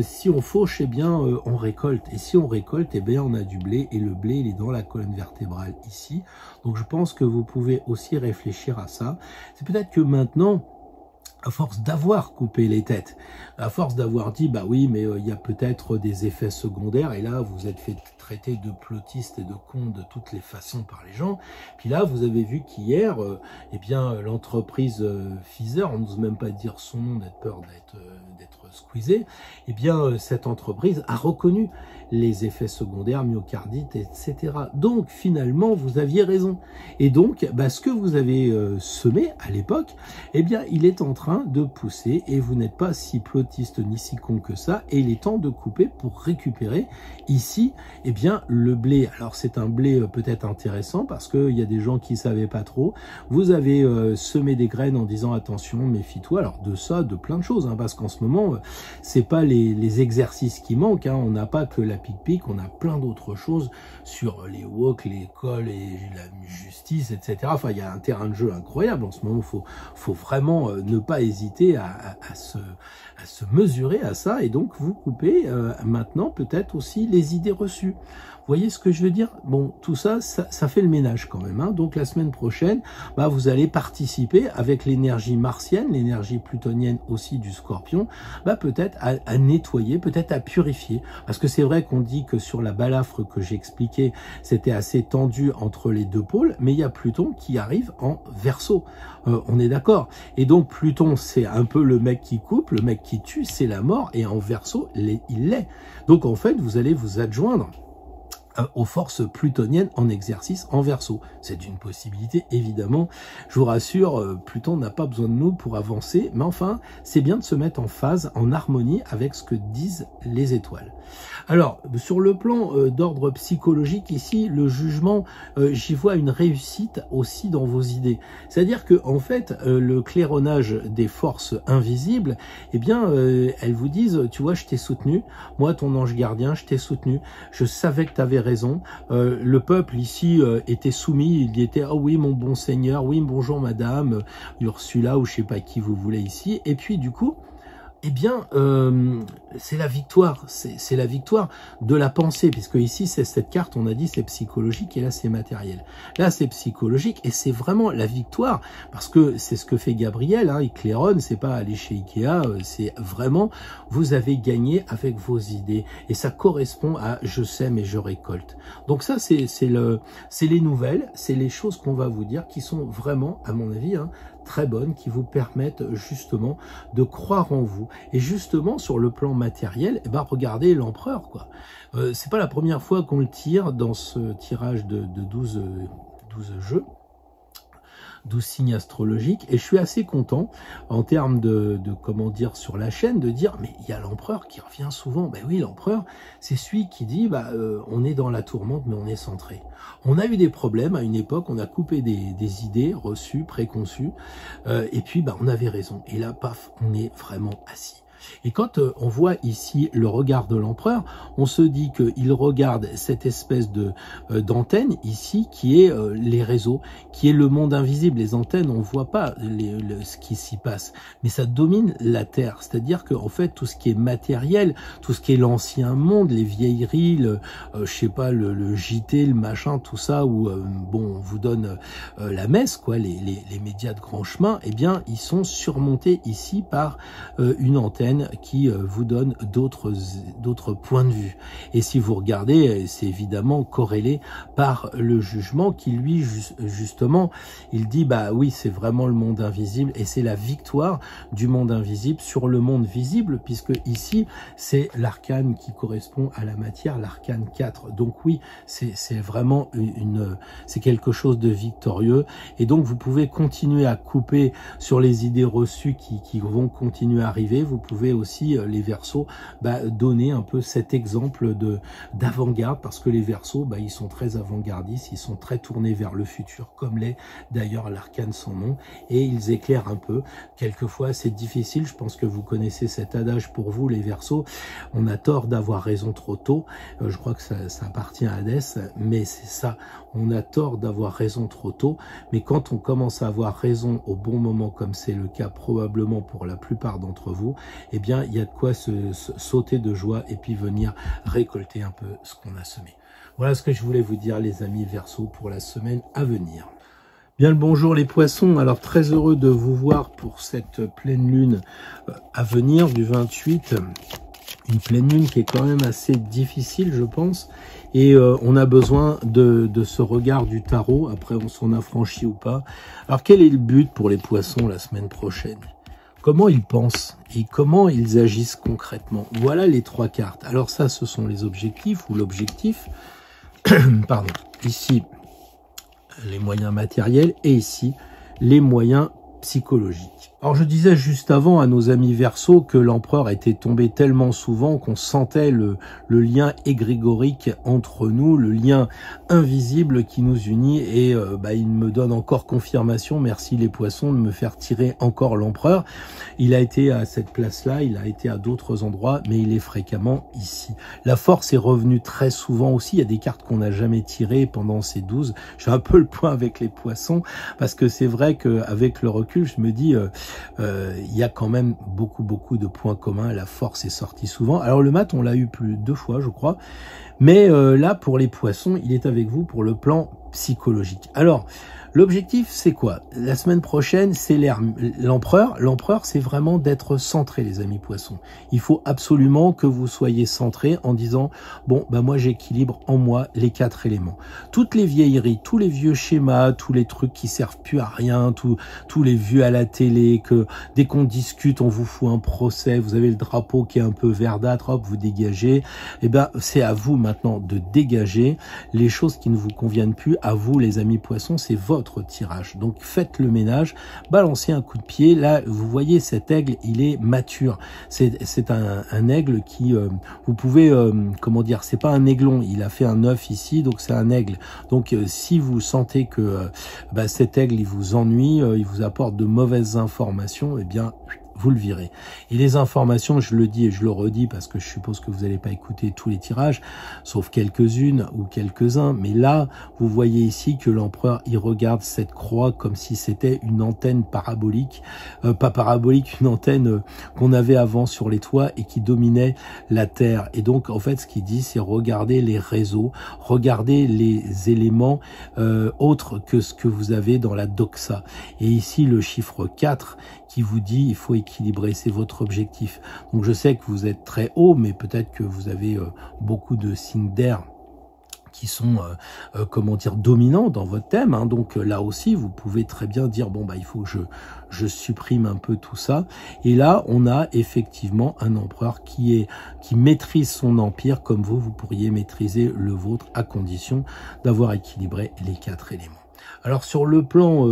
si on fauche, eh bien on récolte. Et si on récolte, eh bien on a du blé. Et le blé, il est dans la colonne vertébrale ici. Donc je pense que vous pouvez aussi réfléchir à ça. C'est peut-être que maintenant, à force d'avoir coupé les têtes, à force d'avoir dit, bah oui, mais il y a peut-être des effets secondaires, et là, vous êtes fait traiter de plotiste et de con de toutes les façons par les gens. Puis là, vous avez vu qu'hier, eh bien, l'entreprise Pfizer, on n'ose même pas dire son nom, d'être peur d'être squeezé, eh bien, cette entreprise a reconnu les effets secondaires, myocardite, etc. Donc, finalement, vous aviez raison. Et donc, bah, ce que vous avez semé à l'époque, eh bien, il est en train de pousser et vous n'êtes pas si plotiste ni si con que ça. Et il est temps de couper pour récupérer ici, eh bien, le blé. Alors, c'est un blé peut-être intéressant parce qu'il y a des gens qui ne savaient pas trop. Vous avez semé des graines en disant attention, méfie-toi. Alors, de ça, de plein de choses, hein, parce qu'en ce moment, c'est pas les exercices qui manquent. Hein. On n'a pas que la pique-pique, on a plein d'autres choses sur les wok, l'école et la justice, etc. Enfin, il y a un terrain de jeu incroyable en ce moment. Faut vraiment ne pas hésiter à se mesurer à ça. Et donc, vous coupez maintenant peut-être aussi les idées reçues. Vous voyez ce que je veux dire? Bon, tout ça, ça fait le ménage quand même. Hein. Donc, la semaine prochaine, bah, vous allez participer avec l'énergie martienne, l'énergie plutonienne aussi du scorpion, bah, peut-être à nettoyer, peut-être à purifier. Parce que c'est vrai qu'on dit que sur la balafre que j'ai expliqué, c'était assez tendu entre les deux pôles, mais il y a Pluton qui arrive en Verseau. On est d'accord. Et donc, Pluton, c'est un peu le mec qui coupe, le mec qui tue, c'est la mort, et en Verseau, il l'est. Donc, en fait, vous allez vous adjoindre aux forces plutoniennes en exercice en Verseau. C'est une possibilité, évidemment. Je vous rassure, Pluton n'a pas besoin de nous pour avancer, mais enfin, c'est bien de se mettre en phase, en harmonie avec ce que disent les étoiles. Alors, sur le plan d'ordre psychologique, ici, le jugement, j'y vois une réussite aussi dans vos idées. C'est-à-dire que, en fait, le claironnage des forces invisibles, eh bien, elles vous disent, tu vois, je t'ai soutenu, moi, ton ange gardien, je t'ai soutenu, je savais que tu avais raison, le peuple ici était soumis, il y était, ah oui, mon bon seigneur, oui, bonjour madame, Ursula, ou je sais pas qui vous voulez ici, et puis, du coup, eh bien, c'est la victoire, c'est la victoire de la pensée, puisque ici, c'est cette carte, on a dit, c'est psychologique, et là, c'est matériel. Là, c'est psychologique, et c'est vraiment la victoire, parce que c'est ce que fait Gabriel, hein, il claironne, c'est pas aller chez Ikea, c'est vraiment, vous avez gagné avec vos idées, et ça correspond à « je sème et je récolte ». Donc ça, c'est les nouvelles, c'est les choses qu'on va vous dire, qui sont vraiment, à mon avis, hein, très bonnes, qui vous permettent justement de croire en vous. Et justement, sur le plan matériel, eh ben, regardez l'empereur, quoi. C'est pas la première fois qu'on le tire dans ce tirage de 12 jeux. 12 signes astrologiques, et je suis assez content en termes de comment dire sur la chaîne, de dire mais il y a l'empereur qui revient souvent. Ben oui, l'empereur, c'est celui qui dit bah on est dans la tourmente mais on est centré. On a eu des problèmes à une époque, on a coupé des idées reçues, préconçues, et puis bah on avait raison. Et là, paf, on est vraiment assis. Et quand on voit ici le regard de l'empereur, on se dit qu'il regarde cette espèce d'antenne ici qui est les réseaux, qui est le monde invisible. Les antennes, on ne voit pas ce qui s'y passe, mais ça domine la Terre. C'est-à-dire qu'en fait, tout ce qui est matériel, tout ce qui est l'ancien monde, les vieilleries, je sais pas, le JT, le machin, tout ça, où bon, on vous donne la messe, quoi, les médias de grand chemin, eh bien, ils sont surmontés ici par une antenne qui vous donne d'autres points de vue. Et si vous regardez, c'est évidemment corrélé par le jugement qui, lui, justement, il dit, bah oui, c'est vraiment le monde invisible et c'est la victoire du monde invisible sur le monde visible, puisque ici, c'est l'arcane qui correspond à la matière, l'arcane 4. Donc oui, c'est vraiment c'est quelque chose de victorieux. Et donc, vous pouvez continuer à couper sur les idées reçues qui vont continuer à arriver. Vous pouvez aussi, les Verseaux, donner un peu cet exemple d'avant-garde, parce que les Verseaux, ils sont très avant-gardistes, ils sont très tournés vers le futur, comme l'est d'ailleurs l'arcane sans nom, et ils éclairent un peu. Quelquefois, c'est difficile, je pense que vous connaissez cet adage pour vous, les Verseaux, on a tort d'avoir raison trop tôt, je crois que ça appartient à Hadès, mais c'est ça, on a tort d'avoir raison trop tôt, mais quand on commence à avoir raison au bon moment, comme c'est le cas probablement pour la plupart d'entre vous, eh bien, il y a de quoi sauter de joie et puis venir récolter un peu ce qu'on a semé. Voilà ce que je voulais vous dire, les amis Verseaux, pour la semaine à venir. Bien le bonjour les poissons, alors très heureux de vous voir pour cette pleine lune à venir du 28, une pleine lune qui est quand même assez difficile je pense, et on a besoin de ce regard du tarot, après on s'en affranchit ou pas. Alors quel est le but pour les poissons la semaine prochaine? Comment ils pensent et comment ils agissent concrètement? Voilà les trois cartes. Alors ça ce sont les objectifs ou l'objectif, pardon, ici les moyens matériels et ici les moyens psychologiques. Alors je disais juste avant à nos amis Verseaux que l'empereur était tombé tellement souvent qu'on sentait le lien égrégorique entre nous, le lien invisible qui nous unit, et il me donne encore confirmation, merci les poissons, de me faire tirer encore l'empereur. Il a été à cette place-là, il a été à d'autres endroits, mais il est fréquemment ici. La force est revenue très souvent aussi, il y a des cartes qu'on n'a jamais tirées pendant ces 12. Je fais un peu le point avec les poissons, parce que c'est vrai qu'avec le recul, je me dis... il y a quand même beaucoup de points communs. La force est sortie souvent. Alors le mat, on l'a eu plus 2 fois, je crois. Mais là, pour les poissons, il est avec vous pour le plan psychologique. Alors, l'objectif, c'est quoi? La semaine prochaine, c'est l'empereur. L'empereur, c'est vraiment d'être centré, les amis poissons. Il faut absolument que vous soyez centrés en disant, bon, moi, j'équilibre en moi les 4 éléments. Toutes les vieilleries, tous les vieux schémas, tous les trucs qui servent plus à rien, tous les vues à la télé, que dès qu'on discute, on vous fout un procès, vous avez le drapeau qui est un peu verdâtre, hop, vous dégagez. Eh ben, c'est à vous maintenant de dégager les choses qui ne vous conviennent plus. À vous, les amis poissons, c'est votre tirage. Donc faites le ménage, balancez un coup de pied. Là, vous voyez cet aigle, il est mature. C'est un aigle qui, vous pouvez, comment dire, c'est pas un aiglon. Il a fait un œuf ici, donc c'est un aigle. Donc si vous sentez que cet aigle, il vous ennuie, il vous apporte de mauvaises informations, eh bien vous le virez. Et les informations, je le dis et je le redis parce que je suppose que vous n'allez pas écouter tous les tirages, sauf quelques-unes ou quelques-uns. Mais là, vous voyez ici que l'empereur, il regarde cette croix comme si c'était une antenne parabolique. Pas parabolique, une antenne qu'on avait avant sur les toits et qui dominait la Terre. Et donc, en fait, ce qu'il dit, c'est regarder les réseaux, regarder les éléments autres que ce que vous avez dans la doxa. Et ici, le chiffre 4 qui vous dit il faut équilibrer, c'est votre objectif. Donc je sais que vous êtes très haut, mais peut-être que vous avez beaucoup de signes d'air qui sont, comment dire, dominants dans votre thème. Hein. Donc là aussi, vous pouvez très bien dire, bon, il faut que je supprime un peu tout ça. Et là, on a effectivement un empereur qui maîtrise son empire comme vous pourriez maîtriser le vôtre à condition d'avoir équilibré les 4 éléments. Alors sur le plan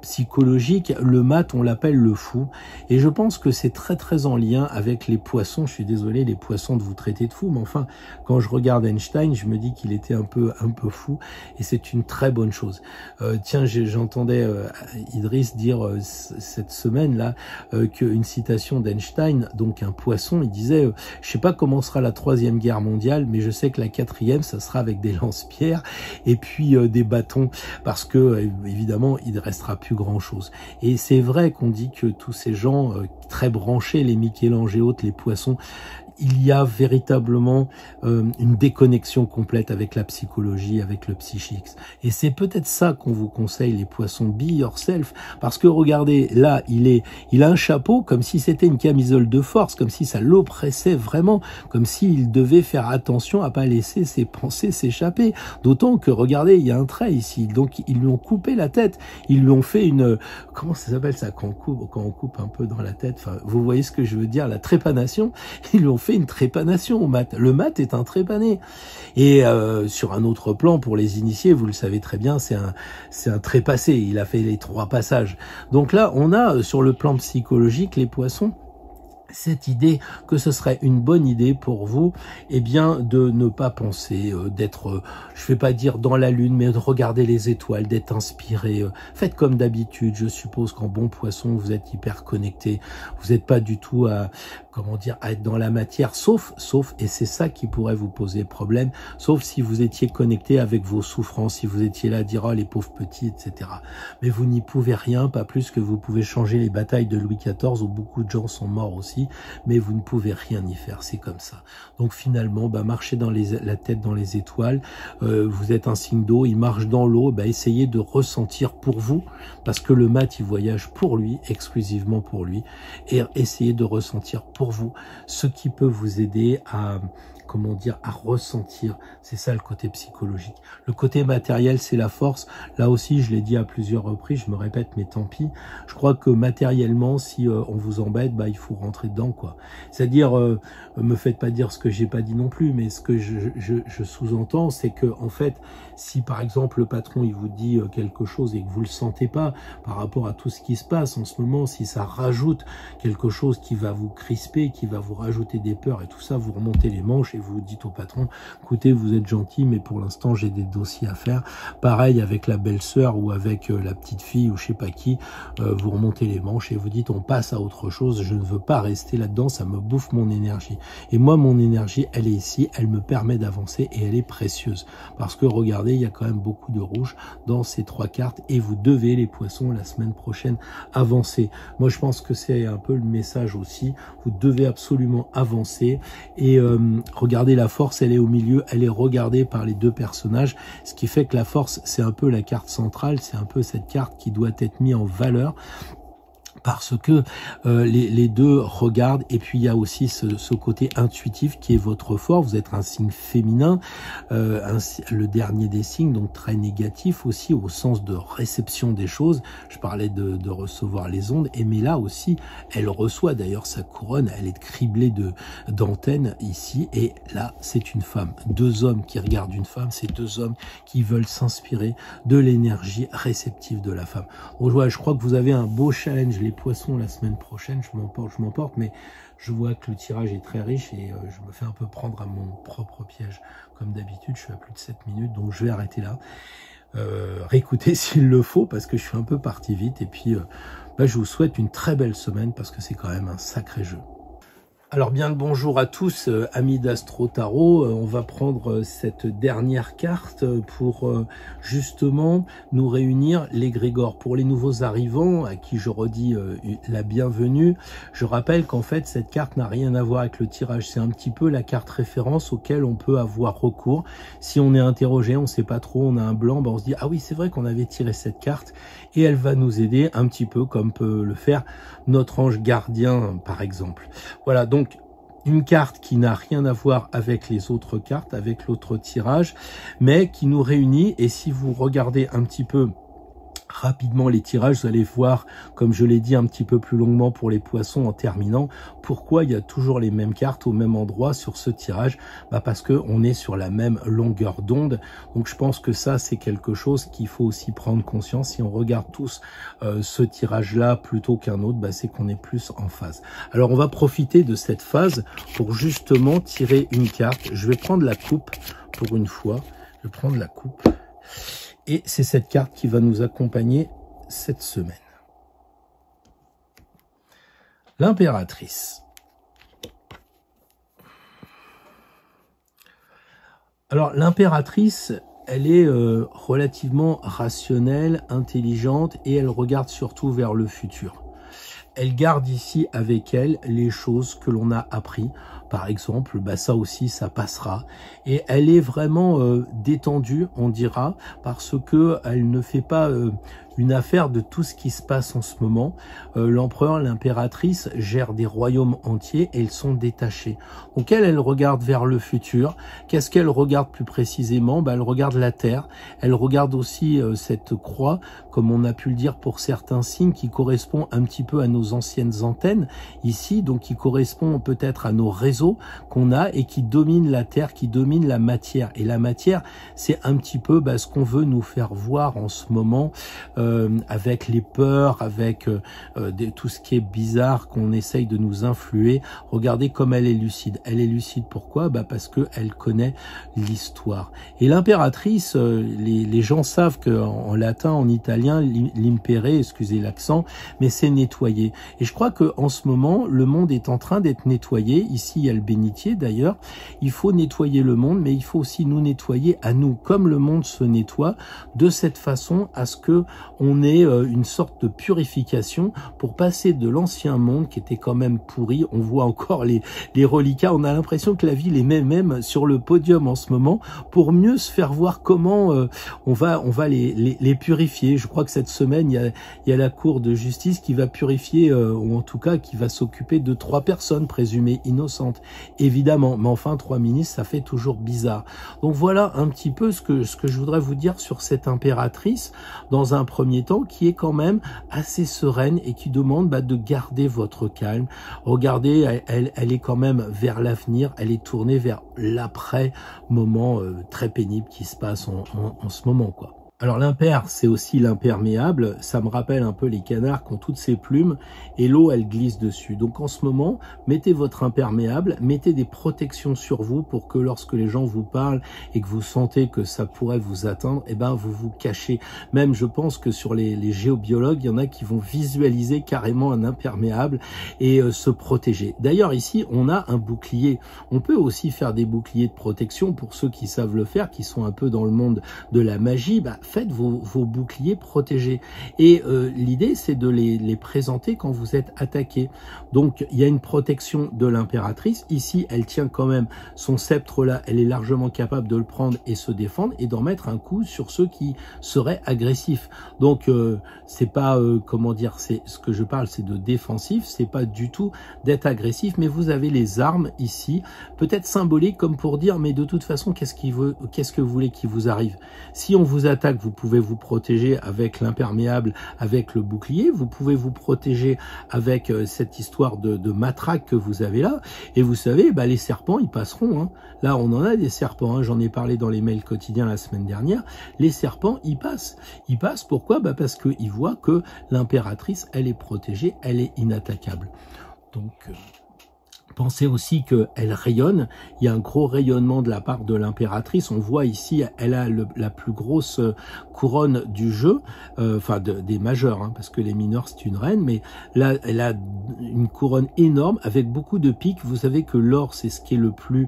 psychologique, le mat, on l'appelle le fou. Et je pense que c'est très en lien avec les poissons. Je suis désolé les poissons de vous traiter de fou, mais enfin, quand je regarde Einstein, je me dis qu'il était un peu fou. Et c'est une très bonne chose. Tiens, j'entendais Idriss dire cette semaine-là qu'une citation d'Einstein, donc un poisson, il disait je sais pas comment sera la 3e guerre mondiale, mais je sais que la 4e, ça sera avec des lance-pierres et puis des bâtons, parce que évidemment il ne restera plus grand chose. Et c'est vrai qu'on dit que tous ces gens très branchés, les Michel-Ange et autres, les poissons, il y a véritablement une déconnexion complète avec la psychologie, avec le psychique. Et c'est peut-être ça qu'on vous conseille, les poissons, be yourself. Parce que regardez, là, il a un chapeau comme si c'était une camisole de force, comme si ça l'oppressait vraiment, comme s'il devait faire attention à pas laisser ses pensées s'échapper. D'autant que, regardez, il y a un trait ici. Donc, ils lui ont coupé la tête. Ils lui ont fait une... Comment ça s'appelle ça quand on coupe un peu dans la tête? Enfin, vous voyez ce que je veux dire, la trépanation. Ils lui ont fait une trépanation au mat. Le mat est un trépané. Et sur un autre plan, pour les initiés, vous le savez très bien, c'est un trépassé. Il a fait les 3 passages. Donc là, on a sur le plan psychologique, les poissons, cette idée que ce serait une bonne idée pour vous, eh bien, de ne pas penser, d'être, je vais pas dire dans la lune, mais de regarder les étoiles, d'être inspiré. Faites comme d'habitude. Je suppose qu'en bon poisson, vous êtes hyper connecté. Vous n'êtes pas du tout à, comment dire, à être dans la matière, sauf, et c'est ça qui pourrait vous poser problème, sauf si vous étiez connecté avec vos souffrances, si vous étiez là à dire, oh les pauvres petits, etc. Mais vous n'y pouvez rien, pas plus que vous pouvez changer les batailles de Louis XIV, où beaucoup de gens sont morts aussi, mais vous ne pouvez rien y faire, c'est comme ça. Donc finalement, marchez dans la tête dans les étoiles, vous êtes un signe d'eau, il marche dans l'eau, essayez de ressentir pour vous, parce que le mat, il voyage pour lui, exclusivement pour lui, et essayez de ressentir pour vous ce qui peut vous aider à, comment dire, à ressentir. C'est ça le côté psychologique. Le côté matériel, c'est la force. Là aussi, je l'ai dit à plusieurs reprises, je me répète, mais tant pis. Je crois que matériellement, si on vous embête, il faut rentrer dedans, quoi. C'est-à-dire, me faites pas dire ce que j'ai pas dit non plus, mais ce que je sous-entends, c'est que, en fait, si par exemple le patron il vous dit quelque chose et que vous le sentez pas par rapport à tout ce qui se passe en ce moment, si ça rajoute quelque chose qui va vous crisper, qui va vous rajouter des peurs et tout ça, vous remontez les manches et vous dites au patron, écoutez, vous êtes gentil, mais pour l'instant j'ai des dossiers à faire. Pareil avec la belle-sœur ou avec la petite fille ou je sais pas qui, vous remontez les manches et vous dites on passe à autre chose, je ne veux pas rester là-dedans, ça me bouffe mon énergie. Et moi mon énergie elle est ici, elle me permet d'avancer et elle est précieuse. Parce que regardez, il y a quand même beaucoup de rouge dans ces 3 cartes et vous devez, les poissons, la semaine prochaine avancer. Moi je pense que c'est un peu le message aussi, vous devez absolument avancer et regardez, la force elle est au milieu, elle est regardée par les 2 personnages, ce qui fait que la force c'est un peu la carte centrale, c'est un peu cette carte qui doit être mise en valeur, parce que les 2 regardent, et puis il y a aussi ce côté intuitif qui est votre fort. Vous êtes un signe féminin, le dernier des signes, donc très négatif aussi au sens de réception des choses. Je parlais de recevoir les ondes, mais là aussi elle reçoit, d'ailleurs sa couronne elle est criblée d'antennes ici, et là c'est une femme. 2 hommes qui regardent une femme, c'est 2 hommes qui veulent s'inspirer de l'énergie réceptive de la femme. Donc, je crois que vous avez un beau challenge les poissons la semaine prochaine, je m'emporte, mais je vois que le tirage est très riche et je me fais un peu prendre à mon propre piège. Comme d'habitude, je suis à plus de 7 minutes, donc je vais arrêter là. Réécouter s'il le faut, parce que je suis un peu parti vite. Et puis, je vous souhaite une très belle semaine, parce que c'est quand même un sacré jeu. Alors bien le bonjour à tous, amis d'Astro Tarot. On va prendre cette dernière carte pour justement nous réunir l'égrégore. Pour les nouveaux arrivants, à qui je redis la bienvenue, je rappelle qu'en fait cette carte n'a rien à voir avec le tirage. C'est un petit peu la carte référence auquel on peut avoir recours. Si on est interrogé, on ne sait pas trop, on a un blanc, on se dit « Ah oui, c'est vrai qu'on avait tiré cette carte » et elle va nous aider un petit peu comme peut le faire notre ange gardien par exemple. Voilà, donc une carte qui n'a rien à voir avec les autres cartes, avec l'autre tirage, mais qui nous réunit. Et si vous regardez un petit peu rapidement les tirages, vous allez voir, comme je l'ai dit un petit peu plus longuement pour les poissons en terminant, pourquoi il y a toujours les mêmes cartes au même endroit sur ce tirage. Parce qu'on est sur la même longueur d'onde. Donc je pense que ça c'est quelque chose qu'il faut aussi prendre conscience. Si on regarde tous ce tirage là plutôt qu'un autre, c'est qu'on est plus en phase. Alors on va profiter de cette phase pour justement tirer une carte. Je vais prendre la coupe pour une fois. Je vais prendre la coupe. Et c'est cette carte qui va nous accompagner cette semaine. L'impératrice. Alors l'impératrice, elle est relativement rationnelle, intelligente et elle regarde surtout vers le futur. Elle garde ici avec elle les choses que l'on a appris. Par exemple, ça aussi, ça passera. Et elle est vraiment détendue, on dira, parce que elle ne fait pas une affaire de tout ce qui se passe en ce moment. L'empereur, l'impératrice gèrent des royaumes entiers et ils sont détachés. Donc elle regarde vers le futur. Qu'est-ce qu'elle regarde plus précisément? Elle regarde la Terre. Elle regarde aussi cette croix, comme on a pu le dire pour certains signes, qui correspond un petit peu à nos anciennes antennes ici, donc qui correspond peut-être à nos réseaux réseau qu'on a et qui domine la Terre, qui domine la matière. Et la matière, c'est un petit peu ce qu'on veut nous faire voir en ce moment, avec les peurs, avec tout ce qui est bizarre qu'on essaye de nous influer. Regardez comme elle est lucide. Elle est lucide pourquoi? Parce qu'elle connaît l'histoire. Et l'impératrice, les gens savent qu'en latin, en italien, l'impere, excusez l'accent, mais c'est nettoyer. Et je crois que en ce moment, le monde est en train d'être nettoyé. Ici, il y a le bénitier d'ailleurs. Il faut nettoyer le monde, mais il faut aussi nous nettoyer à nous, comme le monde se nettoie, de cette façon à ce que on ait une sorte de purification pour passer de l'ancien monde qui était quand même pourri. On voit encore les reliquats. On a l'impression que la ville est même sur le podium en ce moment pour mieux se faire voir comment on va les purifier. Je crois que cette semaine, il y a la Cour de justice qui va purifier, ou en tout cas qui va s'occuper de 3 personnes présumées innocentes, évidemment. Mais enfin, 3 ministres, ça fait toujours bizarre. Donc voilà un petit peu ce que je voudrais vous dire sur cette impératrice, dans un premier temps, qui est quand même assez sereine et qui demande de garder votre calme. Regardez, elle est quand même vers l'avenir, elle est tournée vers l'après-moment très pénible qui se passe en ce moment, quoi. Alors l'impair, c'est aussi l'imperméable, ça me rappelle un peu les canards qui ont toutes ces plumes et l'eau elle glisse dessus. Donc en ce moment, mettez votre imperméable, mettez des protections sur vous pour que lorsque les gens vous parlent et que vous sentez que ça pourrait vous atteindre, vous vous cachez. Même je pense que sur les géobiologues, il y en a qui vont visualiser carrément un imperméable et se protéger. D'ailleurs ici, on a un bouclier. On peut aussi faire des boucliers de protection pour ceux qui savent le faire, qui sont un peu dans le monde de la magie. Faites vos boucliers protégés. Et l'idée, c'est de les présenter quand vous êtes attaqué. Donc, il y a une protection de l'impératrice. Ici, elle tient quand même son sceptre là. Elle est largement capable de le prendre et se défendre et d'en mettre un coup sur ceux qui seraient agressifs. Donc, c'est pas, comment dire, c'est ce que je parle, c'est de défensif. C'est pas du tout d'être agressif, mais vous avez les armes ici, peut-être symboliques comme pour dire, mais de toute façon, qu'est-ce que vous voulez qu'il vous arrive? Si on vous attaque, vous pouvez vous protéger avec l'imperméable, avec le bouclier. Vous pouvez vous protéger avec cette histoire de matraque que vous avez là. Et vous savez, les serpents, ils passeront. Hein. Là, on en a des serpents. Hein. J'en ai parlé dans les mails quotidiens la semaine dernière. Les serpents, ils passent. Ils passent, pourquoi? Parce qu'ils voient que l'impératrice, elle est protégée, elle est inattaquable. Donc... pensez aussi qu'elle rayonne. Il y a un gros rayonnement de la part de l'impératrice. On voit ici, elle a la plus grosse couronne du jeu, des majeurs, hein, parce que les mineurs, c'est une reine, mais là, elle a une couronne énorme avec beaucoup de pics. Vous savez que l'or, c'est ce qui est le plus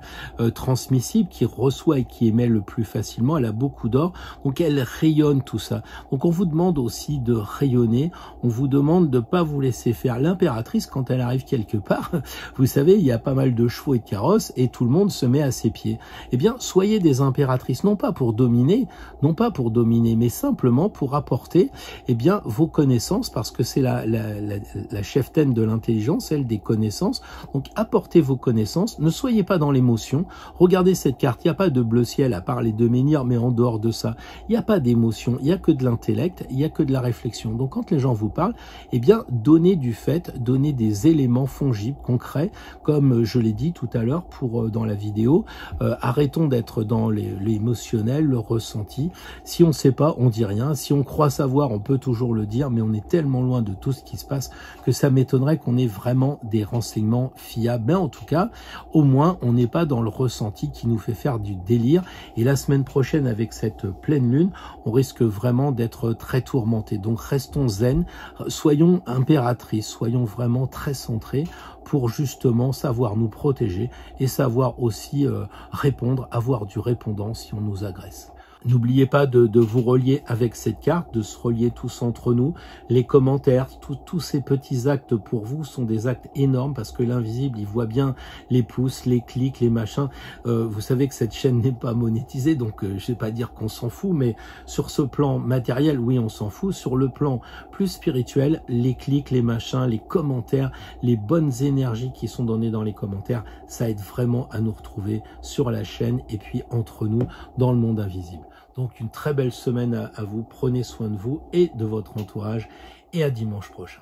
transmissible, qui reçoit et qui émet le plus facilement. Elle a beaucoup d'or, donc elle rayonne tout ça. Donc on vous demande aussi de rayonner, on vous demande de ne pas vous laisser faire. L'impératrice, quand elle arrive quelque part, vous savez, il y a pas mal de chevaux et de carrosses et tout le monde se met à ses pieds. Eh bien, soyez des impératrices, non pas pour dominer, mais simplement pour apporter vos connaissances, parce que c'est la cheftaine de l'intelligence, celle des connaissances. Donc, apportez vos connaissances, ne soyez pas dans l'émotion. Regardez cette carte, il n'y a pas de bleu ciel à part les 2 menhirs, mais en dehors de ça, il n'y a pas d'émotion, il n'y a que de l'intellect, il n'y a que de la réflexion. Donc, quand les gens vous parlent, donnez du fait, donnez des éléments fongibles, concrets, comme je l'ai dit tout à l'heure dans la vidéo, arrêtons d'être dans l'émotionnel, le ressenti. Si on ne sait pas, on dit rien. Si on croit savoir, on peut toujours le dire, mais on est tellement loin de tout ce qui se passe que ça m'étonnerait qu'on ait vraiment des renseignements fiables. Mais en tout cas, au moins, on n'est pas dans le ressenti qui nous fait faire du délire. Et la semaine prochaine, avec cette pleine lune, on risque vraiment d'être très tourmenté. Donc restons zen, soyons impératrices, soyons vraiment très centrés pour justement savoir nous protéger et savoir aussi répondre, avoir du répondant si on nous agresse. N'oubliez pas de vous relier avec cette carte, de se relier tous entre nous. Les commentaires, tous ces petits actes pour vous sont des actes énormes parce que l'invisible, il voit bien les pouces, les clics, les machins. Vous savez que cette chaîne n'est pas monétisée, donc je vais pas dire qu'on s'en fout, mais sur ce plan matériel, oui, on s'en fout. Sur le plan plus spirituel, les clics, les machins, les commentaires, les bonnes énergies qui sont données dans les commentaires, ça aide vraiment à nous retrouver sur la chaîne et puis entre nous dans le monde invisible. Donc une très belle semaine à vous, prenez soin de vous et de votre entourage et à dimanche prochain.